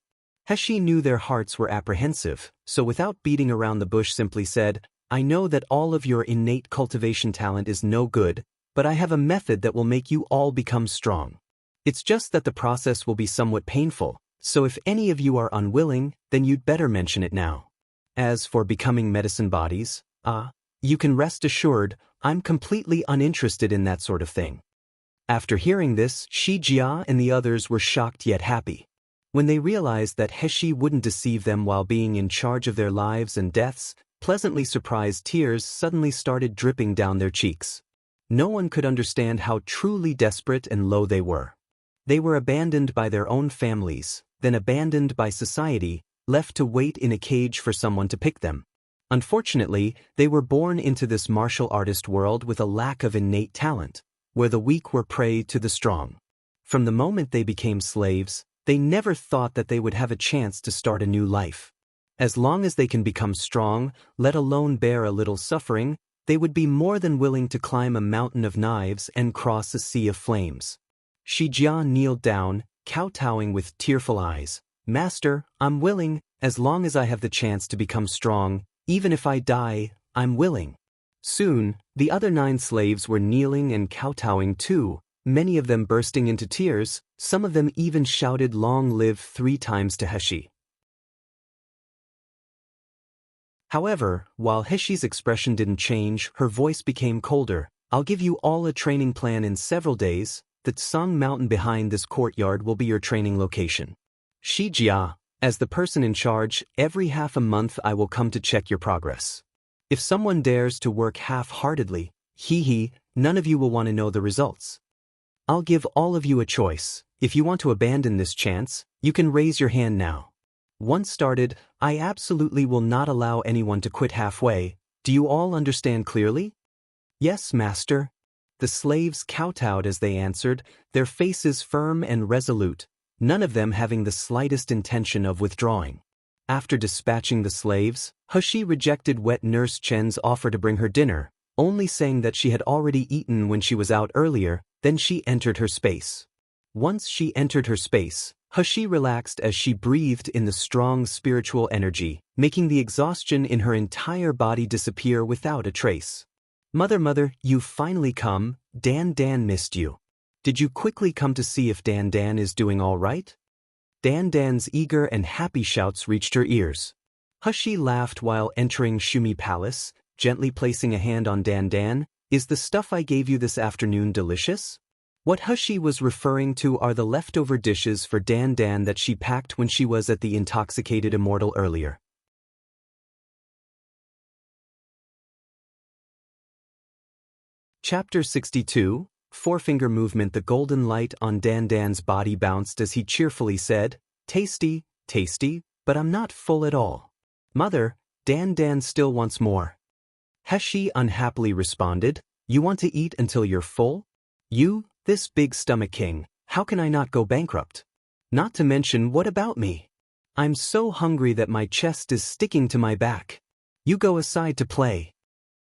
Heshi knew their hearts were apprehensive, so without beating around the bush simply said, "I know that all of your innate cultivation talent is no good, but I have a method that will make you all become strong. It's just that the process will be somewhat painful, so if any of you are unwilling, then you'd better mention it now. As for becoming medicine bodies, you can rest assured, I'm completely uninterested in that sort of thing." After hearing this, Shijia and the others were shocked yet happy. When they realized that Heshi wouldn't deceive them while being in charge of their lives and deaths, pleasantly surprised tears suddenly started dripping down their cheeks. No one could understand how truly desperate and low they were. They were abandoned by their own families, then abandoned by society, left to wait in a cage for someone to pick them. Unfortunately, they were born into this martial artist world with a lack of innate talent, where the weak were prey to the strong. From the moment they became slaves, they never thought that they would have a chance to start a new life. As long as they can become strong, let alone bear a little suffering, they would be more than willing to climb a mountain of knives and cross a sea of flames. Shijia kneeled down, kowtowing with tearful eyes. "Master, I'm willing, as long as I have the chance to become strong, even if I die, I'm willing." Soon, the other 9 slaves were kneeling and kowtowing too, many of them bursting into tears, some of them even shouted "Long live" 3 times to Heshi. However, while Heshi's expression didn't change, her voice became colder. "I'll give you all a training plan in several days. The Tsung Mountain behind this courtyard will be your training location. Shijia, as the person in charge, every half a month I will come to check your progress. If someone dares to work half-heartedly, none of you will want to know the results. I'll give all of you a choice. If you want to abandon this chance, you can raise your hand now. Once started, I absolutely will not allow anyone to quit halfway. Do you all understand clearly?" "Yes, Master." The slaves kowtowed as they answered, their faces firm and resolute, none of them having the slightest intention of withdrawing. After dispatching the slaves, Heshi rejected Wet Nurse Chen's offer to bring her dinner, only saying that she had already eaten when she was out earlier. Then she entered her space. Once she entered her space, Heshi relaxed as she breathed in the strong spiritual energy, making the exhaustion in her entire body disappear without a trace. Mother, you've finally come. Dan missed you. Did you quickly come to see if Dan is doing all right?" Dan's eager and happy shouts reached her ears. Heshi laughed while entering Shumi Palace, gently placing a hand on Dan. "Is the stuff I gave you this afternoon delicious?" What Heshi was referring to are the leftover dishes for Dan that she packed when she was at the Intoxicated Immortal earlier. Chapter 62. forefinger movement. The golden light on Dan Dan's body bounced as he cheerfully said, "Tasty, tasty, but I'm not full at all." "Mother, Dan Dan still wants more." Heshi unhappily responded, "You want to eat until you're full? You, this big stomach king, how can I not go bankrupt? Not to mention, what about me? I'm so hungry that my chest is sticking to my back. You go aside to play."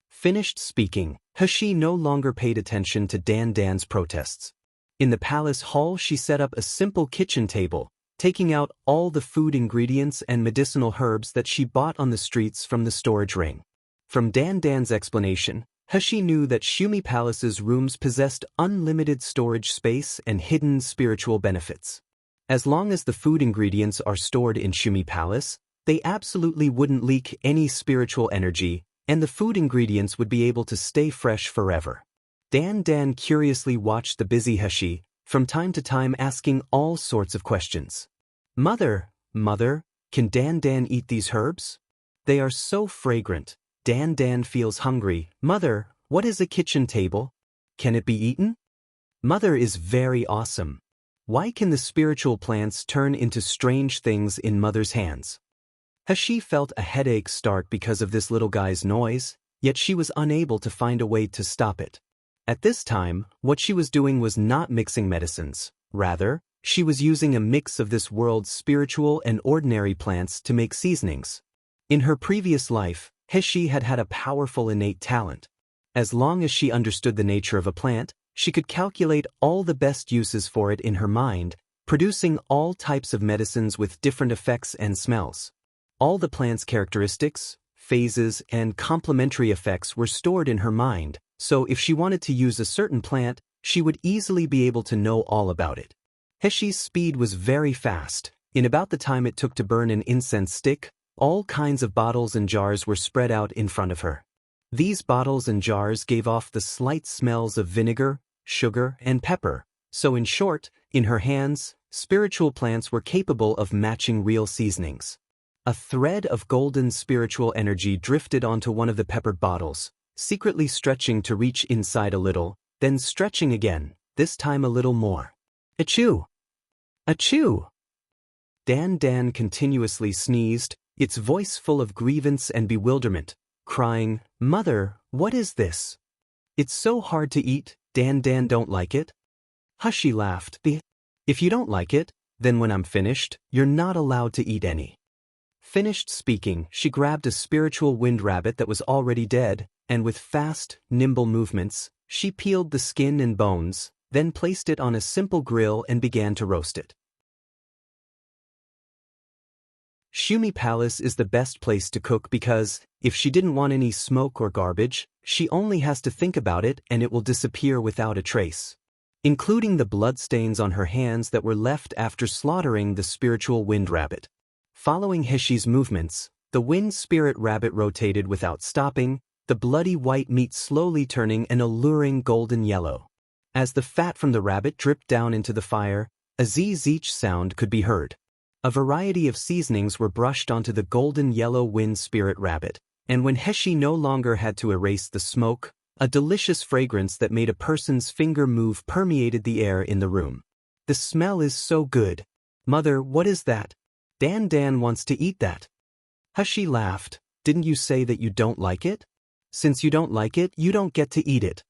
Finished speaking, Heshi no longer paid attention to Dan Dan's protests. In the palace hall, she set up a simple kitchen table, taking out all the food ingredients and medicinal herbs that she bought on the streets from the storage ring. From Dan Dan's explanation, Heshi knew that Shumi Palace's rooms possessed unlimited storage space and hidden spiritual benefits. As long as the food ingredients are stored in Shumi Palace, they absolutely wouldn't leak any spiritual energy, and the food ingredients would be able to stay fresh forever. Dan Dan curiously watched the busy Heshi, from time to time asking all sorts of questions. Mother, can Dan Dan eat these herbs? They are so fragrant. Dan Dan feels hungry. Mother, what is a kitchen table? Can it be eaten? Mother is very awesome. Why can the spiritual plants turn into strange things in Mother's hands? Heshi felt a headache start because of this little guy's noise, yet she was unable to find a way to stop it. At this time, what she was doing was not mixing medicines. Rather, she was using a mix of this world's spiritual and ordinary plants to make seasonings. In her previous life, Heshi had had a powerful innate talent. As long as she understood the nature of a plant, she could calculate all the best uses for it in her mind, producing all types of medicines with different effects and smells. All the plant's characteristics, phases, and complementary effects were stored in her mind, so if she wanted to use a certain plant, she would easily be able to know all about it. Heshi's speed was very fast. In about the time it took to burn an incense stick, all kinds of bottles and jars were spread out in front of her. These bottles and jars gave off the slight smells of vinegar, sugar, and pepper, so in short, in her hands, spiritual plants were capable of matching real seasonings. A thread of golden spiritual energy drifted onto one of the peppered bottles, secretly stretching to reach inside a little, then stretching again, this time a little more. Achoo! Achoo! Dan Dan continuously sneezed, its voice full of grievance and bewilderment, crying, "Mother, what is this? It's so hard to eat. Dan Dan don't like it?" Heshi laughed. "If you don't like it, then when I'm finished, you're not allowed to eat any." Finished speaking, she grabbed a spiritual wind rabbit that was already dead, and with fast, nimble movements, she peeled the skin and bones, then placed it on a simple grill and began to roast it. Shumi Palace is the best place to cook because, if she didn't want any smoke or garbage, she only has to think about it and it will disappear without a trace, including the bloodstains on her hands that were left after slaughtering the spiritual wind rabbit. Following Heshi's movements, the wind spirit rabbit rotated without stopping, the bloody white meat slowly turning an alluring golden yellow. As the fat from the rabbit dripped down into the fire, a zzz sound could be heard. A variety of seasonings were brushed onto the golden yellow wind spirit rabbit, and when Heshi no longer had to erase the smoke, a delicious fragrance that made a person's finger move permeated the air in the room. "The smell is so good. Mother, what is that? Dan Dan wants to eat that." Heshi laughed. "Didn't you say that you don't like it? Since you don't like it, you don't get to eat it."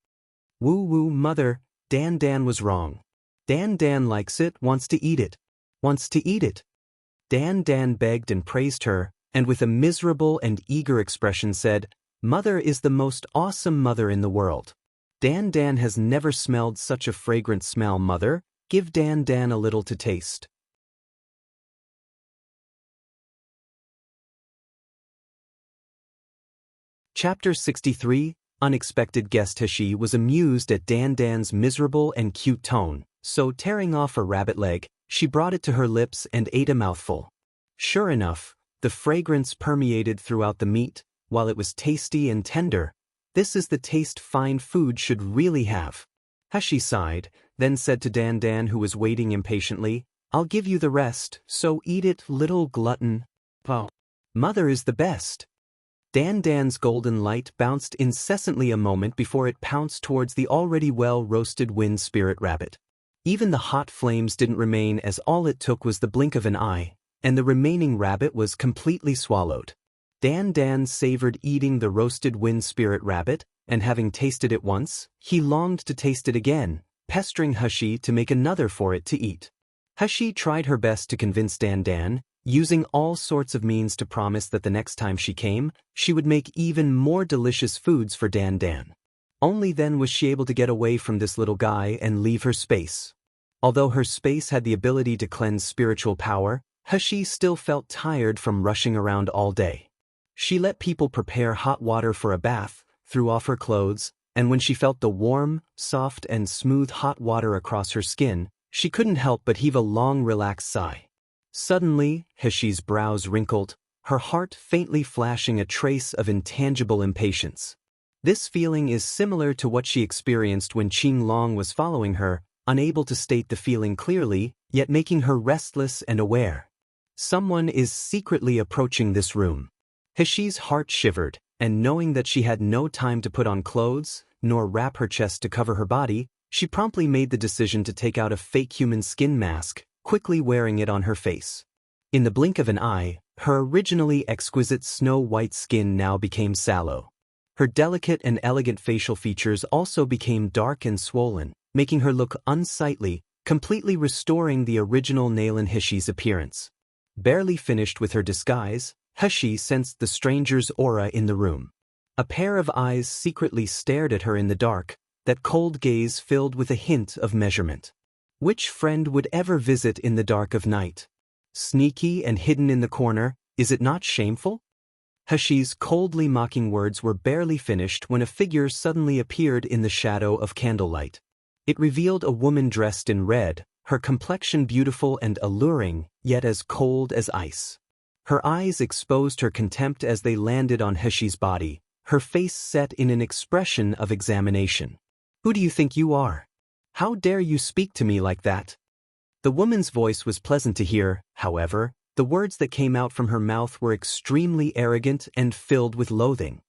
"Woo woo, Mother, Dan Dan was wrong. Dan Dan likes it, wants to eat it. Wants to eat it." Dan Dan begged and praised her, and with a miserable and eager expression said, "Mother is the most awesome mother in the world. Dan Dan has never smelled such a fragrant smell. Mother, give Dan Dan a little to taste." Chapter 63, Unexpected Guest. Heshi was amused at Dan Dan's miserable and cute tone, so tearing off a rabbit leg, she brought it to her lips and ate a mouthful. Sure enough, the fragrance permeated throughout the meat, while it was tasty and tender. This is the taste fine food should really have. Heshi sighed, then said to Dan Dan, who was waiting impatiently, "I'll give you the rest, so eat it, little glutton." "Oh, Mother is the best." Dan's golden light bounced incessantly a moment before it pounced towards the already well-roasted wind spirit rabbit. Even the hot flames didn't remain, as all it took was the blink of an eye, and the remaining rabbit was completely swallowed. Dan savored eating the roasted wind spirit rabbit, and having tasted it once, he longed to taste it again, pestering Hushi to make another for it to eat. Hushi tried her best to convince Dan, using all sorts of means to promise that the next time she came, she would make even more delicious foods for Dan. Only then was she able to get away from this little guy and leave her space. Although her space had the ability to cleanse spiritual power, Hushi still felt tired from rushing around all day. She let people prepare hot water for a bath, threw off her clothes, and when she felt the warm, soft and smooth hot water across her skin, she couldn't help but heave a long relaxed sigh. Suddenly, Hushi's brows wrinkled, her heart faintly flashing a trace of intangible impatience. This feeling is similar to what she experienced when Qinglong was following her, unable to state the feeling clearly, yet making her restless and aware. Someone is secretly approaching this room. Hushi's heart shivered, and knowing that she had no time to put on clothes, nor wrap her chest to cover her body, she promptly made the decision to take out a fake human skin mask, quickly wearing it on her face. In the blink of an eye, her originally exquisite snow-white skin now became sallow. Her delicate and elegant facial features also became dark and swollen, making her look unsightly, completely restoring the original Nalan Hushi's appearance. Barely finished with her disguise, Hushi sensed the stranger's aura in the room. A pair of eyes secretly stared at her in the dark, that cold gaze filled with a hint of measurement. Which friend would ever visit in the dark of night? Sneaky and hidden in the corner, is it not shameful? Hushi's coldly mocking words were barely finished when a figure suddenly appeared in the shadow of candlelight. It revealed a woman dressed in red, her complexion beautiful and alluring, yet as cold as ice. Her eyes exposed her contempt as they landed on Hushi's body, her face set in an expression of examination. "Who do you think you are? How dare you speak to me like that?" The woman's voice was pleasant to hear, however, the words that came out from her mouth were extremely arrogant and filled with loathing.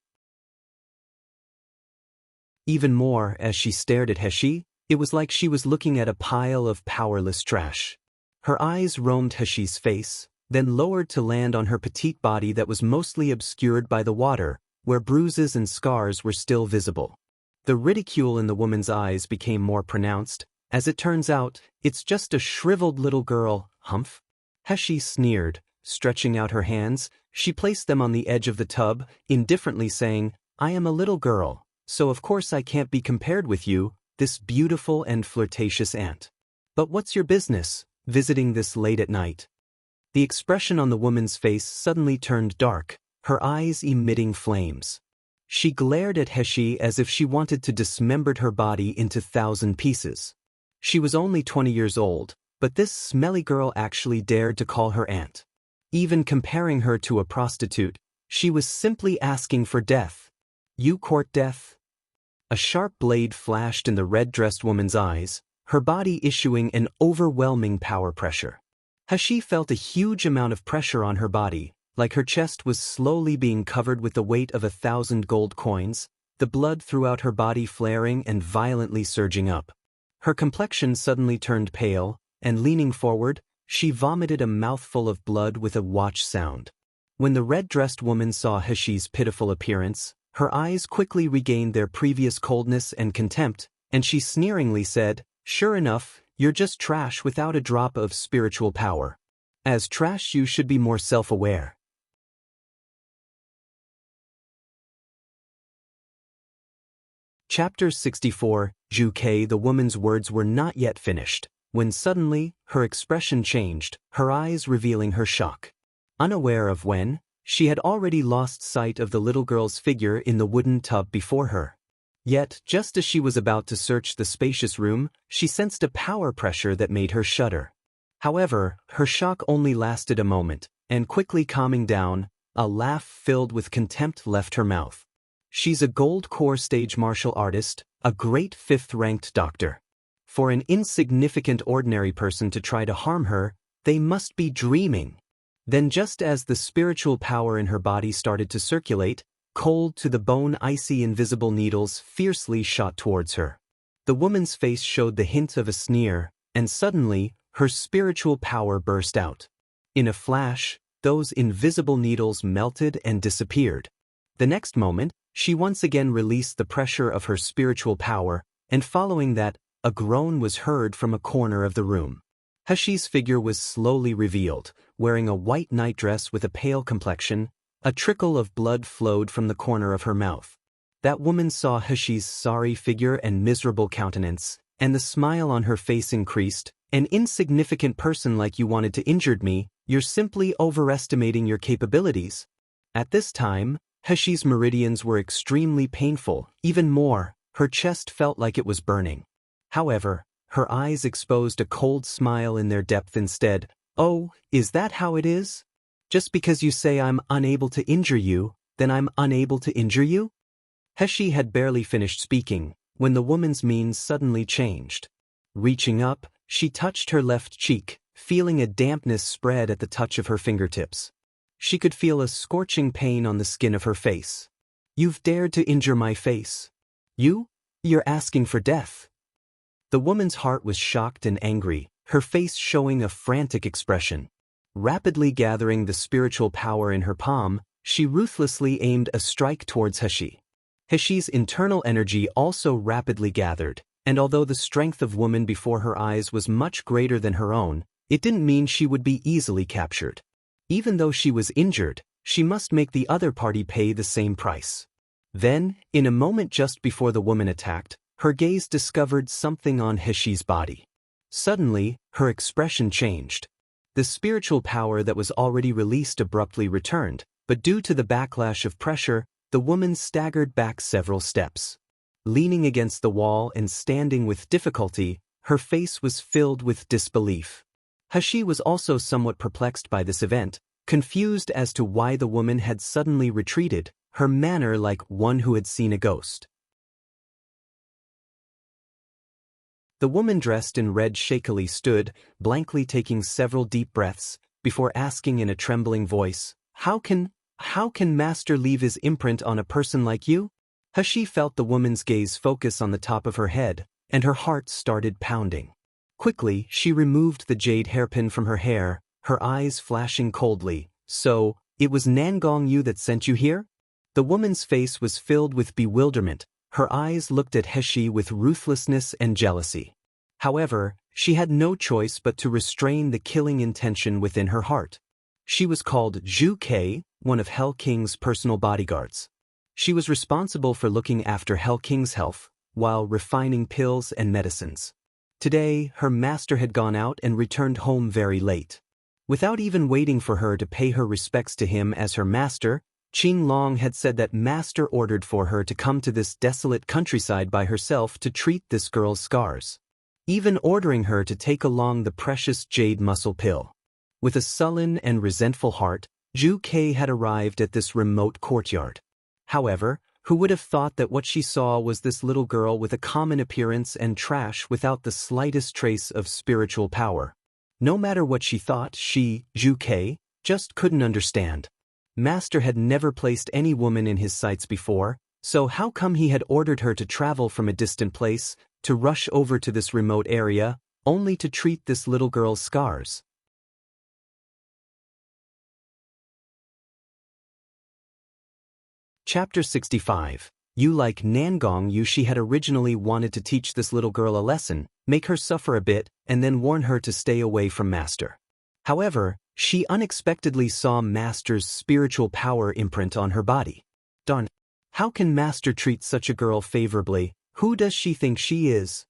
Even more, as she stared at Hushi, it was like she was looking at a pile of powerless trash. Her eyes roamed Hushi's face, then lowered to land on her petite body that was mostly obscured by the water, where bruises and scars were still visible. The ridicule in the woman's eyes became more pronounced. "As it turns out, it's just a shriveled little girl, humph." Hushi sneered, stretching out her hands. She placed them on the edge of the tub, indifferently saying, "I am a little girl, so of course I can't be compared with you, this beautiful and flirtatious ant. But what's your business, visiting this late at night?" The expression on the woman's face suddenly turned dark, her eyes emitting flames. She glared at Hushi as if she wanted to dismember her body into 1,000 pieces. She was only 20 years old, but this smelly girl actually dared to call her aunt. Even comparing her to a prostitute, she was simply asking for death. "You court death?" A sharp blade flashed in the red-dressed woman's eyes, her body issuing an overwhelming power pressure. Hushi felt a huge amount of pressure on her body, like her chest was slowly being covered with the weight of 1,000 gold coins, the blood throughout her body flaring and violently surging up. Her complexion suddenly turned pale, and leaning forward, she vomited a mouthful of blood with a watch sound. When the red-dressed woman saw Hushi's pitiful appearance, her eyes quickly regained their previous coldness and contempt, and she sneeringly said, "Sure enough, you're just trash without a drop of spiritual power. As trash you should be more self-aware." Chapter 64, Juke. The woman's words were not yet finished, when suddenly, her expression changed, her eyes revealing her shock. Unaware of when, she had already lost sight of the little girl's figure in the wooden tub before her. Yet, just as she was about to search the spacious room, she sensed a power pressure that made her shudder. However, her shock only lasted a moment, and quickly calming down, a laugh filled with contempt left her mouth. "She's a gold core stage martial artist, a great 5th-ranked doctor. For an insignificant ordinary person to try to harm her, they must be dreaming." Then just as the spiritual power in her body started to circulate, cold to the bone, icy invisible needles fiercely shot towards her. The woman's face showed the hint of a sneer, and suddenly, her spiritual power burst out. In a flash, those invisible needles melted and disappeared. The next moment, she once again released the pressure of her spiritual power, and following that, a groan was heard from a corner of the room. Heshi's figure was slowly revealed, wearing a white nightdress with a pale complexion. A trickle of blood flowed from the corner of her mouth. That woman saw Heshi's sorry figure and miserable countenance, and the smile on her face increased. An insignificant person like you wanted to injure me, you're simply overestimating your capabilities. At this time, Heshi's meridians were extremely painful, even more, her chest felt like it was burning. However, her eyes exposed a cold smile in their depth instead. Oh, is that how it is? Just because you say I'm unable to injure you, then I'm unable to injure you? Heshi had barely finished speaking, when the woman's mien suddenly changed. Reaching up, she touched her left cheek, feeling a dampness spread at the touch of her fingertips. She could feel a scorching pain on the skin of her face. You've dared to injure my face. You're asking for death. The woman's heart was shocked and angry, her face showing a frantic expression. Rapidly gathering the spiritual power in her palm, she ruthlessly aimed a strike towards Heshi. Heshi's internal energy also rapidly gathered, and although the strength of woman before her eyes was much greater than her own, it didn't mean she would be easily captured. Even though she was injured, she must make the other party pay the same price. Then, in a moment just before the woman attacked, her gaze discovered something on Heshi's body. Suddenly, her expression changed. The spiritual power that was already released abruptly returned, but due to the backlash of pressure, the woman staggered back several steps. Leaning against the wall and standing with difficulty, her face was filled with disbelief. Heshi was also somewhat perplexed by this event, confused as to why the woman had suddenly retreated, her manner like one who had seen a ghost. The woman dressed in red shakily stood, blankly taking several deep breaths, before asking in a trembling voice, How can Master leave his imprint on a person like you? Heshi felt the woman's gaze focus on the top of her head, and her heart started pounding. Quickly, she removed the jade hairpin from her hair, her eyes flashing coldly. So, it was Nangong Yu that sent you here? The woman's face was filled with bewilderment, her eyes looked at Heshi with ruthlessness and jealousy. However, she had no choice but to restrain the killing intention within her heart. She was called Zhu Kei, one of Hell King's personal bodyguards. She was responsible for looking after Hell King's health, while refining pills and medicines. Today, her master had gone out and returned home very late. Without even waiting for her to pay her respects to him as her master, Qing Long had said that master ordered for her to come to this desolate countryside by herself to treat this girl's scars, even ordering her to take along the precious jade muscle pill. With a sullen and resentful heart, Zhu Kei had arrived at this remote courtyard. However, who would have thought that what she saw was this little girl with a common appearance and trash without the slightest trace of spiritual power? No matter what she thought, she, Zhu Kei, just couldn't understand. Master had never placed any woman in his sights before, so how come he had ordered her to travel from a distant place, to rush over to this remote area, only to treat this little girl's scars? Chapter 65. You like Nangong Yu. She had originally wanted to teach this little girl a lesson, make her suffer a bit, and then warn her to stay away from Master. However, she unexpectedly saw Master's spiritual power imprint on her body. Darn, how can Master treat such a girl favorably? Who does she think she is?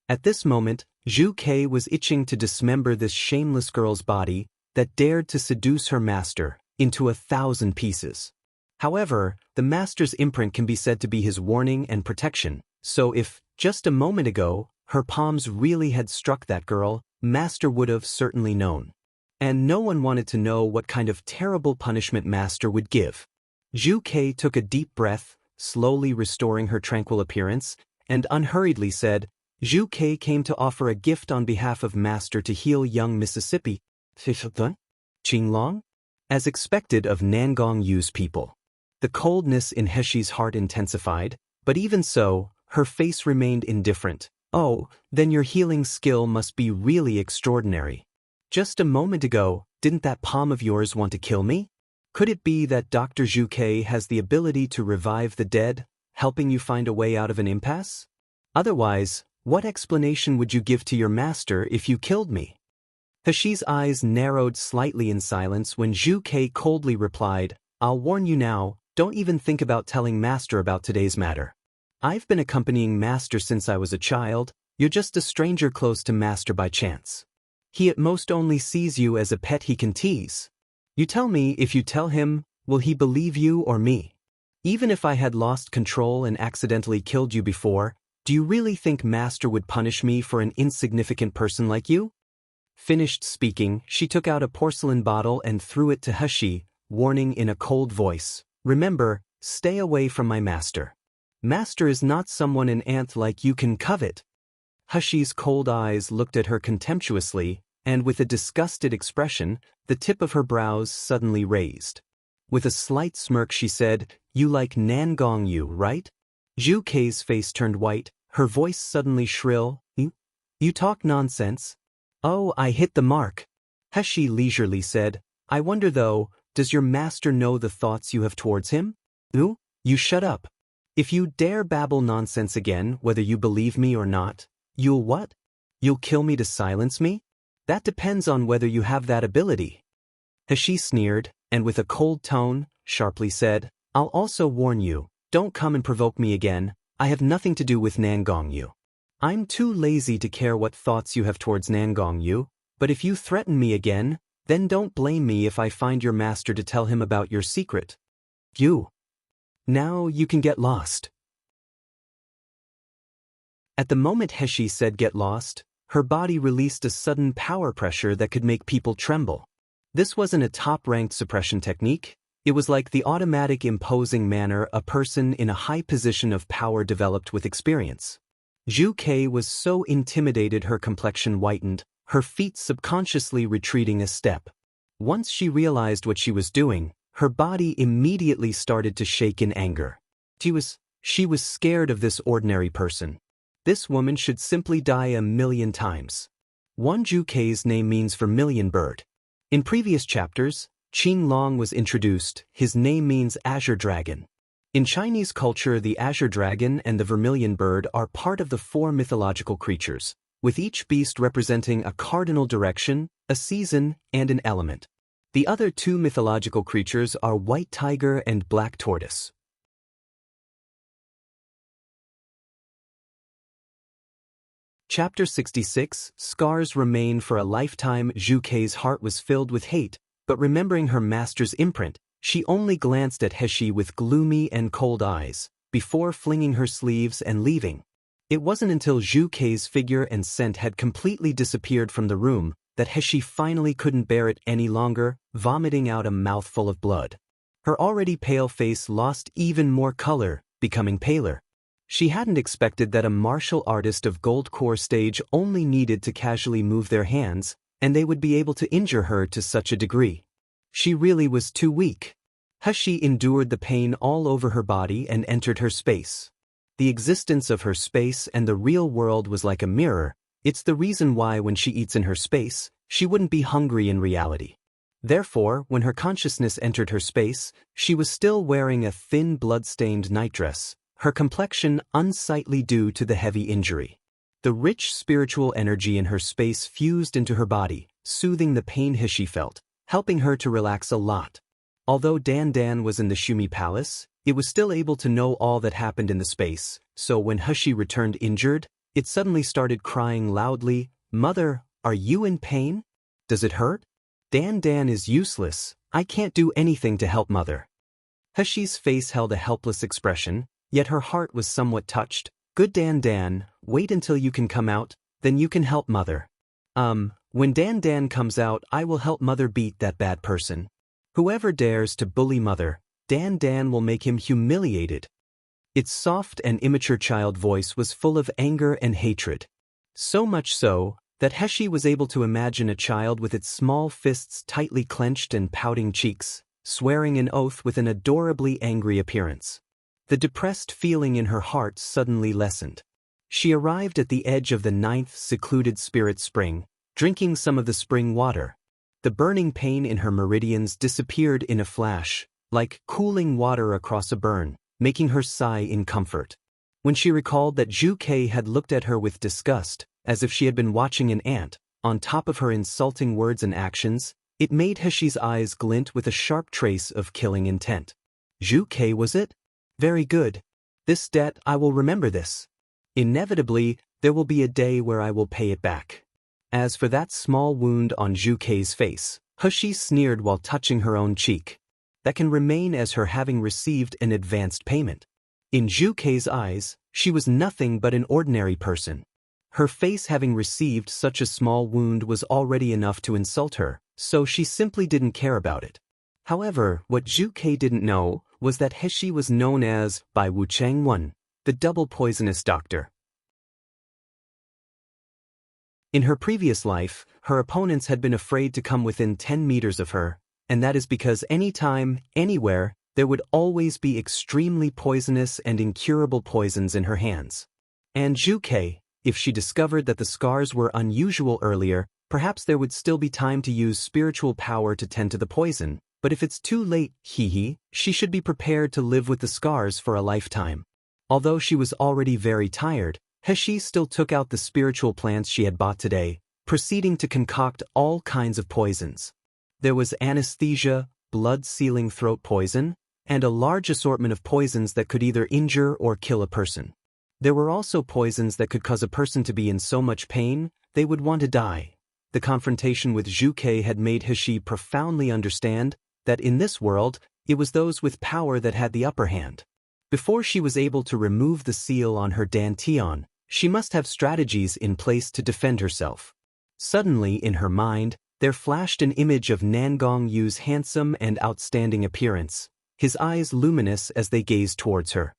At this moment, Zhu Kei was itching to dismember this shameless girl's body that dared to seduce her master into 1,000 pieces. However, the master's imprint can be said to be his warning and protection, so if, just a moment ago, her palms really had struck that girl, master would have certainly known. And no one wanted to know what kind of terrible punishment master would give. Zhu Kei took a deep breath, slowly restoring her tranquil appearance, and unhurriedly said, Zhu Kei came to offer a gift on behalf of master to heal young Mississippi. Qing Long? As expected of Nangong Yu's people. The coldness in Heshi's heart intensified, but even so, her face remained indifferent. Oh, then your healing skill must be really extraordinary. Just a moment ago, didn't that palm of yours want to kill me? Could it be that Dr. Zhuke has the ability to revive the dead, helping you find a way out of an impasse? Otherwise, what explanation would you give to your master if you killed me? Heshi's eyes narrowed slightly in silence when Zhuke coldly replied, I'll warn you now, don't even think about telling master about today's matter. I've been accompanying master since I was a child, you're just a stranger close to master by chance. He at most only sees you as a pet he can tease. You tell me, if you tell him, will he believe you or me? Even if I had lost control and accidentally killed you before, do you really think master would punish me for an insignificant person like you? Finished speaking, she took out a porcelain bottle and threw it to Heshi, warning in a cold voice, remember, stay away from my master. Master is not someone an ant like you can covet. Heshi's cold eyes looked at her contemptuously, and with a disgusted expression, the tip of her brows suddenly raised. With a slight smirk she said, you like Nangong Yu, right? Zhu Kei's face turned white, her voice suddenly shrill, You talk nonsense? Oh, I hit the mark. Heshi leisurely said, I wonder though, does your master know the thoughts you have towards him? You shut up. If you dare babble nonsense again, whether you believe me or not, you'll what? You'll kill me to silence me? That depends on whether you have that ability. Heshi sneered, and with a cold tone, sharply said, I'll also warn you, don't come and provoke me again, I have nothing to do with Nangong Yu. I'm too lazy to care what thoughts you have towards Nangong Yu, but if you threaten me again, then don't blame me if I find your master to tell him about your secret. Now you can get lost. At the moment Heshi said get lost, her body released a sudden power pressure that could make people tremble. This wasn't a top-ranked suppression technique, it was like the automatic imposing manner a person in a high position of power developed with experience. Zhu Kei was so intimidated her complexion whitened, her feet subconsciously retreating a step. Once she realized what she was doing, her body immediately started to shake in anger. She was scared of this ordinary person. This woman should simply die 1,000,000 times. One Zhu Kei's name means vermilion bird. In previous chapters, Qing Long was introduced, his name means azure dragon. In Chinese culture the azure dragon and the vermilion bird are part of the 4 mythological creatures, with each beast representing a cardinal direction, a season, and an element. The other 2 mythological creatures are white tiger and black tortoise. Chapter 66, Scars Remain for a Lifetime. Zhu Kei's heart was filled with hate, but remembering her master's imprint, she only glanced at Heshi with gloomy and cold eyes, before flinging her sleeves and leaving. It wasn't until Zhu Kei's figure and scent had completely disappeared from the room that Heshi finally couldn't bear it any longer, vomiting out a mouthful of blood. Her already pale face lost even more color, becoming paler. She hadn't expected that a martial artist of gold core stage only needed to casually move their hands, and they would be able to injure her to such a degree. She really was too weak. Heshi endured the pain all over her body and entered her space. The existence of her space and the real world was like a mirror. It's the reason why when she eats in her space, she wouldn't be hungry in reality. Therefore, when her consciousness entered her space, she was still wearing a thin blood-stained nightdress, her complexion unsightly due to the heavy injury. The rich spiritual energy in her space fused into her body, soothing the pain Heshi felt, helping her to relax a lot. Although Dan Dan was in the Shumi Palace, it was still able to know all that happened in the space, so when Heshi returned injured, it suddenly started crying loudly, Mother, are you in pain? Does it hurt? Dan Dan is useless, I can't do anything to help Mother. Heshi's face held a helpless expression, yet her heart was somewhat touched. Good Dan Dan, wait until you can come out, then you can help Mother. When Dan Dan comes out I will help Mother beat that bad person. Whoever dares to bully Mother, Dan Dan will make him humiliated. Its soft and immature child voice was full of anger and hatred. So much so, that Heshi was able to imagine a child with its small fists tightly clenched and pouting cheeks, swearing an oath with an adorably angry appearance. The depressed feeling in her heart suddenly lessened. She arrived at the edge of the 9th secluded spirit spring, drinking some of the spring water. The burning pain in her meridians disappeared in a flash, like cooling water across a burn, making her sigh in comfort. When she recalled that Zhu Kei had looked at her with disgust, as if she had been watching an ant, on top of her insulting words and actions, it made Heshi's eyes glint with a sharp trace of killing intent. Zhu Kei, was it? Very good. This debt, I will remember this. Inevitably, there will be a day where I will pay it back. As for that small wound on Zhu Kei's face, Heshi sneered while touching her own cheek. That can remain as her having received an advanced payment. In Zhu Kei's eyes, she was nothing but an ordinary person. Her face having received such a small wound was already enough to insult her, so she simply didn't care about it. However, what Zhu Kei didn't know was that Heshi was known as, by Wu Chang-1, the double poisonous doctor. In her previous life, her opponents had been afraid to come within 10 meters of her, and that is because anytime, anywhere, there would always be extremely poisonous and incurable poisons in her hands. And Zhu Kei, if she discovered that the scars were unusual earlier, perhaps there would still be time to use spiritual power to tend to the poison, but if it's too late, she should be prepared to live with the scars for a lifetime. Although she was already very tired, Heshi still took out the spiritual plants she had bought today, proceeding to concoct all kinds of poisons. There was anesthesia, blood-sealing throat poison, and a large assortment of poisons that could either injure or kill a person. There were also poisons that could cause a person to be in so much pain, they would want to die. The confrontation with Zhu Kei had made Heshi profoundly understand that in this world, it was those with power that had the upper hand. Before she was able to remove the seal on her dantian, she must have strategies in place to defend herself. Suddenly, in her mind, there flashed an image of Nangong Yu's handsome and outstanding appearance, his eyes luminous as they gazed towards her.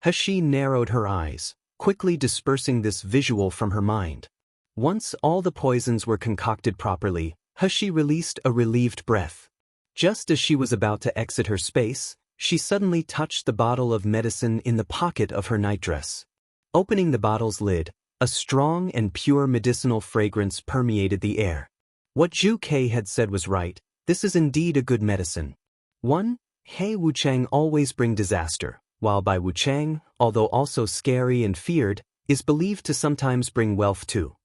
Heshi narrowed her eyes, quickly dispersing this visual from her mind. Once all the poisons were concocted properly, Heshi released a relieved breath. Just as she was about to exit her space, she suddenly touched the bottle of medicine in the pocket of her nightdress. Opening the bottle's lid, a strong and pure medicinal fragrance permeated the air. What Zhu Kei had said was right, this is indeed a good medicine. 1. Hei Wuchang always bring disaster, while Bai Wuchang, although also scary and feared, is believed to sometimes bring wealth too.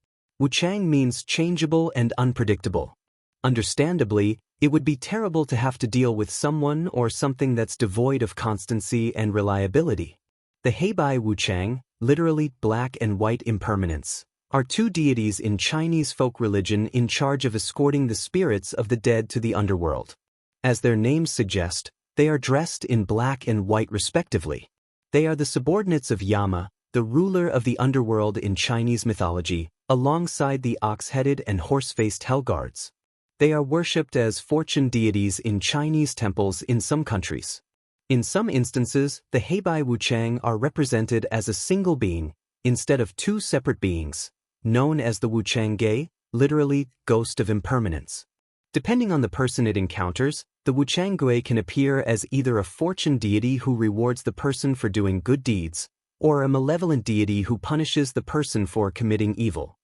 Wuchang means changeable and unpredictable. Understandably, it would be terrible to have to deal with someone or something that's devoid of constancy and reliability. The Heibai Wuchang, literally black and white impermanence, are two deities in Chinese folk religion in charge of escorting the spirits of the dead to the underworld. As their names suggest, they are dressed in black and white respectively. They are the subordinates of Yama, the ruler of the underworld in Chinese mythology, alongside the ox-headed and horse-faced hellguards. They are worshipped as fortune deities in Chinese temples in some countries. In some instances, the Heibai Wuchang are represented as a single being, instead of two separate beings, known as the Wuchang Gei, literally, ghost of impermanence. Depending on the person it encounters, the Wuchang Gui can appear as either a fortune deity who rewards the person for doing good deeds, or a malevolent deity who punishes the person for committing evil.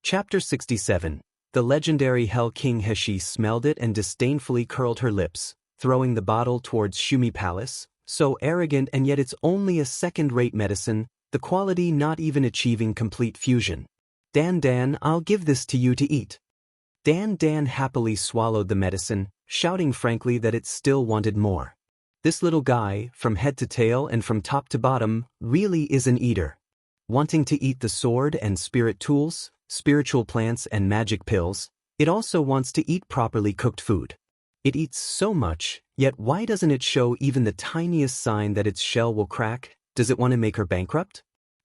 Chapter 67. The legendary Hell King Heshi smelled it and disdainfully curled her lips, throwing the bottle towards Shumi Palace, so arrogant, and yet it's only a second-rate medicine, the quality not even achieving complete fusion. Dan, I'll give this to you to eat. Dan happily swallowed the medicine, shouting frankly that it still wanted more. This little guy, from head to tail and from top to bottom, really is an eater. Wanting to eat the sword and spirit tools, spiritual plants and magic pills, it also wants to eat properly cooked food. It eats so much, yet why doesn't it show even the tiniest sign that its shell will crack? Does it want to make her bankrupt?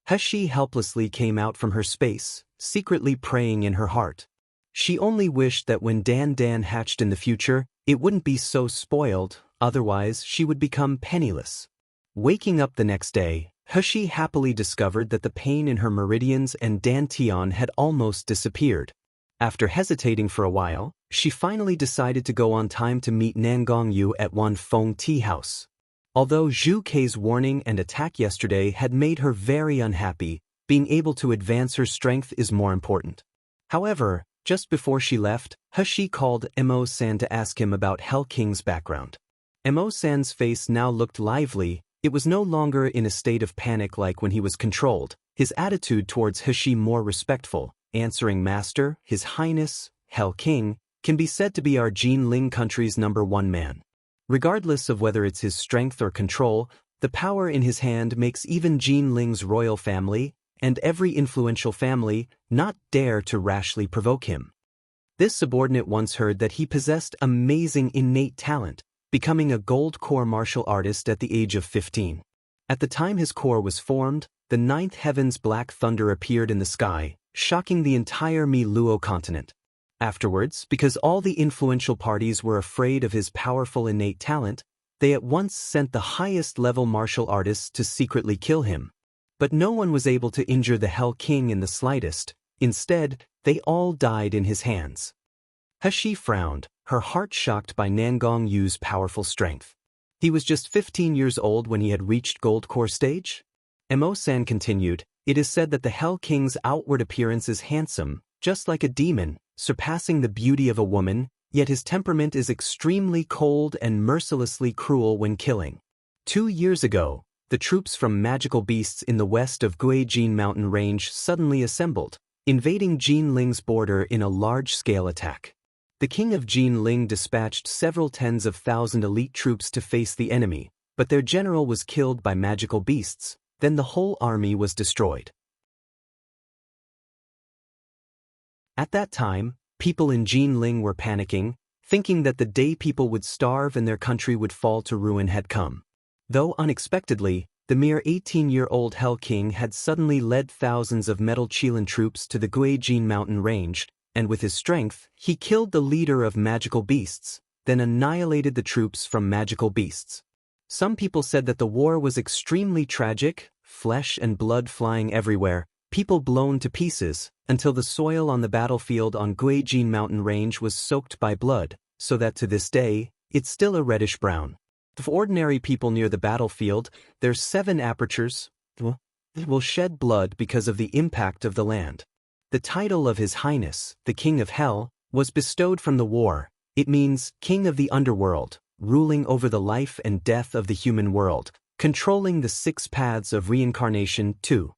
Heshi helplessly came out from her space, secretly praying in her heart. She only wished that when Dan hatched in the future, it wouldn't be so spoiled, otherwise she would become penniless. Waking up the next day, He happily discovered that the pain in her meridians and dantian had almost disappeared. After hesitating for a while, she finally decided to go on time to meet Nangong Yu at Wan Feng Tea House. Although Zhu Kei's warning and attack yesterday had made her very unhappy, being able to advance her strength is more important. However, just before she left, He called Mo-san to ask him about Hell King's background. Mo-san's face now looked lively. It was no longer in a state of panic like when he was controlled, his attitude towards He more respectful, answering Master, His Highness, Hell King, can be said to be our Jinling country's #1 man. Regardless of whether it's his strength or control, the power in his hand makes even Jinling's royal family, and every influential family, not dare to rashly provoke him. This subordinate once heard that he possessed amazing innate talent, becoming a gold core martial artist at the age of 15. At the time his core was formed, the ninth heaven's black thunder appeared in the sky, shocking the entire Mi-Luo continent. Afterwards, because all the influential parties were afraid of his powerful innate talent, they at once sent the highest-level martial artists to secretly kill him. But no one was able to injure the Hell King in the slightest. Instead, they all died in his hands. He frowned, her heart shocked by Nangong Yu's powerful strength. He was just 15 years old when he had reached Gold Core stage? Mo-san continued, it is said that the Hell King's outward appearance is handsome, just like a demon, surpassing the beauty of a woman, yet his temperament is extremely cold and mercilessly cruel when killing. 2 years ago, the troops from magical beasts in the west of Guijin mountain range suddenly assembled, invading Jinling's border in a large-scale attack. The king of Jinling dispatched several tens of thousand elite troops to face the enemy, but their general was killed by magical beasts, then the whole army was destroyed. At that time, people in Jinling were panicking, thinking that the day people would starve and their country would fall to ruin had come. Though unexpectedly, the mere 18-year-old Hell King had suddenly led thousands of Metal Chilan troops to the Guijin mountain range, and with his strength, he killed the leader of magical beasts, then annihilated the troops from magical beasts. Some people said that the war was extremely tragic, flesh and blood flying everywhere, people blown to pieces, until the soil on the battlefield on Guijin mountain range was soaked by blood, so that to this day, it's still a reddish-brown. For ordinary people near the battlefield, there's 7 apertures will shed blood because of the impact of the land. The title of His Highness, the King of Hell, was bestowed from the war. It means King of the Underworld, ruling over the life and death of the human world, controlling the 6 paths of reincarnation too.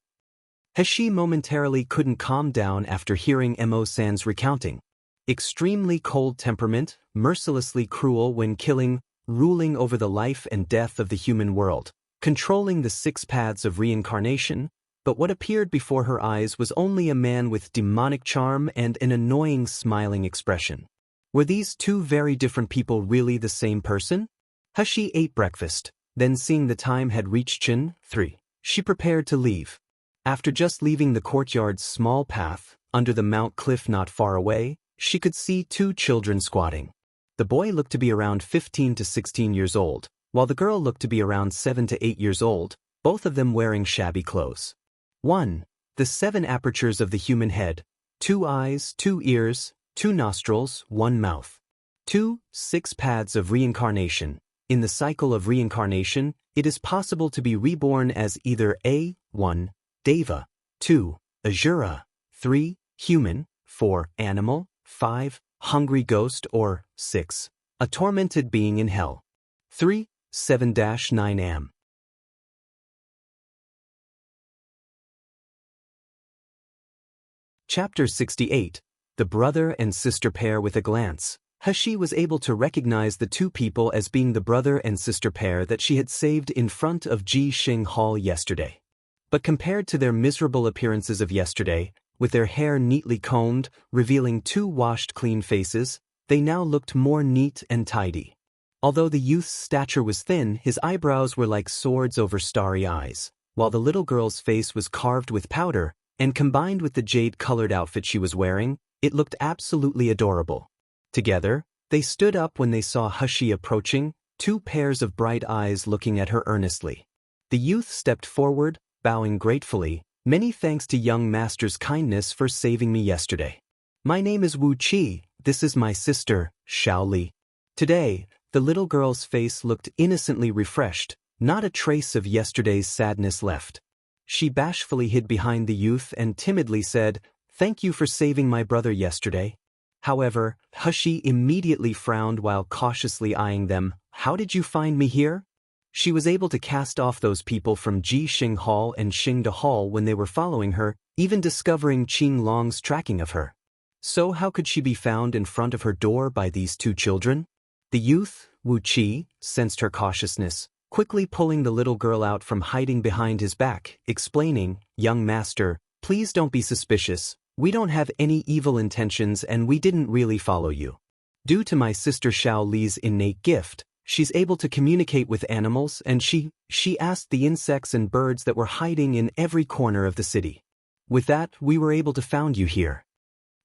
He momentarily couldn't calm down after hearing Mo-san's recounting. Extremely cold temperament, mercilessly cruel when killing, ruling over the life and death of the human world, controlling the 6 paths of reincarnation, but what appeared before her eyes was only a man with demonic charm and an annoying smiling expression. Were these 2 very different people really the same person? He ate breakfast, then seeing the time had reached 3, she prepared to leave. After just leaving the courtyard's small path, under the mount cliff not far away, she could see 2 children squatting. The boy looked to be around 15 to 16 years old, while the girl looked to be around 7 to 8 years old, both of them wearing shabby clothes. 1. The 7 apertures of the human head, 2 eyes, 2 ears, 2 nostrils, 1 mouth. 2. 6 paths of reincarnation. In the cycle of reincarnation, it is possible to be reborn as either A. 1. Deva, 2. Asura, 3. Human, 4. Animal, 5. Hungry ghost, or 6. A tormented being in hell. 3. 7-9 am. Chapter 68. The brother and sister pair with a glance. He was able to recognize the 2 people as being the brother and sister pair that she had saved in front of Ji Xing Hall yesterday. But compared to their miserable appearances of yesterday, with their hair neatly combed, revealing 2 washed clean faces, they now looked more neat and tidy. Although the youth's stature was thin, his eyebrows were like swords over starry eyes, while the little girl's face was carved with powder, and combined with the jade-colored outfit she was wearing, it looked absolutely adorable. Together, they stood up when they saw He approaching, 2 pairs of bright eyes looking at her earnestly. The youth stepped forward, bowing gratefully. Many thanks to young master's kindness for saving me yesterday. My name is Wu Qi, this is my sister, Xiao Li. Today, the little girl's face looked innocently refreshed, not a trace of yesterday's sadness left. She bashfully hid behind the youth and timidly said, "Thank you for saving my brother yesterday." However, He immediately frowned while cautiously eyeing them. "How did you find me here?" She was able to cast off those people from Ji Xing Hall and Xingde Hall when they were following her, even discovering Qing Long's tracking of her. So how could she be found in front of her door by these two children? The youth, Wu Qi, sensed her cautiousness, quickly pulling the little girl out from hiding behind his back, explaining, "Young master, please don't be suspicious. We don't have any evil intentions and we didn't really follow you. Due to my sister Xiao Li's innate gift, she's able to communicate with animals and she asked the insects and birds that were hiding in every corner of the city. With that, we were able to find you here."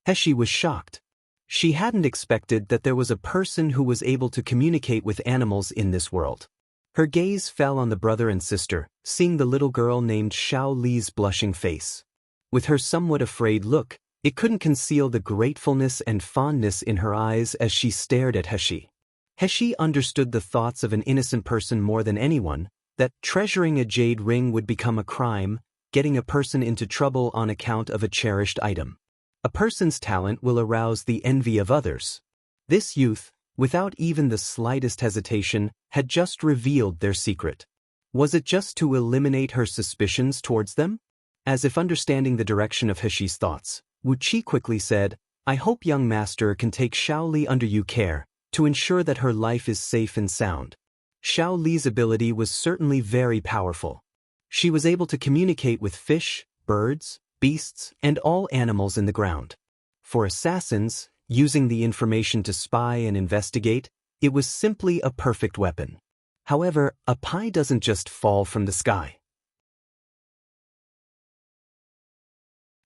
He was shocked. She hadn't expected that there was a person who was able to communicate with animals in this world. Her gaze fell on the brother and sister, seeing the little girl named Xiao Li's blushing face. With her somewhat afraid look, it couldn't conceal the gratefulness and fondness in her eyes as she stared at He. He understood the thoughts of an innocent person more than anyone, that treasuring a jade ring would become a crime, getting a person into trouble on account of a cherished item. A person's talent will arouse the envy of others. This youth, without even the slightest hesitation, had just revealed their secret. Was it just to eliminate her suspicions towards them? As if understanding the direction of He's thoughts, Wu Qi quickly said, "I hope young master can take Xiao Li under your care, to ensure that her life is safe and sound." Xiao Li's ability was certainly very powerful. She was able to communicate with fish, birds, beasts, and all animals in the ground. For assassins, using the information to spy and investigate, it was simply a perfect weapon. However, a pie doesn't just fall from the sky.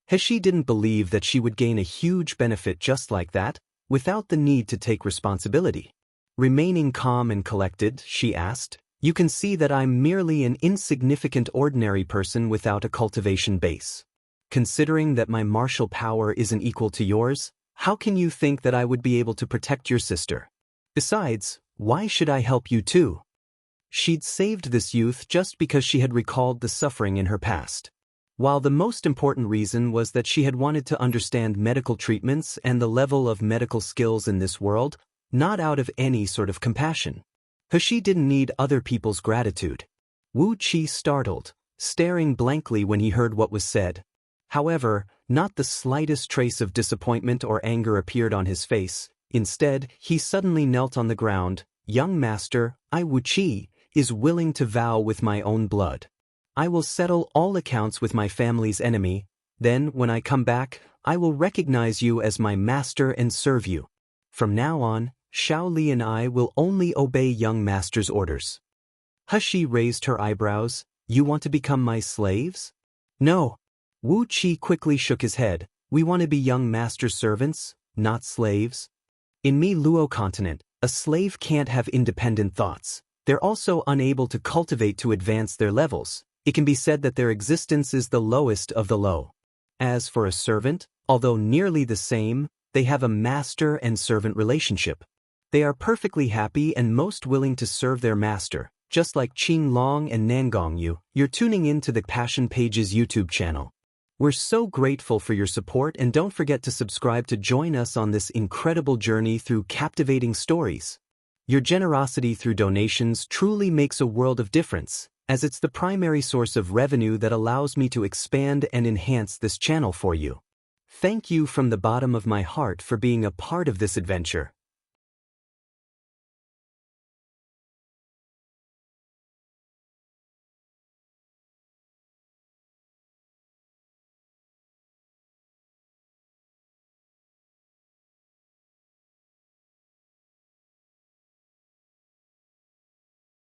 He didn't believe that she would gain a huge benefit just like that, without the need to take responsibility. Remaining calm and collected, she asked, "You can see that I'm merely an insignificant ordinary person without a cultivation base. Considering that my martial power isn't equal to yours, how can you think that I would be able to protect your sister? Besides, why should I help you too?" She'd saved this youth just because she had recalled the suffering in her past. While the most important reason was that she had wanted to understand medical treatments and the level of medical skills in this world, not out of any sort of compassion. He didn't need other people's gratitude. Wu Qi startled, staring blankly when he heard what was said. However, not the slightest trace of disappointment or anger appeared on his face. Instead, he suddenly knelt on the ground. "Young master, I Wu Qi, is willing to vow with my own blood. I will settle all accounts with my family's enemy. Then, when I come back, I will recognize you as my master and serve you. From now on, Xiao Li and I will only obey young master's orders." He raised her eyebrows. "You want to become my slaves?" "No." Wu Qi quickly shook his head. "We want to be young master's servants, not slaves. In Mi Luo continent, a slave can't have independent thoughts. They're also unable to cultivate to advance their levels. It can be said that their existence is the lowest of the low. As for a servant, although nearly the same, they have a master and servant relationship. They are perfectly happy and most willing to serve their master, just like Qing Long and Nangong Yu." You're tuning in to the Passion Pages YouTube channel. We're so grateful for your support and don't forget to subscribe to join us on this incredible journey through captivating stories. Your generosity through donations truly makes a world of difference, as it's the primary source of revenue that allows me to expand and enhance this channel for you. Thank you from the bottom of my heart for being a part of this adventure.